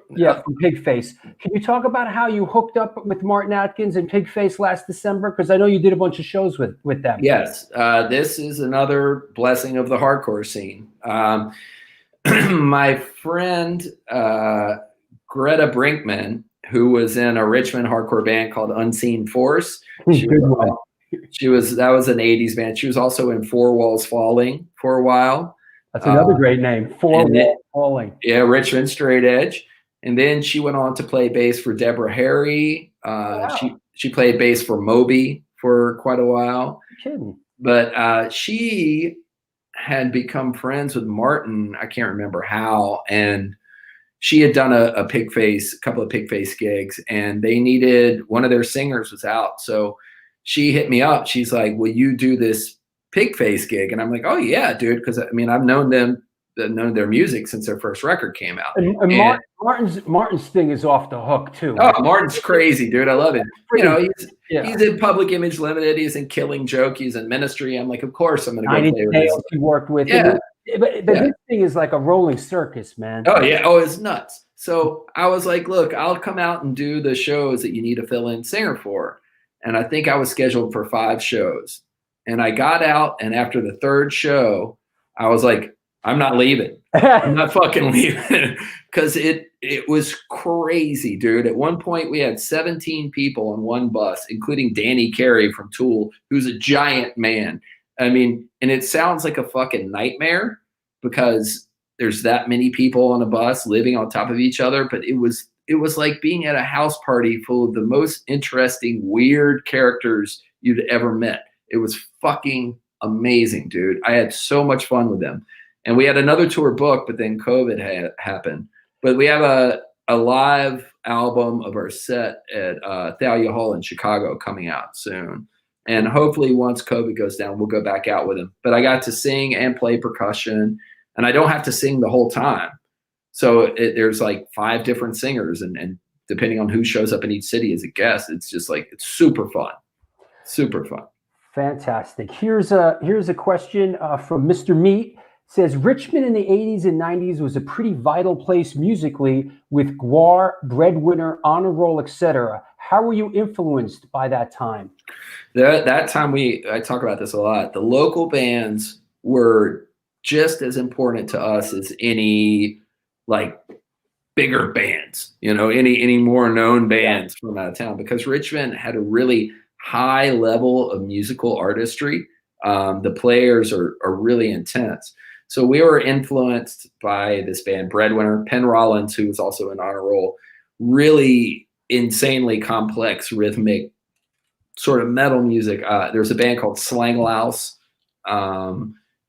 Pigface. Can you talk about how you hooked up with Martin Atkins and Pigface last December? Because I know you did a bunch of shows with them. Yes, this is another blessing of the hardcore scene. My friend Greta Brinkman, who was in a Richmond hardcore band called Unseen Force. That was an 80s band. She was also in Four Walls Falling for a while. That's another great name, Four Walls Falling. Yeah, Richmond Straight Edge. And then she went on to play bass for Deborah Harry. Wow. She played bass for Moby for quite a while. You're kidding. But she had become friends with Martin. I can't remember how. And she had done a couple of Pigface gigs, and they needed, one of their singers was out. So she hit me up. She's like, will you do this Pigface gig? And I'm like, oh yeah, dude. Cause I mean, I've known them known their music since their first record came out. And Martin's thing is off the hook too. Oh, Martin's crazy, dude. I love it. You know, he's in Public Image Limited. He's in Killing Joke. He's in Ministry. I'm like, of course I'm going to go play with this. He worked with. Yeah. But his thing is like a rolling circus, man. Oh, yeah. Oh, it's nuts. So I was like, look, I'll come out and do the shows that you need a fill-in singer for. And I think I was scheduled for 5 shows. And I got out, and after the 3rd show, I was like, I'm not leaving. I'm not fucking leaving. Because it was crazy, dude. At one point, we had 17 people on one bus, including Danny Carey from Tool, who's a giant man. I mean, and it sounds like a fucking nightmare because there's that many people on a bus living on top of each other. But it was like being at a house party full of the most interesting, weird characters you'd ever met. It was fucking amazing, dude. I had so much fun with them. And we had another tour booked, but then COVID happened. But we have a live album of our set at Thalia Hall in Chicago coming out soon. And hopefully once COVID goes down, we'll go back out with them. But I got to sing and play percussion, and I don't have to sing the whole time. So there's like 5 different singers, and depending on who shows up in each city as a guest, it's just like, it's super fun. Super fun. Fantastic. Here's a question from Mr. Meat. Says Richmond in the 80s and 90s was a pretty vital place musically with Gwar, Breadwinner, Honor Roll, etc. How were you influenced by that time? That time I talk about this a lot. The local bands were just as important to us as any like bigger bands, you know, any more known bands from out of town, because Richmond had a really high level of musical artistry. The players are really intense. So we were influenced by this band, Breadwinner, Penn Rollins, who was also in Honor Roll, really insanely complex, rhythmic, sort of metal music. There's a band called Slang Louse,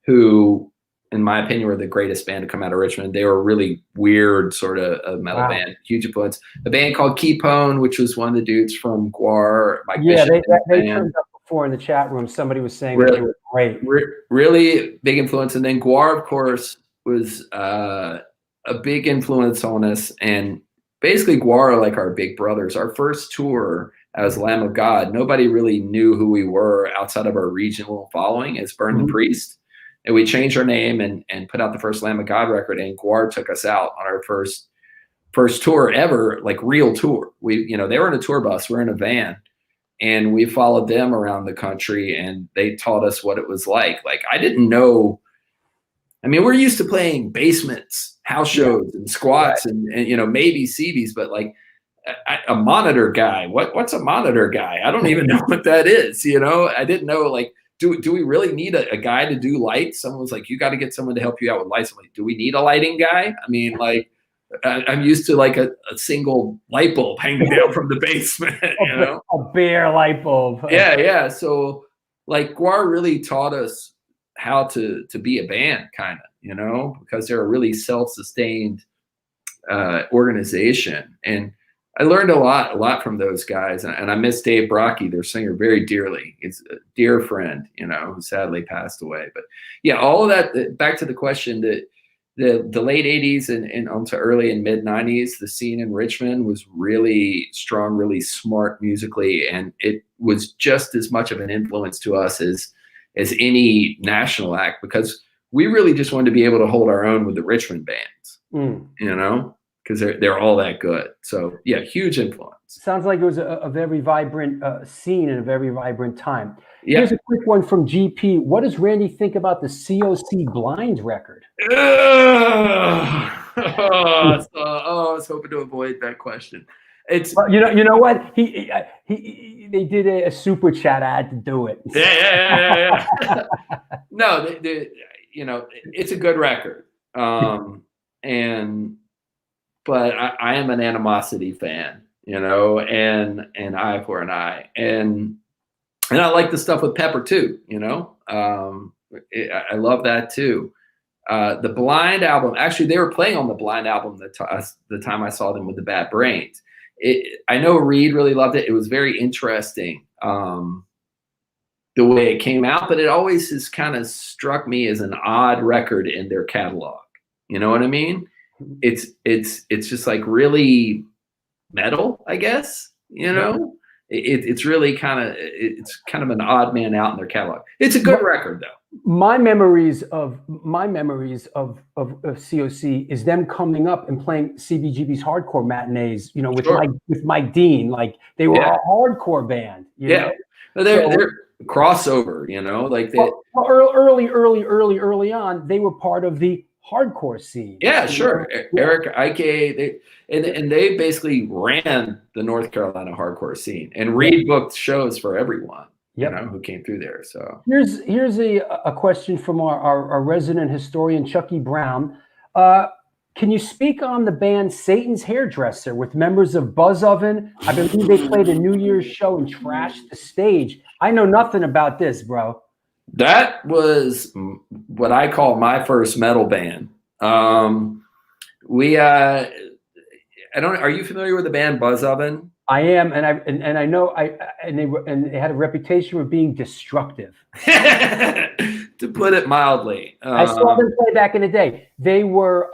who, in my opinion, were the greatest band to come out of Richmond. They were a really weird sort of metal band, huge influence. A band called Keepone, which was one of the dudes from Gwar. Mike Bishop they turned up before in the chat room. Somebody was saying really, that they were great. Really big influence. And then Gwar, of course, was a big influence on us. And basically Gwar are like our big brothers. Our first tour as Lamb of God, nobody really knew who we were outside of our regional following as Burn the Priest. And we changed our name and put out the first Lamb of God record. And Gwar took us out on our first tour ever, like real tour. They were in a tour bus, we're in a van. And we followed them around the country, and they taught us what it was like. Like, I didn't know. I mean, we're used to playing basements, house shows, and squats, and maybe CBs, but like a monitor guy. What's a monitor guy? I don't even know what that is. I didn't know. Like, do we really need a guy to do lights? Someone was like, you got to get someone to help you out with lights. I'm like, do we need a lighting guy? I mean, like, I'm used to like a single light bulb hanging down from the basement, a bare light bulb. Yeah. So like Gwar really taught us how to be a band, kind of, because they're a really self-sustained organization. And I learned a lot from those guys. And I miss Dave Brocky, their singer, very dearly. He's a dear friend, who sadly passed away. But yeah, all of that, back to the question that, the late 80s and onto early and mid 90s, the scene in Richmond was really strong, really smart musically. And it was just as much of an influence to us as any national act, because we really just wanted to be able to hold our own with the Richmond bands, because they're all that good. So yeah, huge influence. Sounds like it was a very vibrant scene and a very vibrant time. Yeah. Here's a quick one from GP. What does Randy think about the COC Blind record? I was hoping to avoid that question. It's you know what, they did a super chat. I had to do it. Yeah. No, it's a good record. But I am an Animosity fan, and Eye for an Eye, and I like the stuff with Pepper too. I love that too. The Blind album, actually, they were playing on the Blind album the time I saw them with the Bad Brains. I know Reed really loved it. It was very interesting the way it came out, but it always has kind of struck me as an odd record in their catalog. You know what I mean? It's just like really metal, I guess. You know, it's really it's kind of an odd man out in their catalog. It's a good record though. My memories of COC is them coming up and playing CBGB's hardcore matinees, you know, with Mike Dean. Like they were a hardcore band. You know? They're crossover, you know, like they early on, they were part of the hardcore scene. Yeah, sure. Eric Ike, they basically ran the North Carolina hardcore scene, and Reed booked shows for everyone, you know, who came through there. So here's a question from our resident historian Chucky Brown. Can you speak on the band Satan's Hairdresser with members of Buzz Oven? I believe they played a New Year's show and trashed the stage. I know nothing about this, bro. That was what I call my first metal band. Are you familiar with the band Buzz Oven? I am, and I know they had a reputation for being destructive. To put it mildly. I saw them play back in the day. They were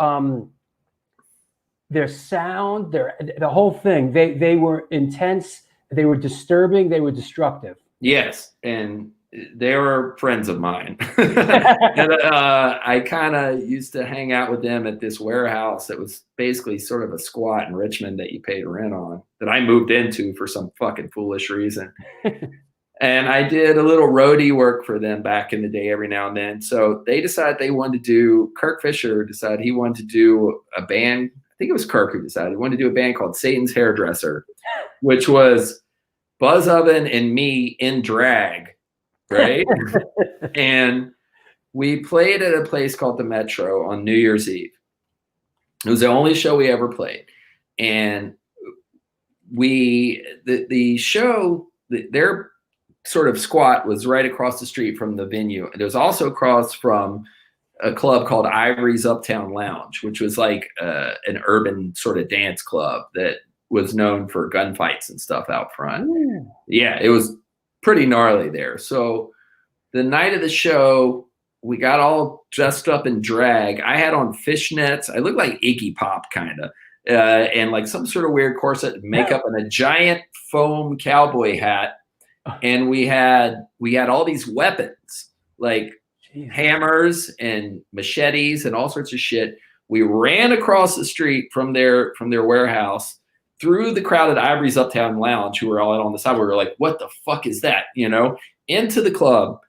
their sound, the whole thing. They were intense. They were disturbing. They were destructive. Yes, and they were friends of mine. And, I kind of used to hang out with them at this warehouse that was basically sort of a squat in Richmond that you paid rent on, that I moved into for some fucking foolish reason. And I did a little roadie work for them back in the day every now and then. So they decided they wanted to do, Kirk Fisher decided he wanted to do a band. I think it was Kirk who decided he wanted to do a band called Satan's Hairdresser, which was Buzz Oven and me in drag. Right. And we played at a place called the Metro on New Year's Eve. It was the only show we ever played. And the show, their sort of squat was right across the street from the venue. And it was also across from a club called Ivory's Uptown Lounge, which was like an urban sort of dance club that was known for gunfights and stuff out front. Ooh. Yeah, it was pretty gnarly there. So the night of the show, we got all dressed up in drag. I had on fishnets. I looked like Iggy Pop kind of, and like some sort of weird corset and makeup and a giant foam cowboy hat. And we had all these weapons, like hammers and machetes and all sorts of shit. We ran across the street from their warehouse through the crowded Ivory's Uptown Lounge, who were all out on the side. We were like, what the fuck is that? You know, into the club.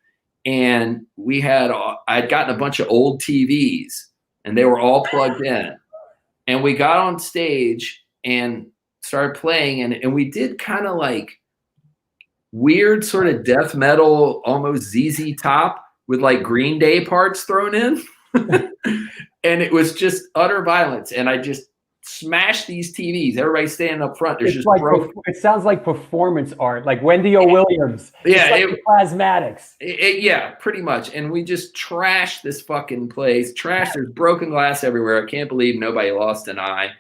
And I'd gotten a bunch of old TVs and they were all plugged in. And we got on stage and started playing. And we did kind of like weird sort of death metal, almost ZZ Top with like Green Day parts thrown in. And it was just utter violence. And I just smash these TVs. Everybody standing up front. There's just it sounds like performance art, like Wendy O. Williams. Yeah, like Plasmatics. Yeah, pretty much. And we just trashed this fucking place. There's broken glass everywhere. I can't believe nobody lost an eye.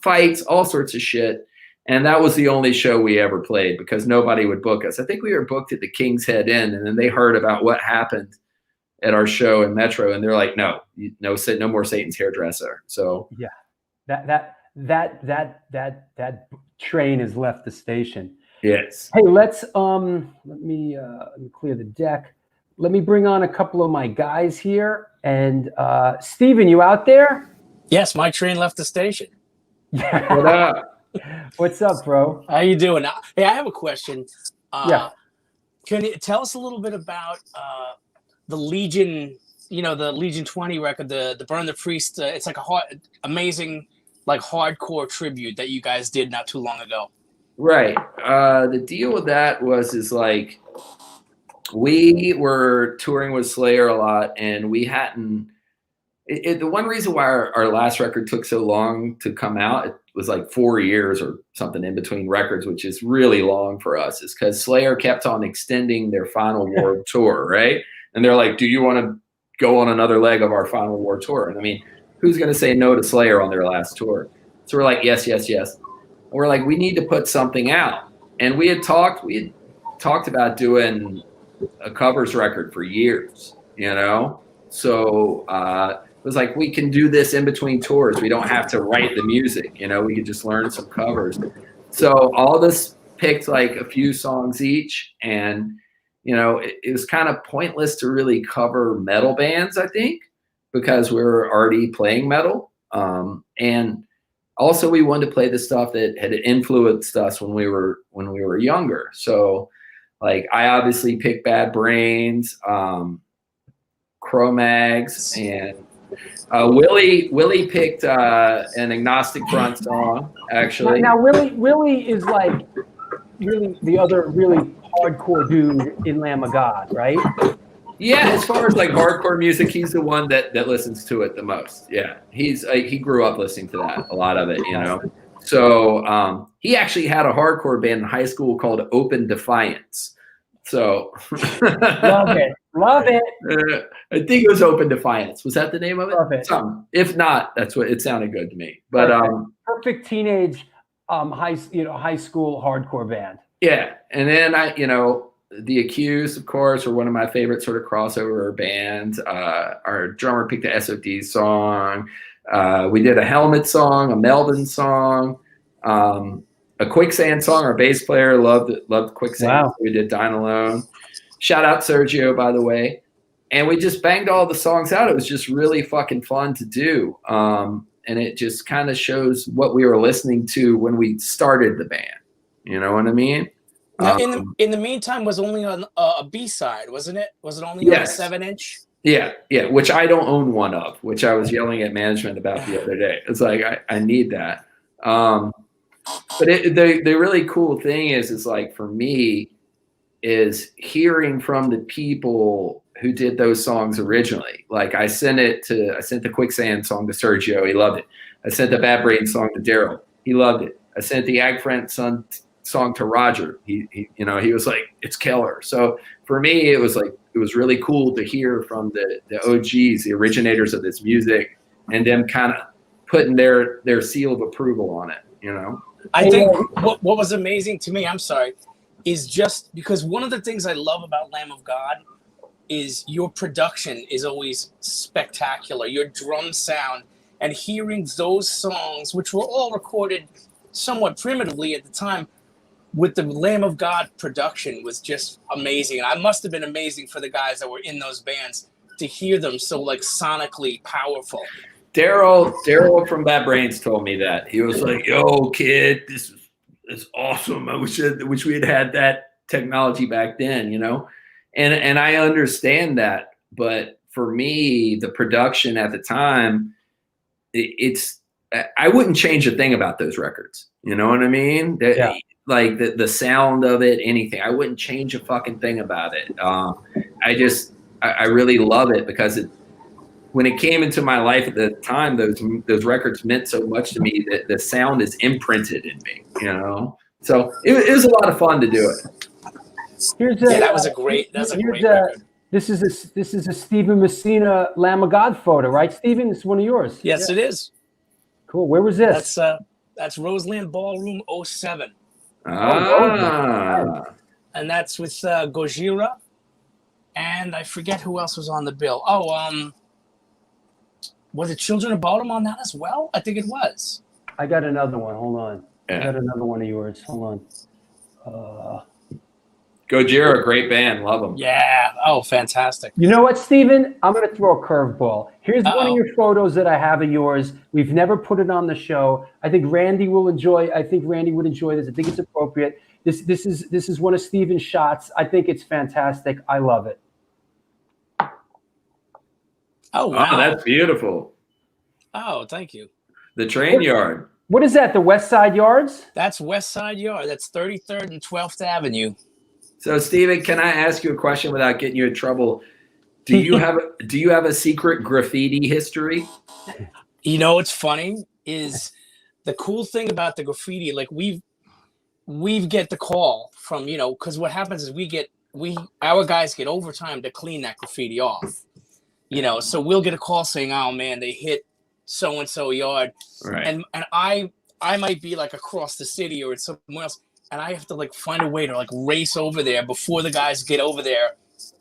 Fights, all sorts of shit. And that was the only show we ever played because nobody would book us. I think we were booked at the King's Head Inn, and then they heard about what happened at our show in Metro, and they're like, no more Satan's Hairdresser. So yeah. That train has left the station. Yes. Hey, let me clear the deck. Let me bring on a couple of my guys here. And Steven, you out there? Yes, my train left the station. Yeah. What up? What's up, bro? How you doing? Hey, I have a question. Yeah. Can you tell us a little bit about the Legion? You know, the Legion 20 record, the Burn the Priest. It's like amazing, like hardcore tribute that you guys did not too long ago. Right. The deal with that is like we were touring with Slayer a lot, and we hadn't. The one reason why our last record took so long to come out, it was like 4 years or something in between records, which is really long for us, is because Slayer kept on extending their Final War tour, right? And they're like, "Do you want to go on another leg of our Final War tour?" And I mean, who's going to say no to Slayer on their last tour? So we're like, yes. And we're like, we need to put something out. And we had talked about doing a covers record for years, you know? So was like, we can do this in between tours. We don't have to write the music, you know, we could just learn some covers. So all of us picked like a few songs each, and you know, it was kind of pointless to really cover metal bands, I think, because we were already playing metal. And also we wanted to play the stuff that had influenced us when we were younger. So like I obviously picked Bad Brains, Cro-Mags, and Willie picked an Agnostic Front song, actually. Now Willie is like really the other really hardcore dude in Lamb of God, right? Yeah, as far as like hardcore music, he's the one that listens to it the most. Yeah, he's he grew up listening to that, a lot of it, you know. So he actually had a hardcore band in high school called Open Defiance. So love it. I think it was Open Defiance. Was that the name of it? Love it. If not, that's what it sounded good to me. But perfect teenage high school hardcore band. Yeah, and then The Accused, of course, are one of my favorite sort of crossover bands. Our drummer picked a SOD song. We did a Helmet song, a Melvin song, a Quicksand song. Our bass player loved Quicksand. Wow. We did Dine Alone. Shout out Sergio, by the way. And we just banged all the songs out. It was just really fucking fun to do. And it just kind of shows what we were listening to when we started the band. You know what I mean? Now, in the meantime, was only on a B-side, wasn't it? Was it only on a 7-inch? Yeah, which I don't own one of, which I was yelling at management about the other day. It's like, I need that. But the really cool thing is like, for me, is hearing from the people who did those songs originally. Like I sent the Quicksand song to Sergio. He loved it. I sent the Bad Brain song to Daryl. He loved it. I sent the Ag Friend song to Roger. He was like, it's killer. So for me, it was really cool to hear from the OGs, the originators of this music, and them kind of putting their seal of approval on it, you know? I think what was amazing to me, I'm sorry, is just because one of the things I love about Lamb of God is your production is always spectacular. Your drum sound, and hearing those songs, which were all recorded somewhat primitively at the time, with the Lamb of God production was just amazing. And I must have been amazing for the guys that were in those bands to hear them so like sonically powerful. Daryl from Bad Brains told me that. He was like, yo, kid, this is awesome. I wish we had that technology back then, you know? And I understand that. But for me, the production at the time, I wouldn't change a thing about those records. You know what I mean? Yeah. Like the sound of it, anything. I wouldn't change a fucking thing about it. I really love it because when it came into my life at the time, those records meant so much to me that the sound is imprinted in me, you know? So it was a lot of fun to do it. That was a great record. This is a Stephen Messina Lamb of God photo, right, Stephen? This is one of yours. Yes, it is. Cool. Where was this? That's Roseland Ballroom 07. Ah. And that's with Gojira, and I forget who else was on the bill. Was it Children of Bodom on that as well? I think it was. I got another one. Hold on. Yeah. I got another one of yours. Hold on. Gojira, great band. Love them. Yeah. Oh, fantastic. You know what, Steven? I'm going to throw a curveball. Here's one of your photos that I have of yours. We've never put it on the show. I think Randy would enjoy this. I think it's appropriate. This is one of Steven's shots. I think it's fantastic. I love it. Oh, wow. Oh, that's beautiful. Oh, thank you. The train yard. What is that, the West Side Yards? That's West Side Yard. That's 33rd and 12th Avenue. So, Steven, can I ask you a question without getting you in trouble? Do you have a secret graffiti history? You know what's funny is the cool thing about the graffiti, like we get the call from, because what happens is our guys get overtime to clean that graffiti off. So we'll get a call saying, oh man, they hit so-and-so yard. Right. And I might be like across the city or somewhere else. And I have to like find a way to like race over there before the guys get over there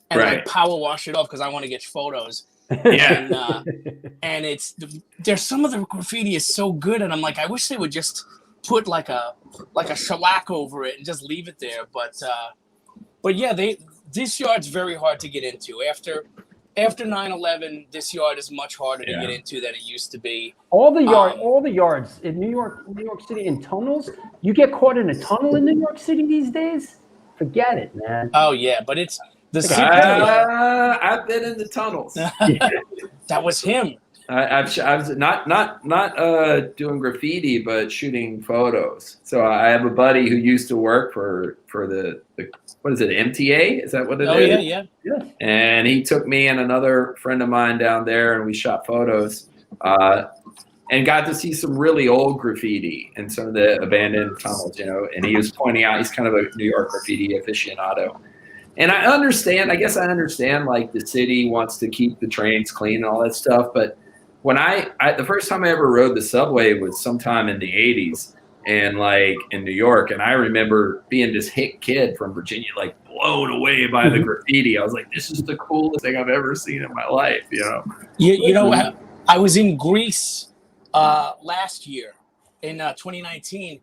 and like power wash it off because I want to get photos. Yeah. And there's some of the graffiti is so good, and I'm like, I wish they would just put like a shellac over it and just leave it there. But yeah, this yard's very hard to get into. After 9/11, this yard is much harder to get into than it used to be. All the yards in New York City in tunnels. You get caught in a tunnel in New York City these days? Forget it, man. Oh yeah, but it's the city. I've been in the tunnels. That was him. I was not doing graffiti, but shooting photos. So I have a buddy who used to work for the what is it, MTA? Is that what it is? Oh yeah. And he took me and another friend of mine down there, and we shot photos, and got to see some really old graffiti in some of the abandoned tunnels. And he was pointing out, he's kind of a New York graffiti aficionado. And I guess I understand, like, the city wants to keep the trains clean and all that stuff, but when the first time I ever rode the subway was sometime in the 80s, and like in New York, and I remember being this hick kid from Virginia, like blown away by the graffiti. I was like, this is the coolest thing I've ever seen in my life, You know, I was in Greece last year in 2019,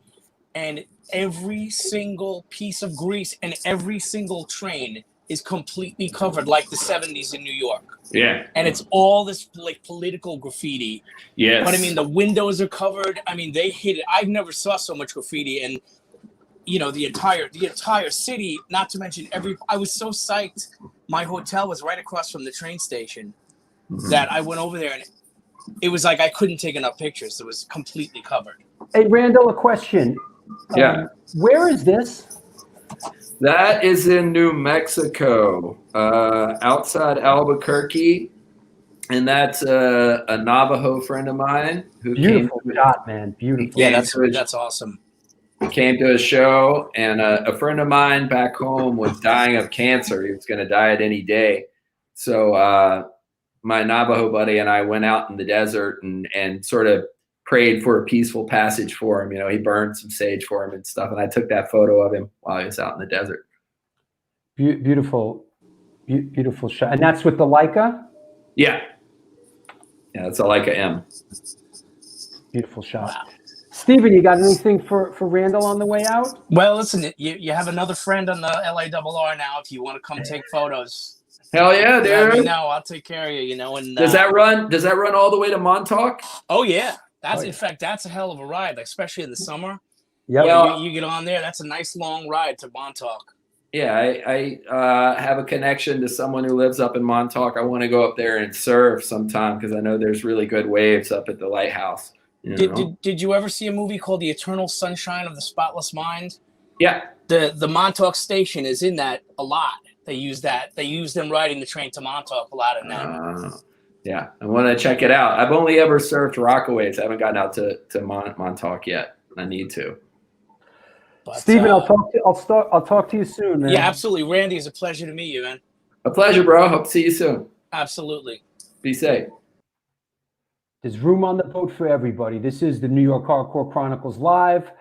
and every single piece of Greece and every single train is completely covered like the 70s in New York. Yeah. And it's all this like political graffiti. Yes. But I mean, the windows are covered. I mean, they hit it. I've never saw so much graffiti, and the entire city, not to mention I was so psyched. My hotel was right across from the train station that I went over there, and it was like I couldn't take enough pictures. It was completely covered. Hey, Randall, a question. Yeah. Where is this? That is in New Mexico, outside Albuquerque, and that's a Navajo friend of mine who beautiful shot, man. Beautiful. Yeah, that's awesome. Came to a show, and a friend of mine back home was dying of cancer. He was going to die at any day. So my Navajo buddy and I went out in the desert and sort of prayed for a peaceful passage for him. He burned some sage for him and stuff. And I took that photo of him while he was out in the desert. Beautiful shot. And that's with the Leica? Yeah. Yeah, it's a Leica M. Beautiful shot. Wow. Steven, you got anything for Randall on the way out? Well, listen, you have another friend on the LARR now if you want to come take photos. Hell yeah, dude. Let me know. I'll take care of you, And does that run all the way to Montauk? Oh yeah. In fact, that's a hell of a ride, especially in the summer. Yeah, you get on there. That's a nice long ride to Montauk. Yeah, I have a connection to someone who lives up in Montauk. I want to go up there and surf sometime because I know there's really good waves up at the lighthouse. Did you ever see a movie called The Eternal Sunshine of the Spotless Mind? Yeah. The Montauk station is in that a lot. They use them riding the train to Montauk a lot in that. Yeah, I want to check it out. I've only ever surfed Rockaways. I haven't gotten out to Montauk yet. I need to. But, Steven, I'll talk to you soon, man. Yeah, absolutely. Randy, it's a pleasure to meet you, man. A pleasure, bro. Hope to see you soon. Absolutely. Be safe. There's room on the boat for everybody. This is the New York Hardcore Chronicles Live.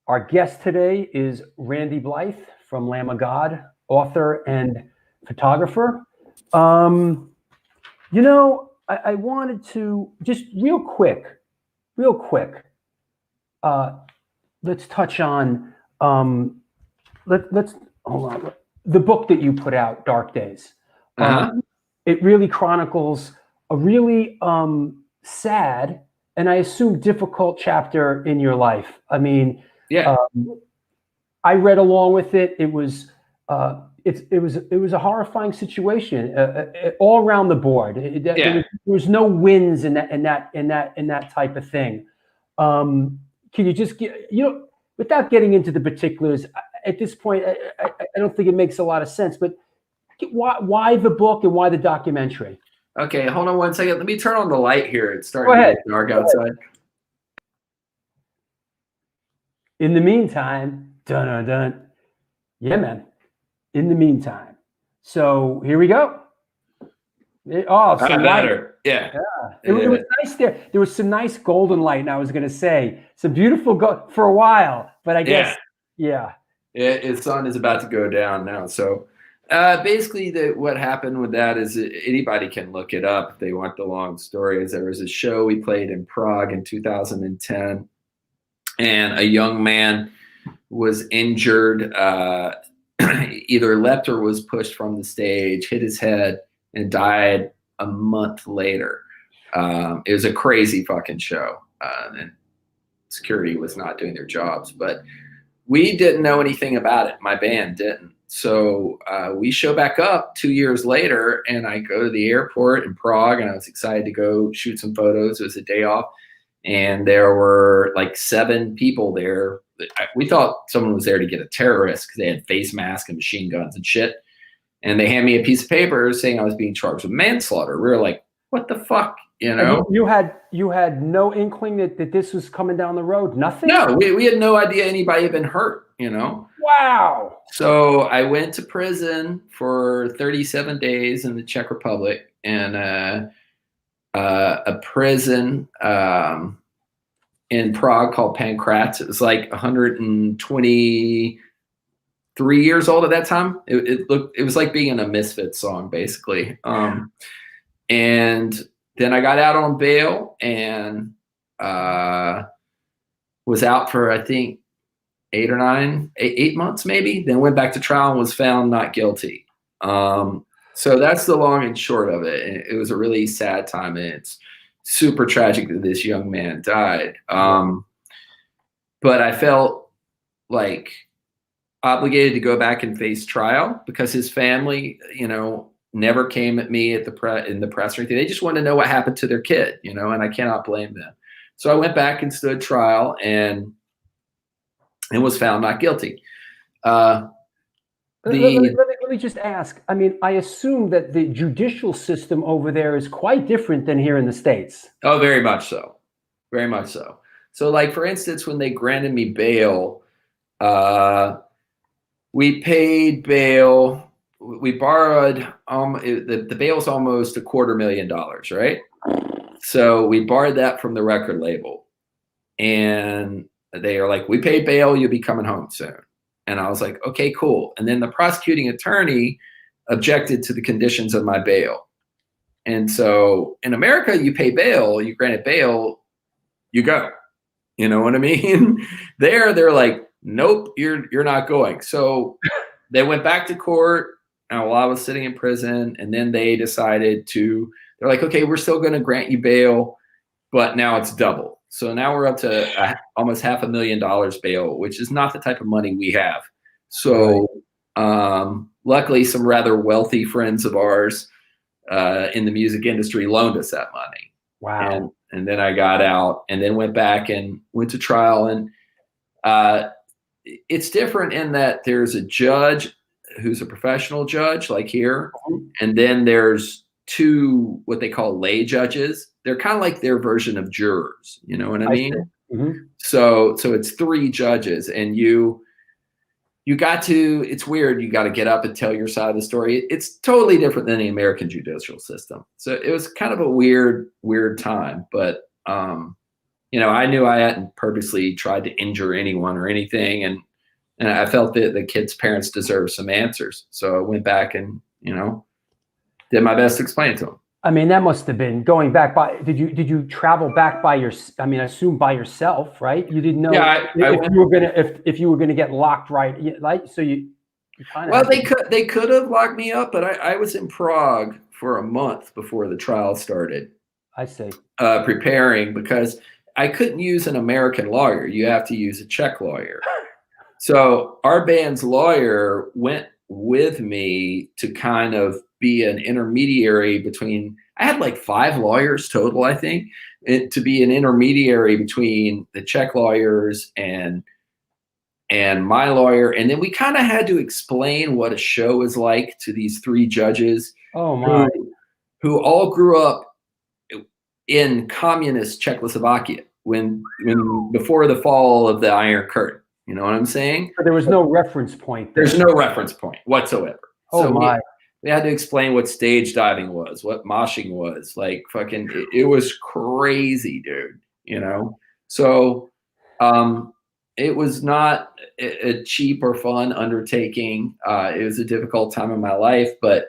Our guest today is Randy Blythe from Lamb of God, author and photographer. I wanted to just real quick, let's touch on, let's hold on. The book that you put out, Dark Days. It really chronicles a really sad and I assume difficult chapter in your life. I mean, I read along with it. It was it was a horrifying situation all around the board. There was no wins in that type of thing. Can you just without getting into the particulars at this point? I don't think it makes a lot of sense. But why the book and why the documentary? Okay, hold on one second. Let me turn on the light here. It's starting to get dark outside. In the meantime, yeah, man. In the meantime, so here we go. Some better. Yeah. It was nice there. There was some nice golden light, and I was going to say some beautiful for a while, but I guess, Its sun is about to go down now. So, Basically, what happened with that is anybody can look it up if they want the long story. Is there was a show we played in Prague in 2010, and a young man was injured, either leapt or was pushed from the stage, hit his head, and died a month later. It was a crazy fucking show, and security was not doing their jobs, but we didn't know anything about it. My band didn't. So we show back up 2 years later, and I go to the airport in Prague, and I was excited to go shoot some photos. It was a day off, and there were like 7 people there. We thought someone was there to get a terrorist because they had face masks and machine guns and shit. And they handed me a piece of paper saying I was being charged with manslaughter. We were like, what the fuck? You know? You had no inkling that this was coming down the road? Nothing? No, we had no idea anybody had been hurt, you know? Wow. So I went to prison for 37 days in the Czech Republic, and a prison in Prague called Pankratz. It was like 123 years old at that time. It was like being in a Misfits song, basically. And then I got out on bail and was out for, I think, 8 months maybe. Then went back to trial and was found not guilty. So that's the long and short of it. It was a really sad time, and it's super tragic that this young man died. But I felt like obligated to go back and face trial because his family, you know, never came at me in the press or anything. They just wanted to know what happened to their kid, you know, and I cannot blame them. So I went back and stood trial and was found not guilty. Let me just ask. I mean, I assume that the judicial system over there is quite different than here in the States. Oh, very much so. Very much so. So, like, for instance, when they granted me bail, we paid bail. We borrowed, the bail's almost $250,000, right? So we borrowed that from the record label. And they are like, we paid bail, you'll be coming home soon. And I was like, okay, cool. And then the prosecuting attorney objected to the conditions of my bail. And so in America, you pay bail, you granted bail, you go. You know what I mean? They're like, nope, you're not going. So they went back to court while I was sitting in prison, and then they decided they're like, okay, we're still going to grant you bail, but now it's double. So now we're up to almost $500,000 bail, which is not the type of money we have. So luckily, some rather wealthy friends of ours in the music industry loaned us that money. Wow. And then I got out and then went back and went to trial. And it's different in that there's a judge who's a professional judge, like here. And then there's 2 what they call lay judges. They're kind of like their version of jurors. You know what I mean? Mm-hmm. So it's 3 judges, and you got to, it's weird. You got to get up and tell your side of the story. It's totally different than the American judicial system. So it was kind of a weird time, but, you know, I knew I hadn't purposely tried to injure anyone or anything. And I felt that the kid's parents deserved some answers. So I went back and, you know, did my best to explain it to them. I mean, that must have been going back by. Did you travel back by your? I mean, I assume by yourself, right? You didn't know if you were gonna get locked, right? Like, so you kind of. Well, they could have locked me up, but I was in Prague for a month before the trial started. I see. Preparing, because I couldn't use an American lawyer. You have to use a Czech lawyer. So our band's lawyer went with me to kind of be an intermediary between, I had like 5 lawyers total, I think, to be an intermediary between the Czech lawyers and my lawyer. And then we kind of had to explain what a show is like to these 3 judges. Oh my. Who all grew up in communist Czechoslovakia when before the fall of the Iron Curtain. You know what I'm saying? But there was no reference point there. There's no reference point whatsoever. Oh so my. We had to explain what stage diving was, what moshing was, like it was crazy, dude, you know? So, and it was not a cheap or fun undertaking. It was a difficult time in my life, but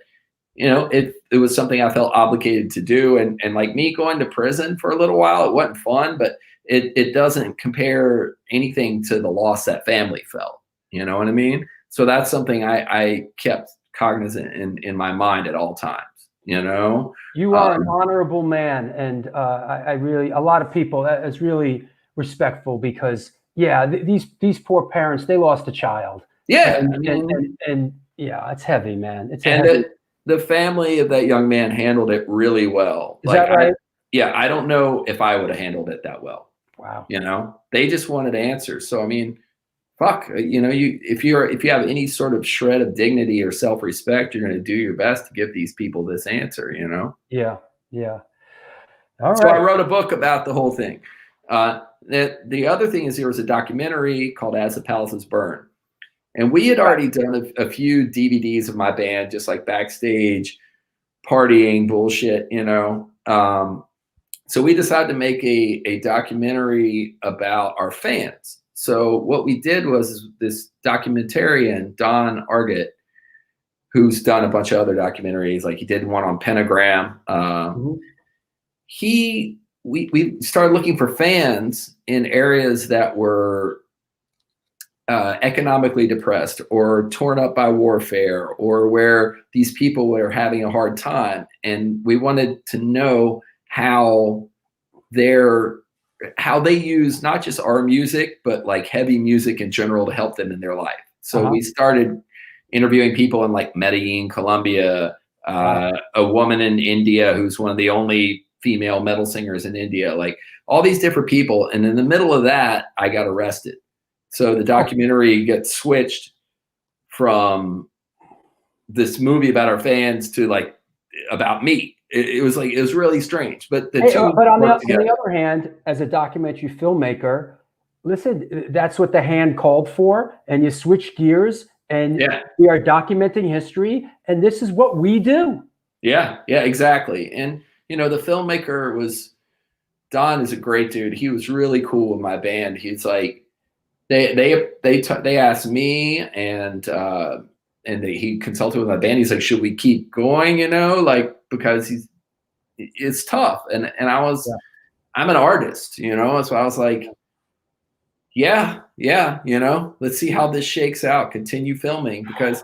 you know, it was something I felt obligated to do. And like me going to prison for a little while, it wasn't fun, but it doesn't compare anything to the loss that family felt. You know what I mean? So that's something I kept cognizant in my mind at all times. You know, you are an honorable man, and I really, a lot of people, is really respectful, because these poor parents, they lost a child. Yeah, and yeah, it's heavy, man. It's and the family of that young man handled it really well. Is that right? I don't know if I would have handled it that well. Wow. You know, they just wanted answers. So I mean, fuck, you know, if you have any sort of shred of dignity or self-respect, you're going to do your best to give these people this answer, you know? Yeah. All right. So I wrote a book about the whole thing. The other thing is there was a documentary called As the Palaces Burn. And we had already done a few DVDs of my band, just like backstage partying bullshit, you know? So we decided to make a documentary about our fans. So what we did was this documentarian, Don Argett, who's done a bunch of other documentaries, like he did one on Pentagram. We started looking for fans in areas that were economically depressed or torn up by warfare, or where these people were having a hard time. And we wanted to know how they use not just our music, but like heavy music in general to help them in their life. So we started interviewing people in like Medellin, Colombia, a woman in India who's one of the only female metal singers in India, like all these different people. And in the middle of that, I got arrested. So the documentary gets switched from this movie about our fans to like about me. It was really strange, but on the other hand, as a documentary filmmaker, listen, that's what the hand called for, and you switch gears, and we are documenting history, and this is what we do. Yeah, exactly. And you know, the filmmaker Don is a great dude. He was really cool with my band. He's like, they asked me, and he consulted with my band. He's like, should we keep going? You know, like, because it's tough. And I'm an artist, you know? So I was like, yeah, you know, let's see how this shakes out. Continue filming, because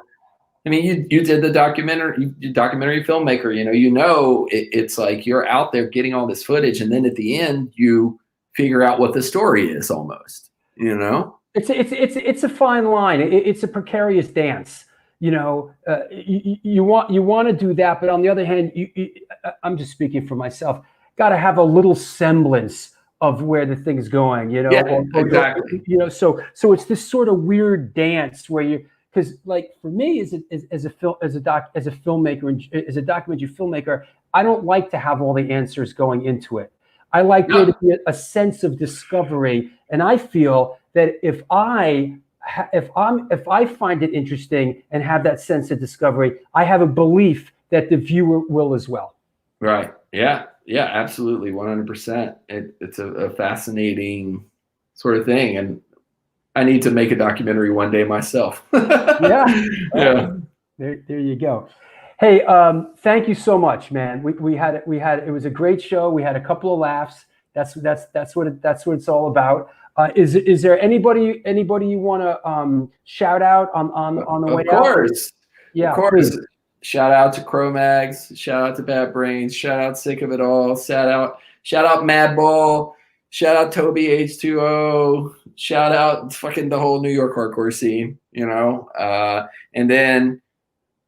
I mean, you did the documentary filmmaker, you know, it's like you're out there getting all this footage, and then at the end you figure out what the story is almost, you know? It's a fine line. It's a precarious dance. You know, you want to do that, but on the other hand, I'm just speaking for myself. Got to have a little semblance of where the thing's going. You know, exactly. You know, so it's this sort of weird dance where because like for me as a filmmaker and as a documentary filmmaker, I don't like to have all the answers going into it. I like there to be a sense of discovery, and I feel that if I find it interesting and have that sense of discovery, I have a belief that the viewer will as well. Right. Yeah, absolutely. 100%. It's a fascinating sort of thing. And I need to make a documentary one day myself. Yeah. There you go. Hey, thank you so much, man. It was a great show. We had a couple of laughs. That's what it's all about. Is there anybody you want to shout out on the way out? Of course. Yeah. Of course. Please. Shout out to Cro-Mags. Shout out to Bad Brains. Shout out Sick of It All. Shout out Madball. Shout out Toby H2O. Shout out fucking the whole New York hardcore scene, you know? And then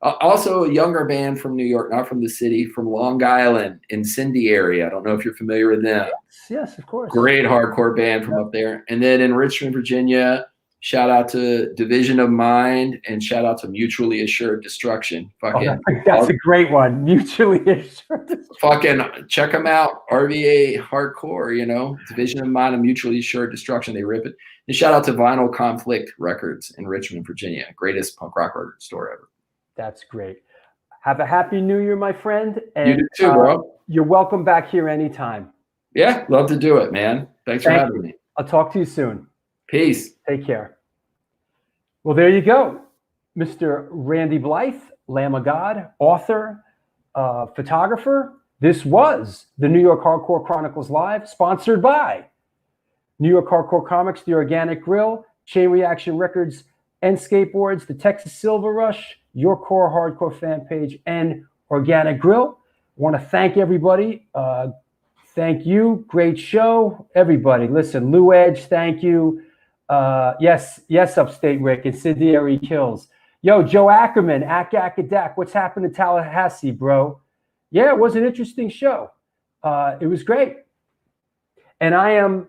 also a younger band from New York, not from the city, from Long Island, Incendiary. I don't know if you're familiar with them. Yes, of course. Great hardcore band from up there. And then in Richmond, Virginia, shout out to Division of Mind, and shout out to Mutually Assured Destruction. That's a great one. Mutually Assured. Fucking check them out. RVA hardcore, you know, Division of Mind and Mutually Assured Destruction. They rip it. And shout out to Vinyl Conflict Records in Richmond, Virginia. Greatest punk rock record store ever. That's great. Have a happy New Year, my friend. And you do too, bro. You're welcome back here anytime. Yeah, love to do it, man. Thanks for having me. I'll talk to you soon. Peace. Take care. Well, there you go. Mr. Randy Blythe, Lamb of God, author, photographer. This was the New York Hardcore Chronicles Live, sponsored by New York Hardcore Comics, The Organic Grill, Chain Reaction Records and Skateboards, the Texas Silver Rush, Your Core Hardcore fan page, and Organic Grill. I want to thank everybody. Thank you. Great show. Everybody, listen, Lou Edge, thank you. Yes, Upstate Rick, Incendiary Kills. Yo, Joe Ackerman, Ack, what's happened in Tallahassee, bro? Yeah, it was an interesting show. It was great. And I am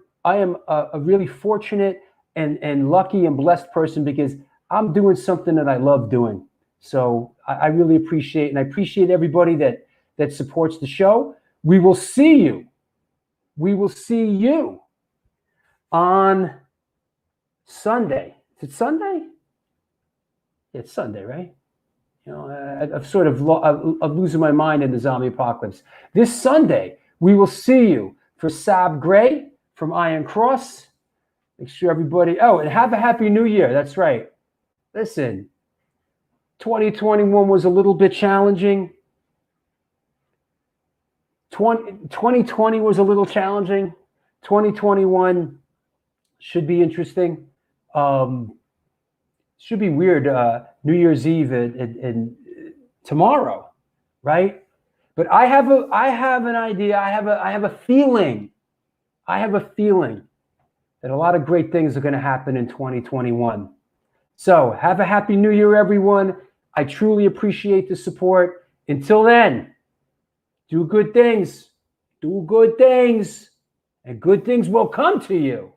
a really fortunate and lucky and blessed person because I'm doing something that I love doing. So I really appreciate, and I appreciate everybody that supports the show. We will see you. We will see you on Sunday. Is it Sunday? It's Sunday, right? You know, I've sort of I'm losing my mind in the zombie apocalypse. This Sunday, we will see you for Sab Gray from Iron Cross. Make sure everybody, and have a happy new year. That's right. Listen, 2021 was a little bit challenging. 2020 was a little challenging. 2021 should be interesting. Should be weird. New Year's Eve and tomorrow, right? But I have an idea. I have a feeling. I have a feeling that a lot of great things are going to happen in 2021. So have a happy new year, everyone. I truly appreciate the support. Until then, do good things. Do good things. And good things will come to you.